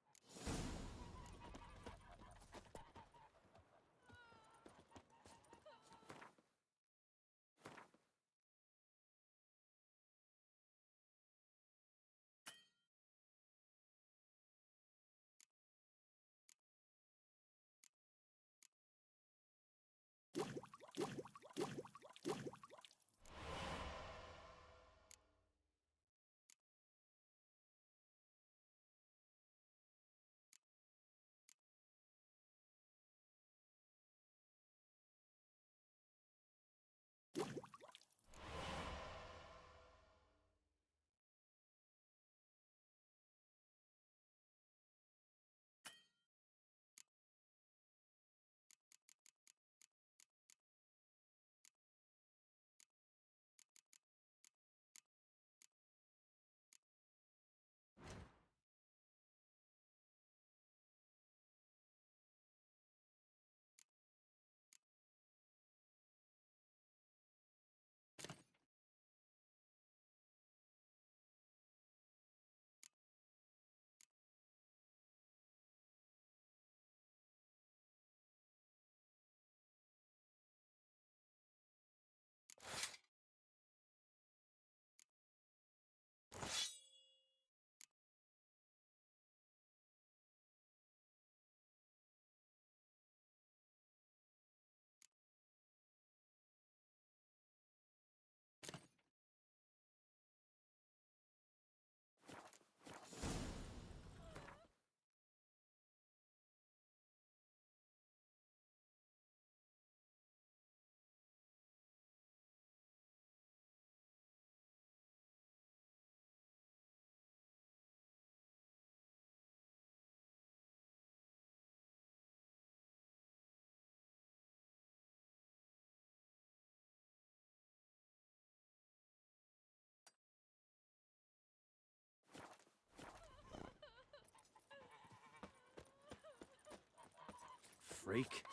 freak.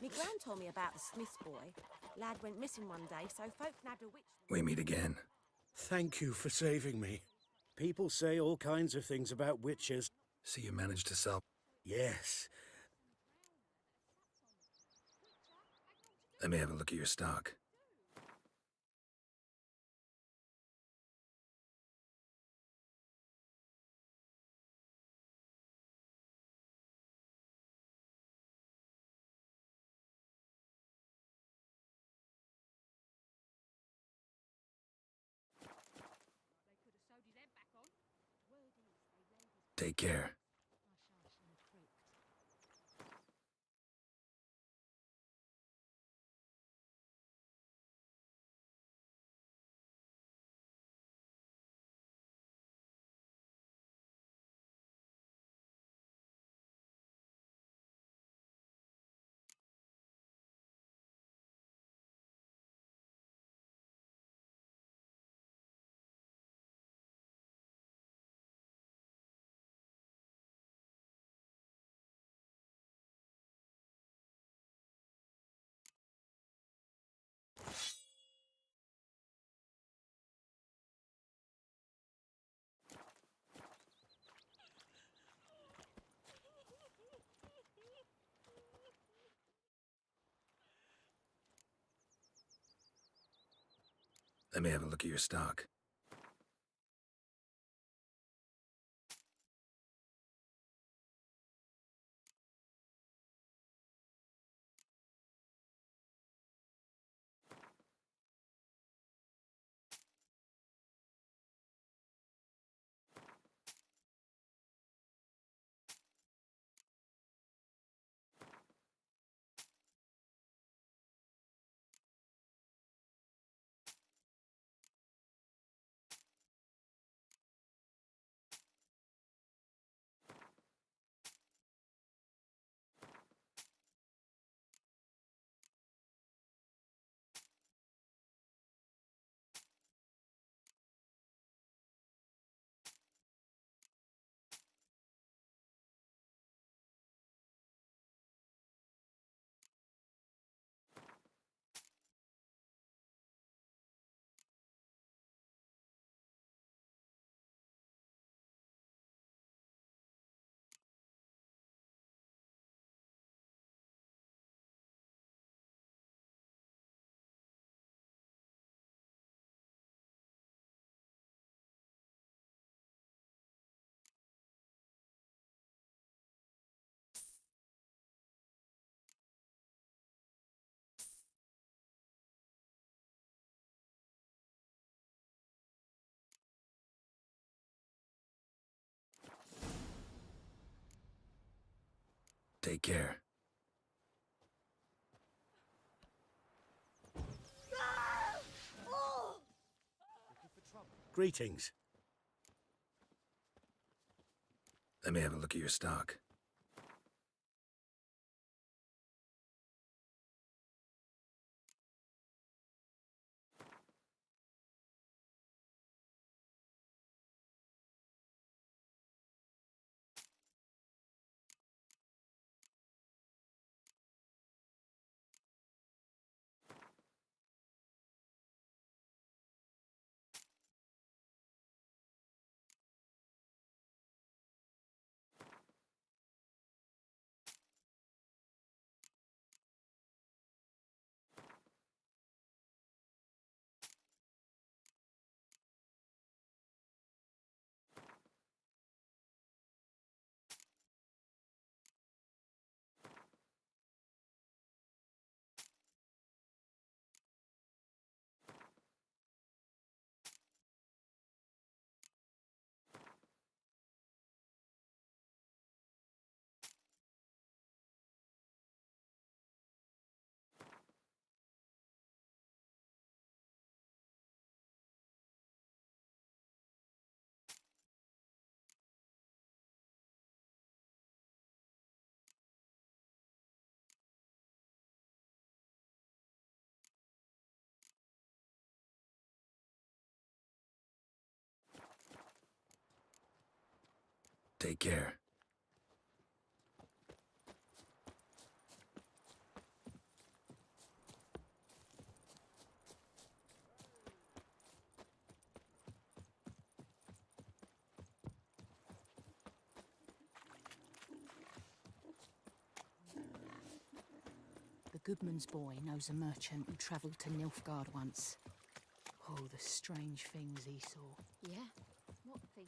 Me gran told me about the Smith's boy. Lad went missing one day, so folk nabbed a witch. We meet again. Thank you for saving me. People say all kinds of things about witches. So you managed to solve... Yes. Let me have a look at your stock. Take care. Let me have a look at your stock. Take care. Greetings. Let me have a look at your stock. Take care. Goodman's boy knows a merchant who travelled to Nilfgaard once. Oh, the strange things he saw. Yeah? What thing?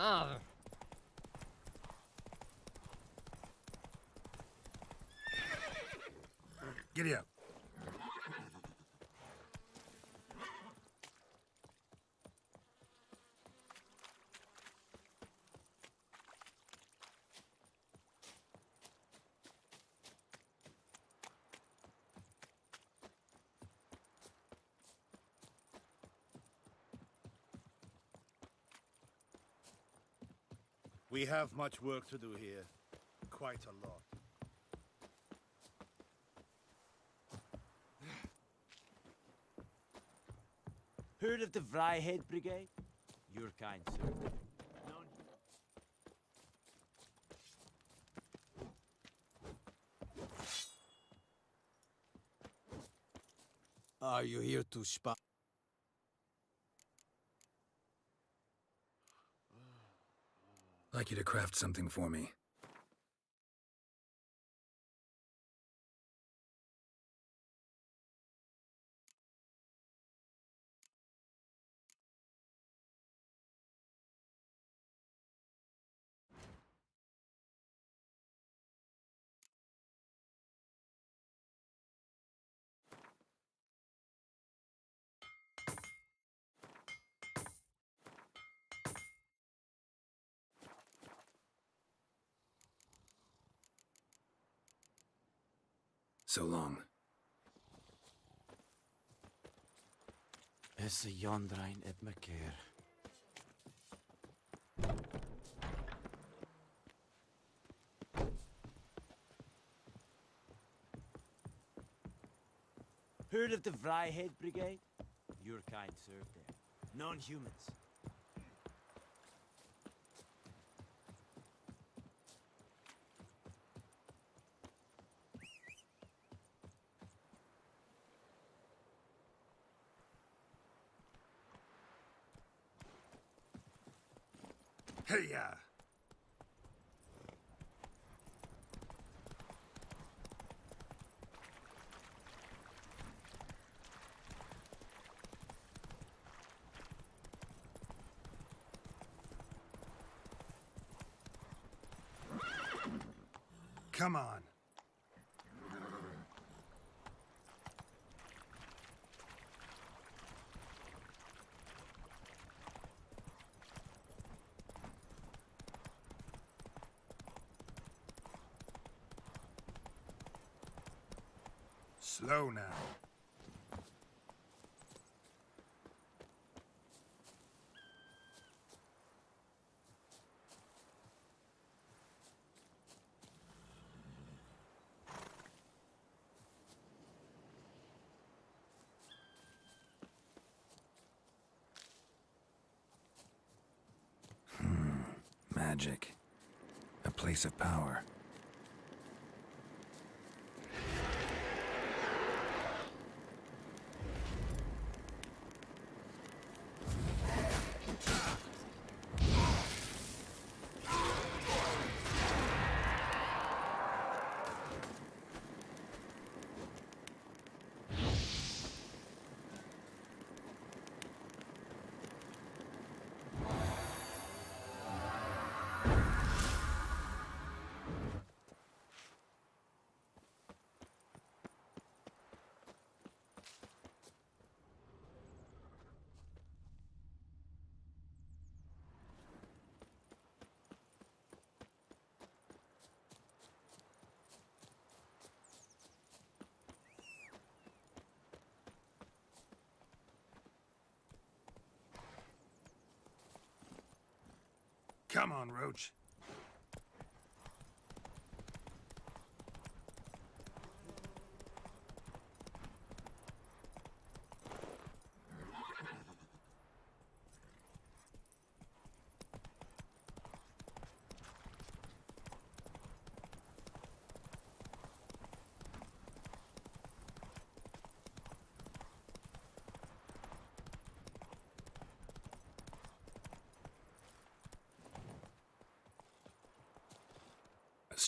Ah. Giddy up. We have much work to do here. Quite a lot. Heard of the Vryhead Brigade? Your kind, sir. Are you here to spy? I'd like you to craft something for me. So long. Is a yondrain at McCare. Heard of the Vryhead Brigade? Your kind served there. Non-humans. Hey-ya! Come on. Slow now. Magic. A place of power. Come on, Roach.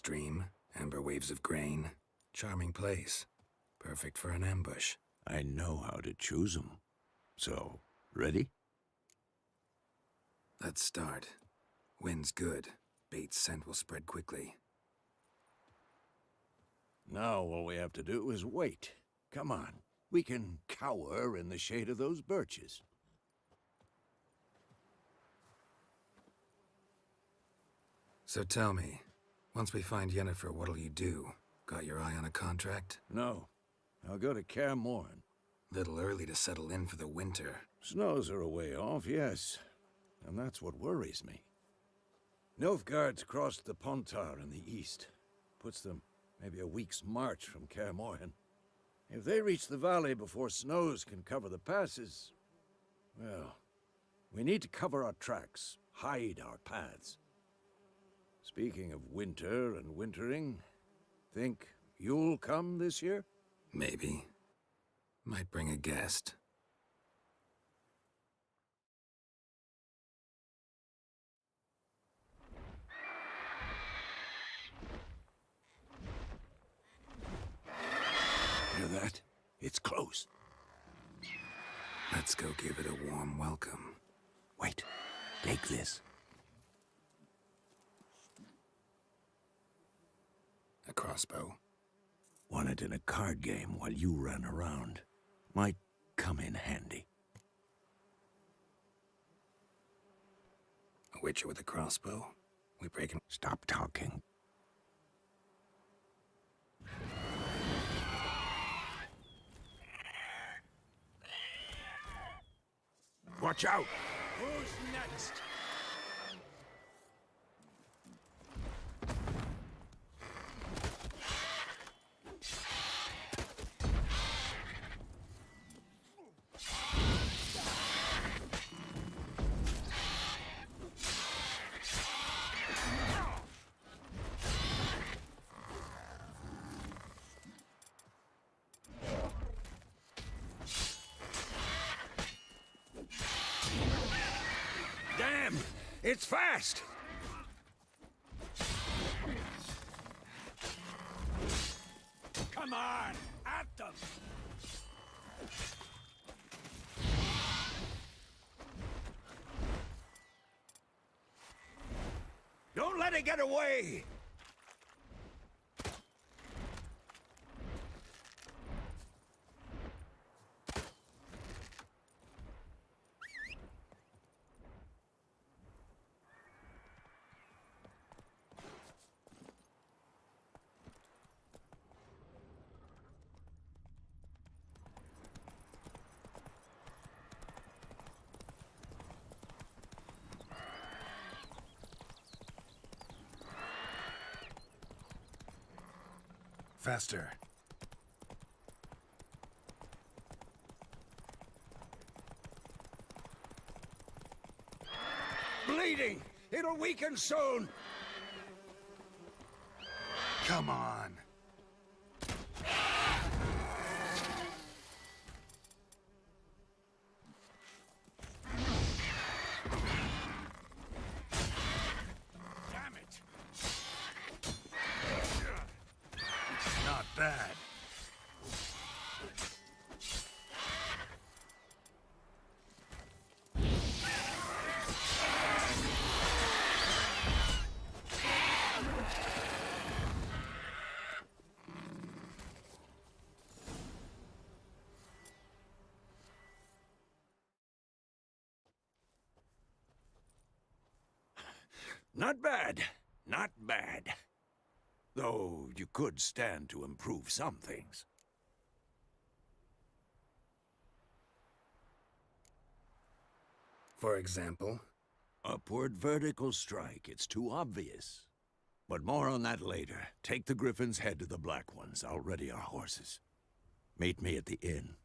stream, amber waves of grain. Charming place. Perfect for an ambush. I know how to choose 'em. So, ready? Let's start. Wind's good. Bait's scent will spread quickly. Now all we have to do is wait. Come on. We can cower in the shade of those birches. So tell me, once we find Yennefer, what'll you do? Got your eye on a contract? No. I'll go to Kaer Morhen. Little early to settle in for the winter. Snows are a way off, yes. And that's what worries me. Nilfgaard's crossed the Pontar in the east. Puts them maybe a week's march from Kaer Morhen. If they reach the valley before snows can cover the passes, well, we need to cover our tracks, hide our paths. Speaking of winter and wintering, think you'll come this year? Maybe. Might bring a guest. Hear that? It's close. Let's go give it a warm welcome. Wait. Take this. A crossbow. Won it in a card game while you ran around. Might come in handy. A witcher with a crossbow? We break him. Stop talking. Watch out! Who's next? Damn! It's fast! Come on! At them! Don't let it get away! Faster. Bleeding! It'll weaken soon! Come on. Damn it! Not bad. Not bad. Not bad. Though you could stand to improve some things. For example? Upward vertical strike. It's too obvious. But more on that later. Take the Griffin's head to the Black Ones. I'll ready our horses. Meet me at the inn.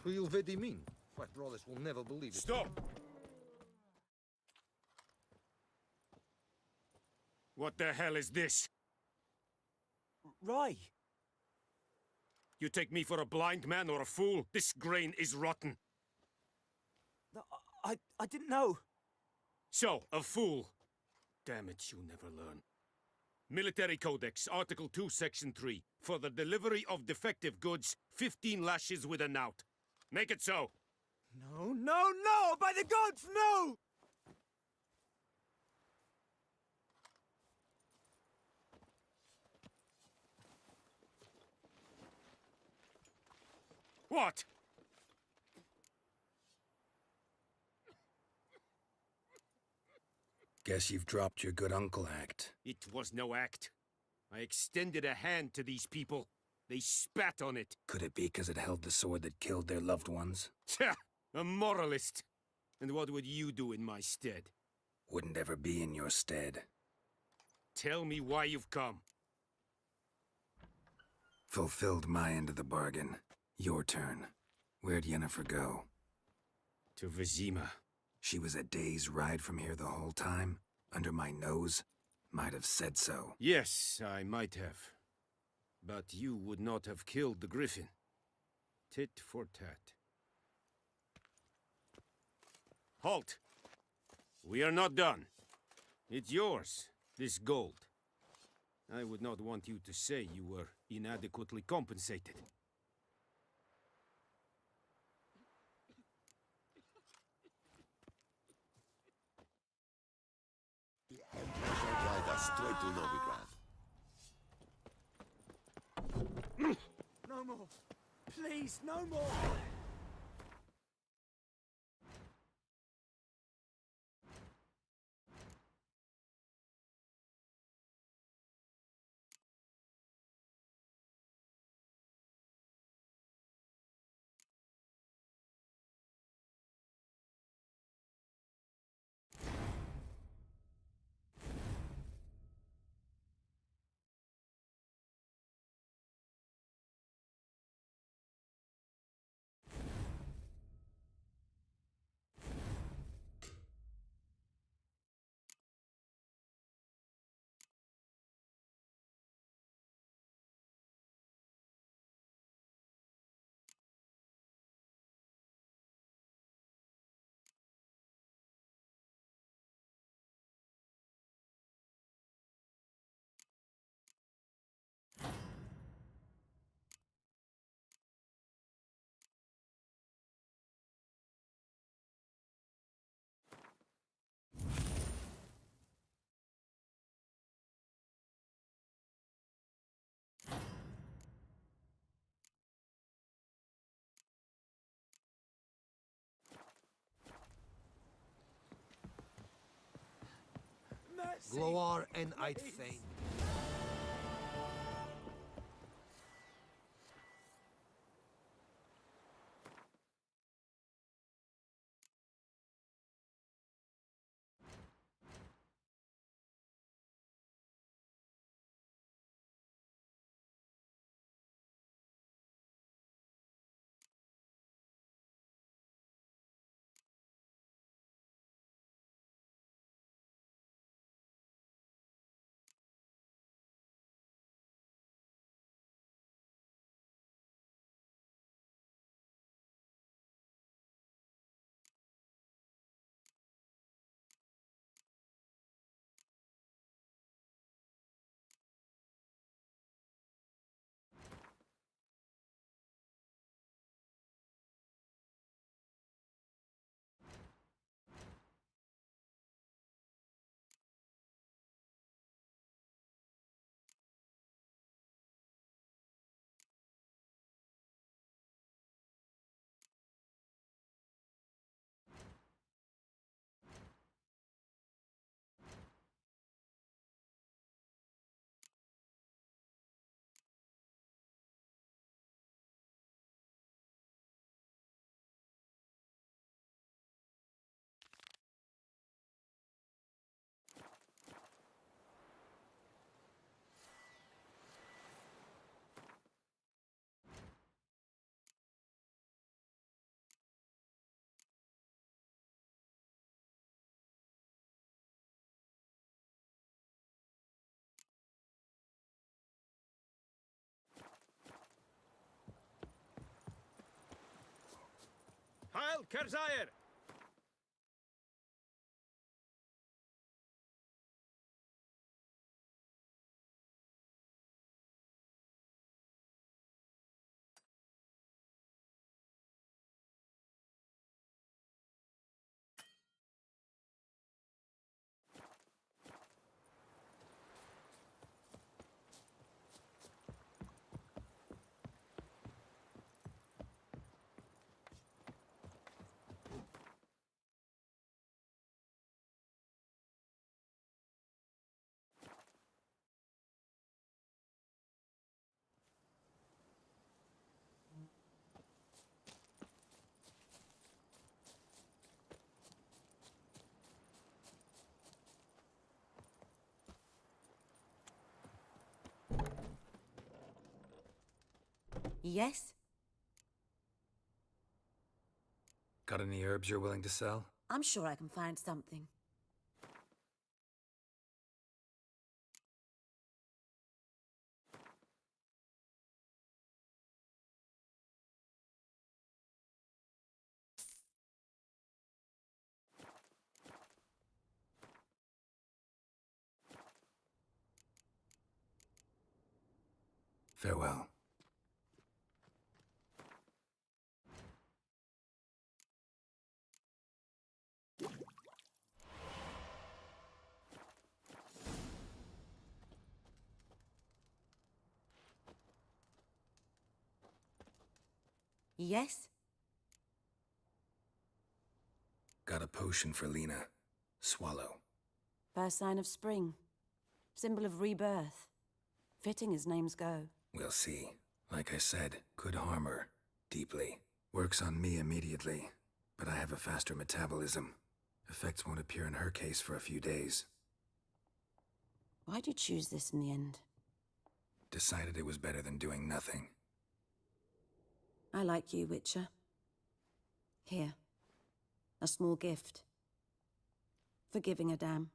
Who vedi mean? My brothers will never believe it. Stop! What the hell is this? Rye. You take me for a blind man or a fool? This grain is rotten. I didn't know. So, a fool. Damn it, you never learn. Military Codex, Article 2, Section 3. For the delivery of defective goods, 15 lashes with a knout. Make it so. No, no, no! By the gods, no! What? Guess you've dropped your good uncle act. It was no act. I extended a hand to these people. They spat on it. Could it be because it held the sword that killed their loved ones? Tja! A moralist. And what would you do in my stead? Wouldn't ever be in your stead. Tell me why you've come. Fulfilled my end of the bargain. Your turn. Where'd Yennefer go? To Vizima. She was a day's ride from here the whole time? Under my nose? Might have said so. Yes, I might have. But you would not have killed the griffin. Tit for tat. Halt! We are not done. It's yours, this gold. I would not want you to say you were inadequately compensated. Shall guide us straight to Novigrad. No more. Please, no more. Gloar and I'd fain. Farewell, Kerzire! Yes? Got any herbs you're willing to sell? I'm sure I can find something. Farewell. Yes? Got a potion for Lena. Swallow. First sign of spring. Symbol of rebirth. Fitting as names go. We'll see. Like I said, could harm her. Deeply. Works on me immediately. But I have a faster metabolism. Effects won't appear in her case for a few days. Why'd you choose this in the end? Decided it was better than doing nothing. I like you, Witcher. Here. A small gift. For giving a damn.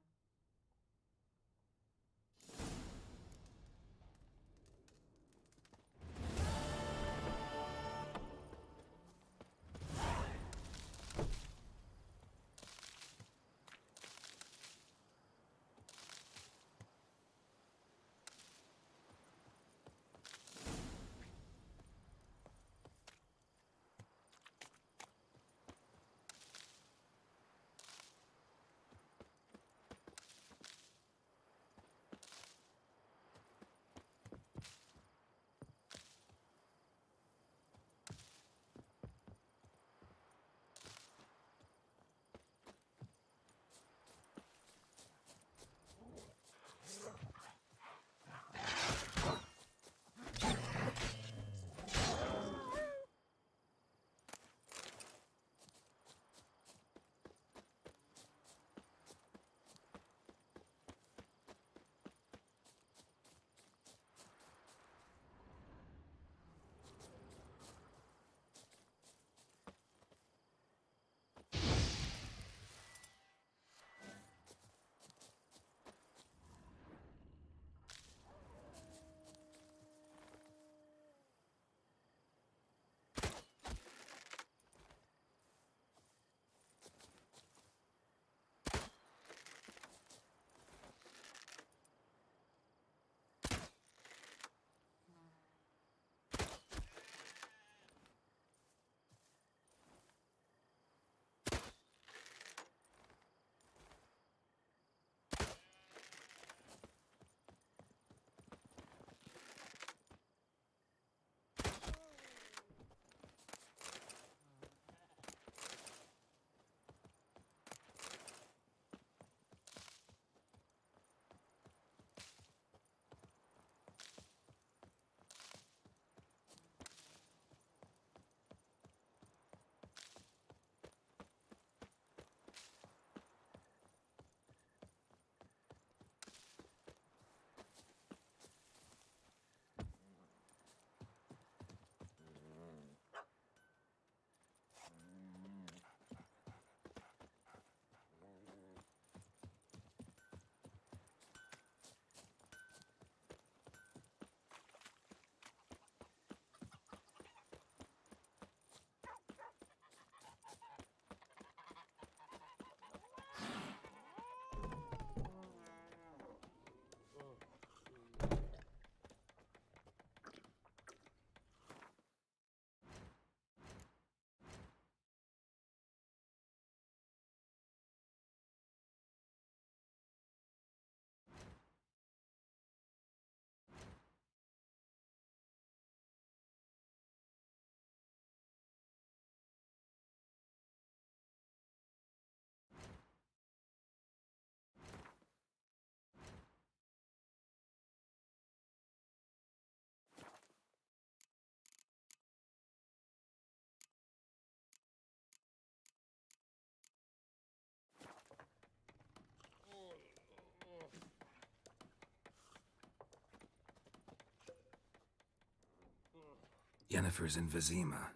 Yennefer's in Vizima.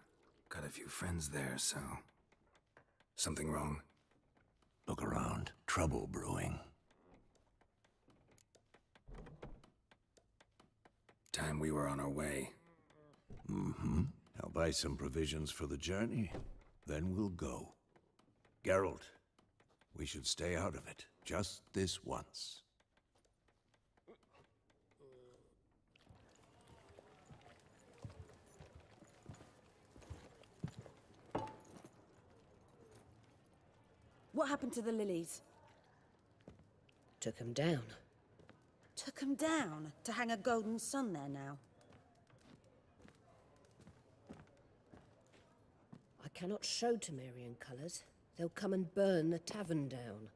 Got a few friends there, so... Something wrong? Look around. Trouble brewing. Time we were on our way. Mm-hmm. I'll buy some provisions for the journey. Then we'll go. Geralt, we should stay out of it. Just this once. What happened to the lilies? Took 'em down. Took 'em down to hang a golden sun there now. I cannot show Temerian colours. They'll come and burn the tavern down.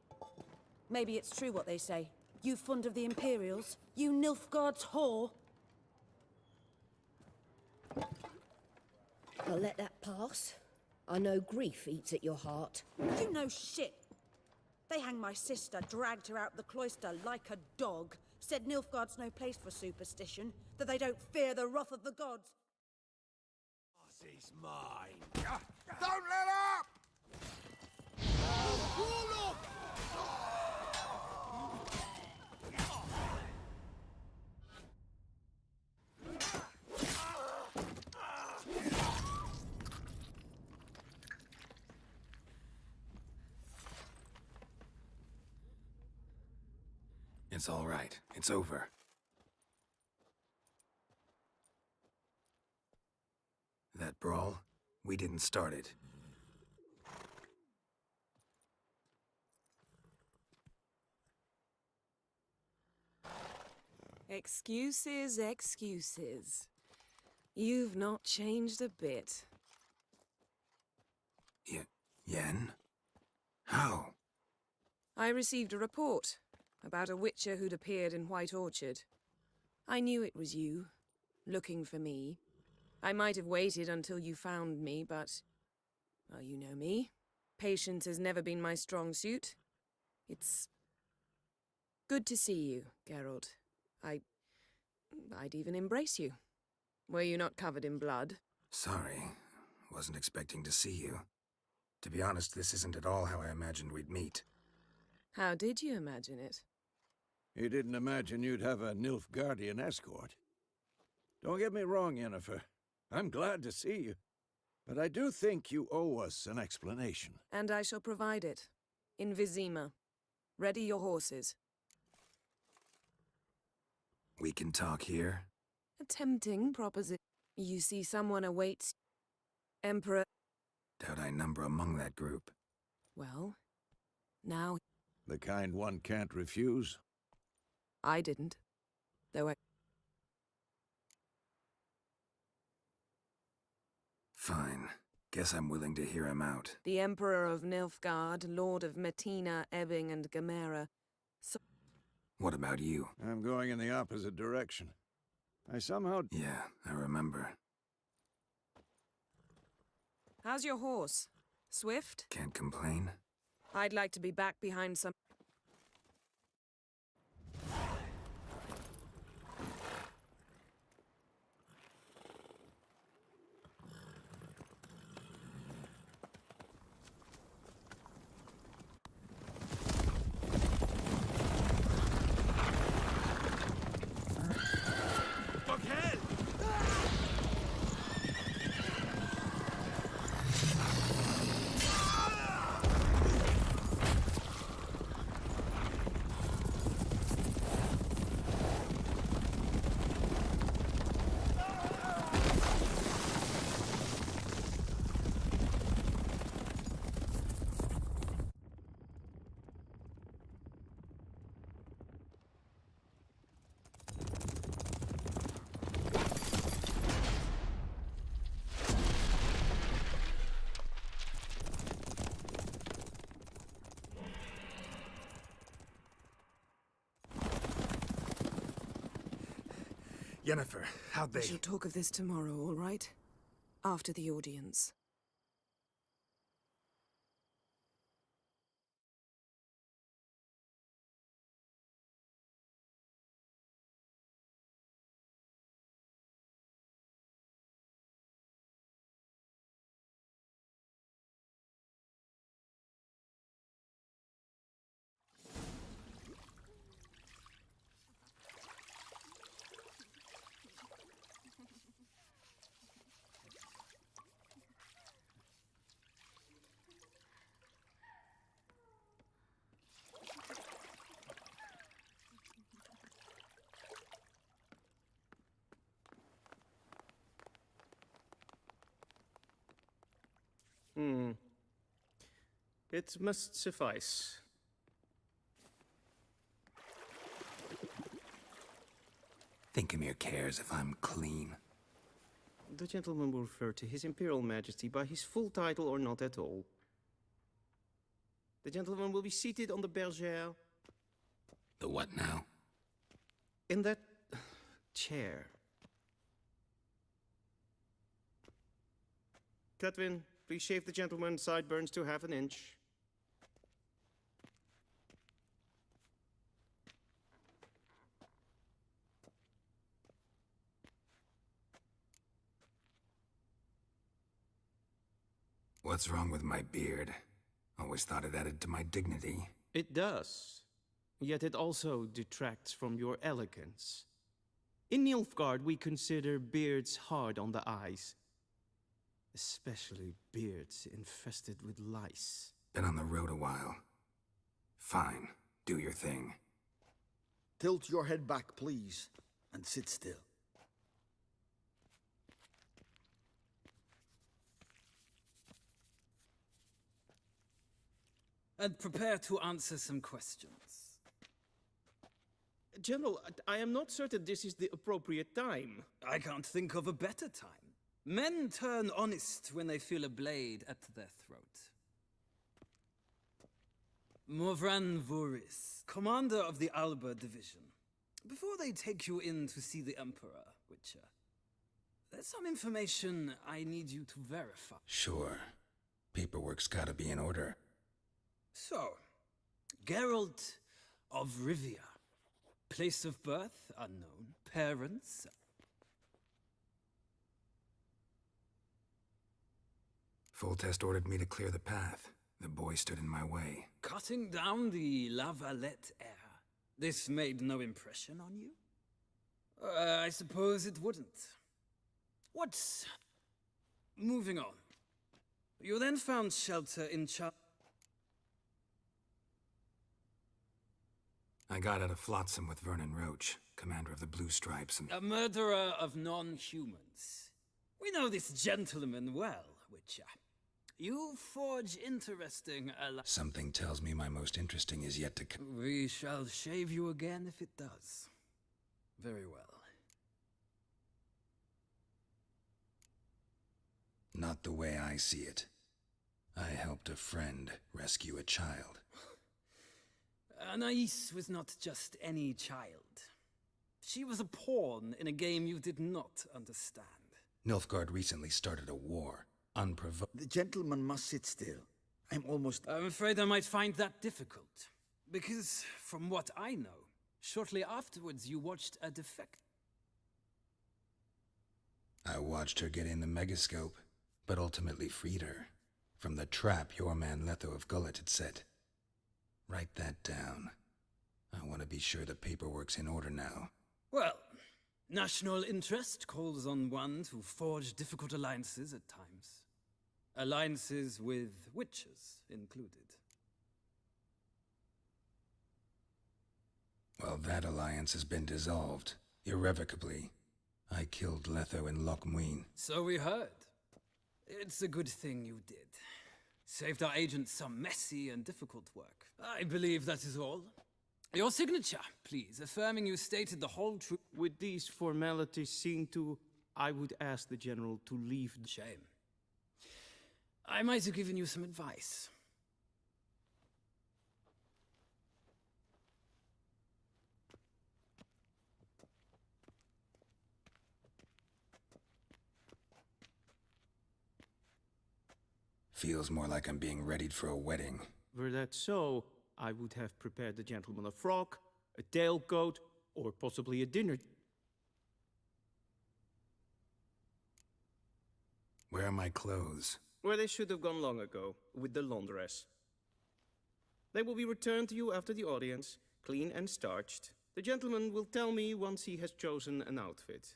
Maybe it's true what they say. You fond of the Imperials? You Nilfgaard's whore? I'll let that pass. I know grief eats at your heart. You know shit. They hanged my sister, dragged her out the cloister like a dog, said Nilfgaard's no place for superstition, that they don't fear the wrath of the gods. Is mine. Don't let up! It's all right. It's over. That brawl, we didn't start it. Excuses, excuses. You've not changed a bit. Yen? How? I received a report about a witcher who'd appeared in White Orchard. I knew it was you, looking for me. I might have waited until you found me, but... well, you know me. Patience has never been my strong suit. It's... good to see you, Geralt. I'd even embrace you. Were you not covered in blood? Sorry. Wasn't expecting to see you. To be honest, this isn't at all how I imagined we'd meet. How did you imagine it? You didn't imagine you'd have a Nilfgaardian escort. Don't get me wrong, Yennefer. I'm glad to see you. But I do think you owe us an explanation. And I shall provide it. In Vizima. Ready your horses. We can talk here? A tempting proposition. You see someone awaits... Emperor... Doubt I number among that group. Well, now... The kind one can't refuse? I didn't. Though I... Fine. Guess I'm willing to hear him out. The Emperor of Nilfgaard, Lord of Metina, Ebbing, and Gamera. So... What about you? I'm going in the opposite direction. I somehow... Yeah, I remember. How's your horse? Swift? Can't complain. I'd like to be back behind some... Yennefer, how'd they... We shall talk of this tomorrow, all right? After the audience. It must suffice. Thinkamere cares if I'm clean. The gentleman will refer to His Imperial Majesty by his full title or not at all. The gentleman will be seated on the bergère. The what now? In that chair. Cutwin, please shave the gentleman's sideburns to half an inch. What's wrong with my beard? Always thought it added to my dignity. It does. Yet it also detracts from your elegance. In Nilfgaard, we consider beards hard on the eyes. Especially beards infested with lice. Been on the road a while. Fine, do your thing. Tilt your head back, please, and sit still. And prepare to answer some questions. General, I am not certain this is the appropriate time. I can't think of a better time. Men turn honest when they feel a blade at their throat. Morvran Voris, commander of the Alba Division. Before they take you in to see the Emperor, Witcher, there's some information I need you to verify. Sure. Paperwork's gotta be in order. So, Geralt of Rivia. Place of birth, unknown. Parents. Full test ordered me to clear the path. The boy stood in my way. Cutting down the La Valette heir. This made no impression on you? I suppose it wouldn't. What's... Moving on. You then found shelter in I got out of Flotsam with Vernon Roach, commander of the Blue Stripes, and... A murderer of non-humans. We know this gentleman well, Witcher. You forge interesting Something tells me my most interesting is yet to come. We shall shave you again if it does. Very well. Not the way I see it. I helped a friend rescue a child. Anais was not just any child. She was a pawn in a game you did not understand. Nilfgaard recently started a war, unprovoked. The gentleman must sit still. I'm afraid I might find that difficult. Because, from what I know, shortly afterwards you watched a defect. I watched her get in the megascope, but ultimately freed her from the trap your man Letho of Gullet had set. Write that down. I want to be sure the paperwork's in order now. Well, national interest calls on one to forge difficult alliances at times. Alliances with witches included. Well, that alliance has been dissolved, irrevocably. I killed Letho in Loch Muin. So we heard. It's a good thing you did. Saved our agent some messy and difficult work. I believe that is all. Your signature, please, affirming you stated the whole truth. With these formalities seen to, I would ask the General to leave. Shame. I might have given you some advice. Feels more like I'm being readied for a wedding. Were that so, I would have prepared the gentleman a frock, a tailcoat, or possibly a dinner. Where are my clothes? Where they should have gone long ago, with the laundress. They will be returned to you after the audience, clean and starched. The gentleman will tell me once he has chosen an outfit.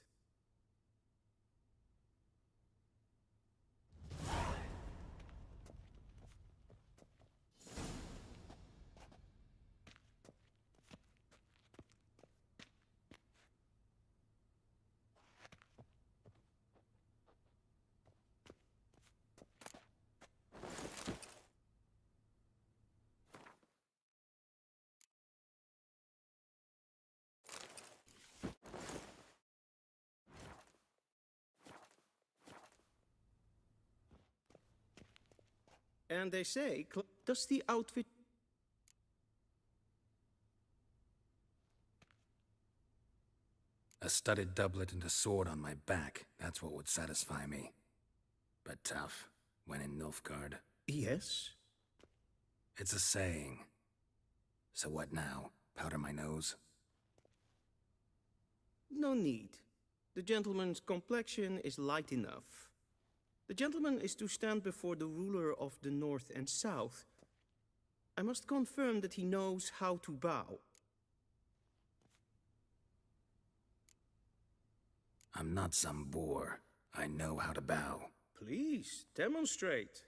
And they say, does the outfit... A studded doublet and a sword on my back, that's what would satisfy me. But tough, when in Nilfgaard. Yes? It's a saying. So what now? Powder my nose? No need. The gentleman's complexion is light enough. The gentleman is to stand before the ruler of the North and South. I must confirm that he knows how to bow. I'm not some boor. I know how to bow. Please, demonstrate.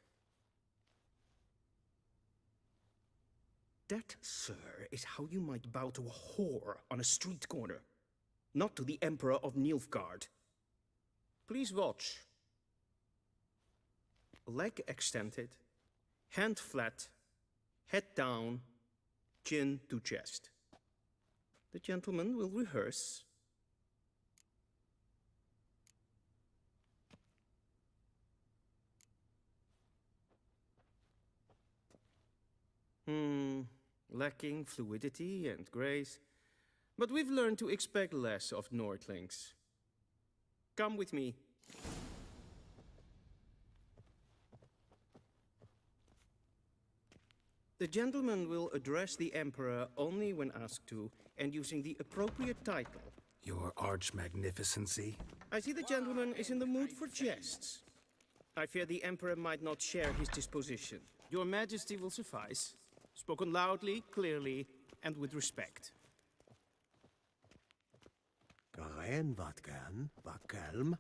That, sir, is how you might bow to a whore on a street corner, not to the Emperor of Nilfgaard. Please watch. Leg extended, hand flat, head down, chin to chest. The gentleman will rehearse. Lacking fluidity and grace. But we've learned to expect less of Nordlings. Come with me. The gentleman will address the Emperor only when asked to, and using the appropriate title. Your Arch-Magnificency? I see the gentleman is in the mood for jests. I fear the Emperor might not share his disposition. Your Majesty will suffice. Spoken loudly, clearly, and with respect. Garen Vatgan, Vakelm.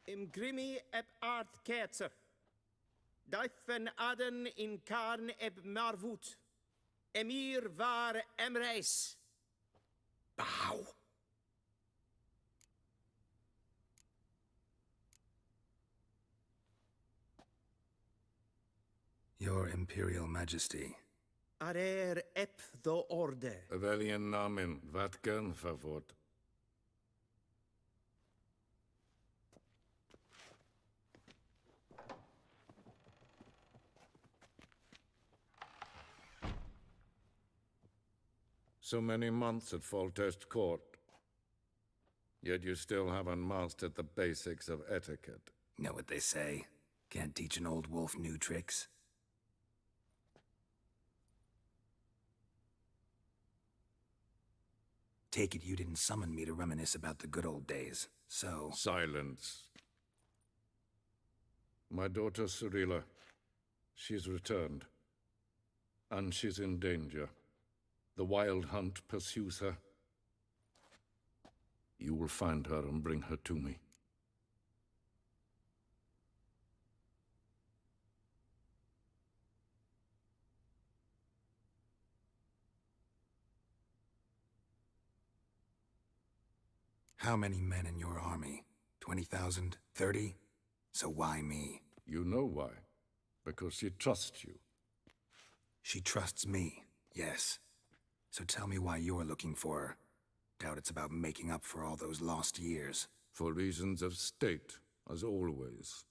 Im grimi eb art ketzer. Daifen aden in karn eb marvut. Emir var emreis. Bow. Your Imperial Majesty. Arer ep the orde. Veljen namen, Vatkan favort. So many months at Foltest Court. Yet you still haven't mastered the basics of etiquette. Know what they say? Can't teach an old wolf new tricks. Take it you didn't summon me to reminisce about the good old days, so... Silence. My daughter Cyrilla, she's returned. And she's in danger. The Wild Hunt pursues her. You will find her and bring her to me. How many men in your army? 20,000? 30? So why me? You know why. Because she trusts you. She trusts me, yes. So tell me why you're looking for her. Doubt it's about making up for all those lost years. For reasons of state, as always.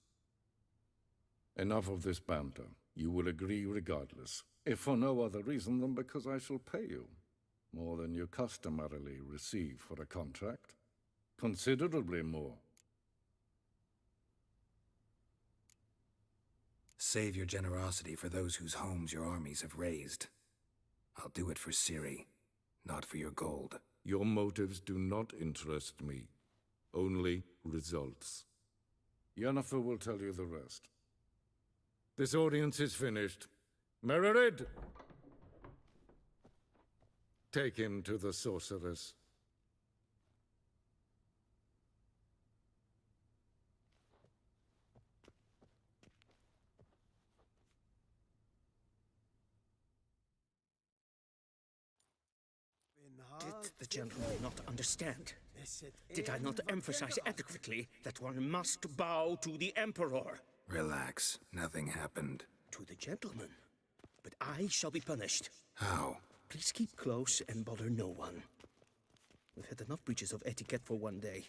Enough of this banter. You will agree regardless. If for no other reason than because I shall pay you. More than you customarily receive for a contract. Considerably more. Save your generosity for those whose homes your armies have razed. I'll do it for Ciri, not for your gold. Your motives do not interest me. Only results. Yennefer will tell you the rest. This audience is finished. Mererid! Take him to the sorceress. Did the gentleman not understand? Did I not emphasize adequately that one must bow to the Emperor? Relax. Nothing happened. To the gentleman. But I shall be punished. How? Please keep close and bother no one. We've had enough breaches of etiquette for one day.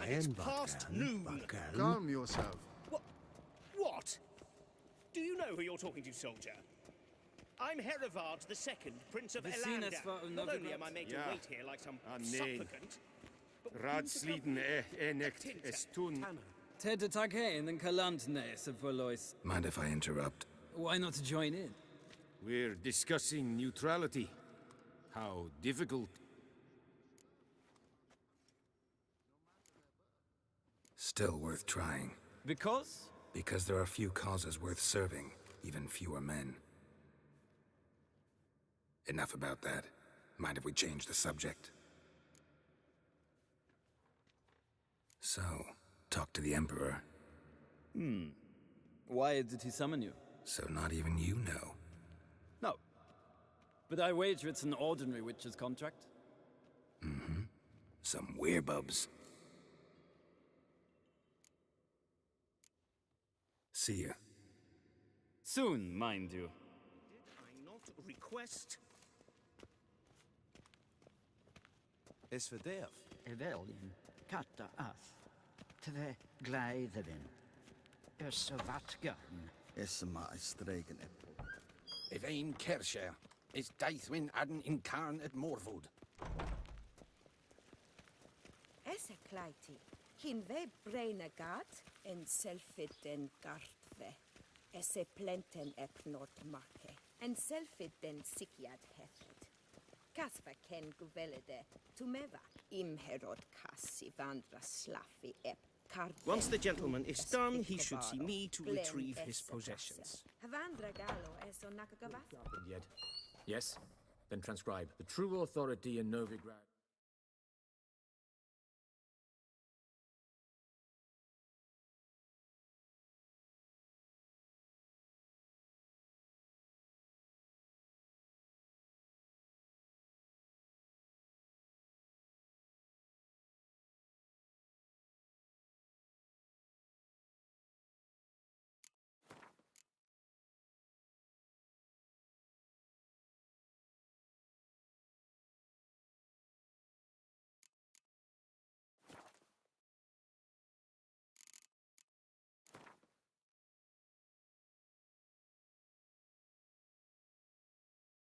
It's past noon. Calm yourself. What? Do you know who you're talking to, soldier? I'm Herivard II, Prince of Elander. Not only am I made to wait here like some supplicant, Radsliden necht estun. Ted Takane and Kalantne, Sepolois. Mind if I interrupt? Why not join in? We're discussing neutrality. How difficult. Still worth trying. Because? Because there are few causes worth serving, even fewer men. Enough about that. Mind if we change the subject? So, talk to the Emperor. Why did he summon you? So not even you know. No. But I wager it's an ordinary witcher's contract. Mm-hmm. Some werebubs. See ya. Soon, mind you. did I not request? Is for death. Evelyn, katta ath. Tve gleidevin. Vatgarn. Is ma stregen it. Evain Kersher. Is Daithwin Adden in Karn at Morwood. Esse kleiti. Hin ve braine gat en selfit den gartve. Esse plenten ep not marke. En selfit den sikiad hefet. Kasva ken guvelede. Tumeva imherod kassi vandra slaffi ep. Once the gentleman is done, he should see me to retrieve his possessions. Yet. Yes? Then transcribe. The true authority in Novigrad.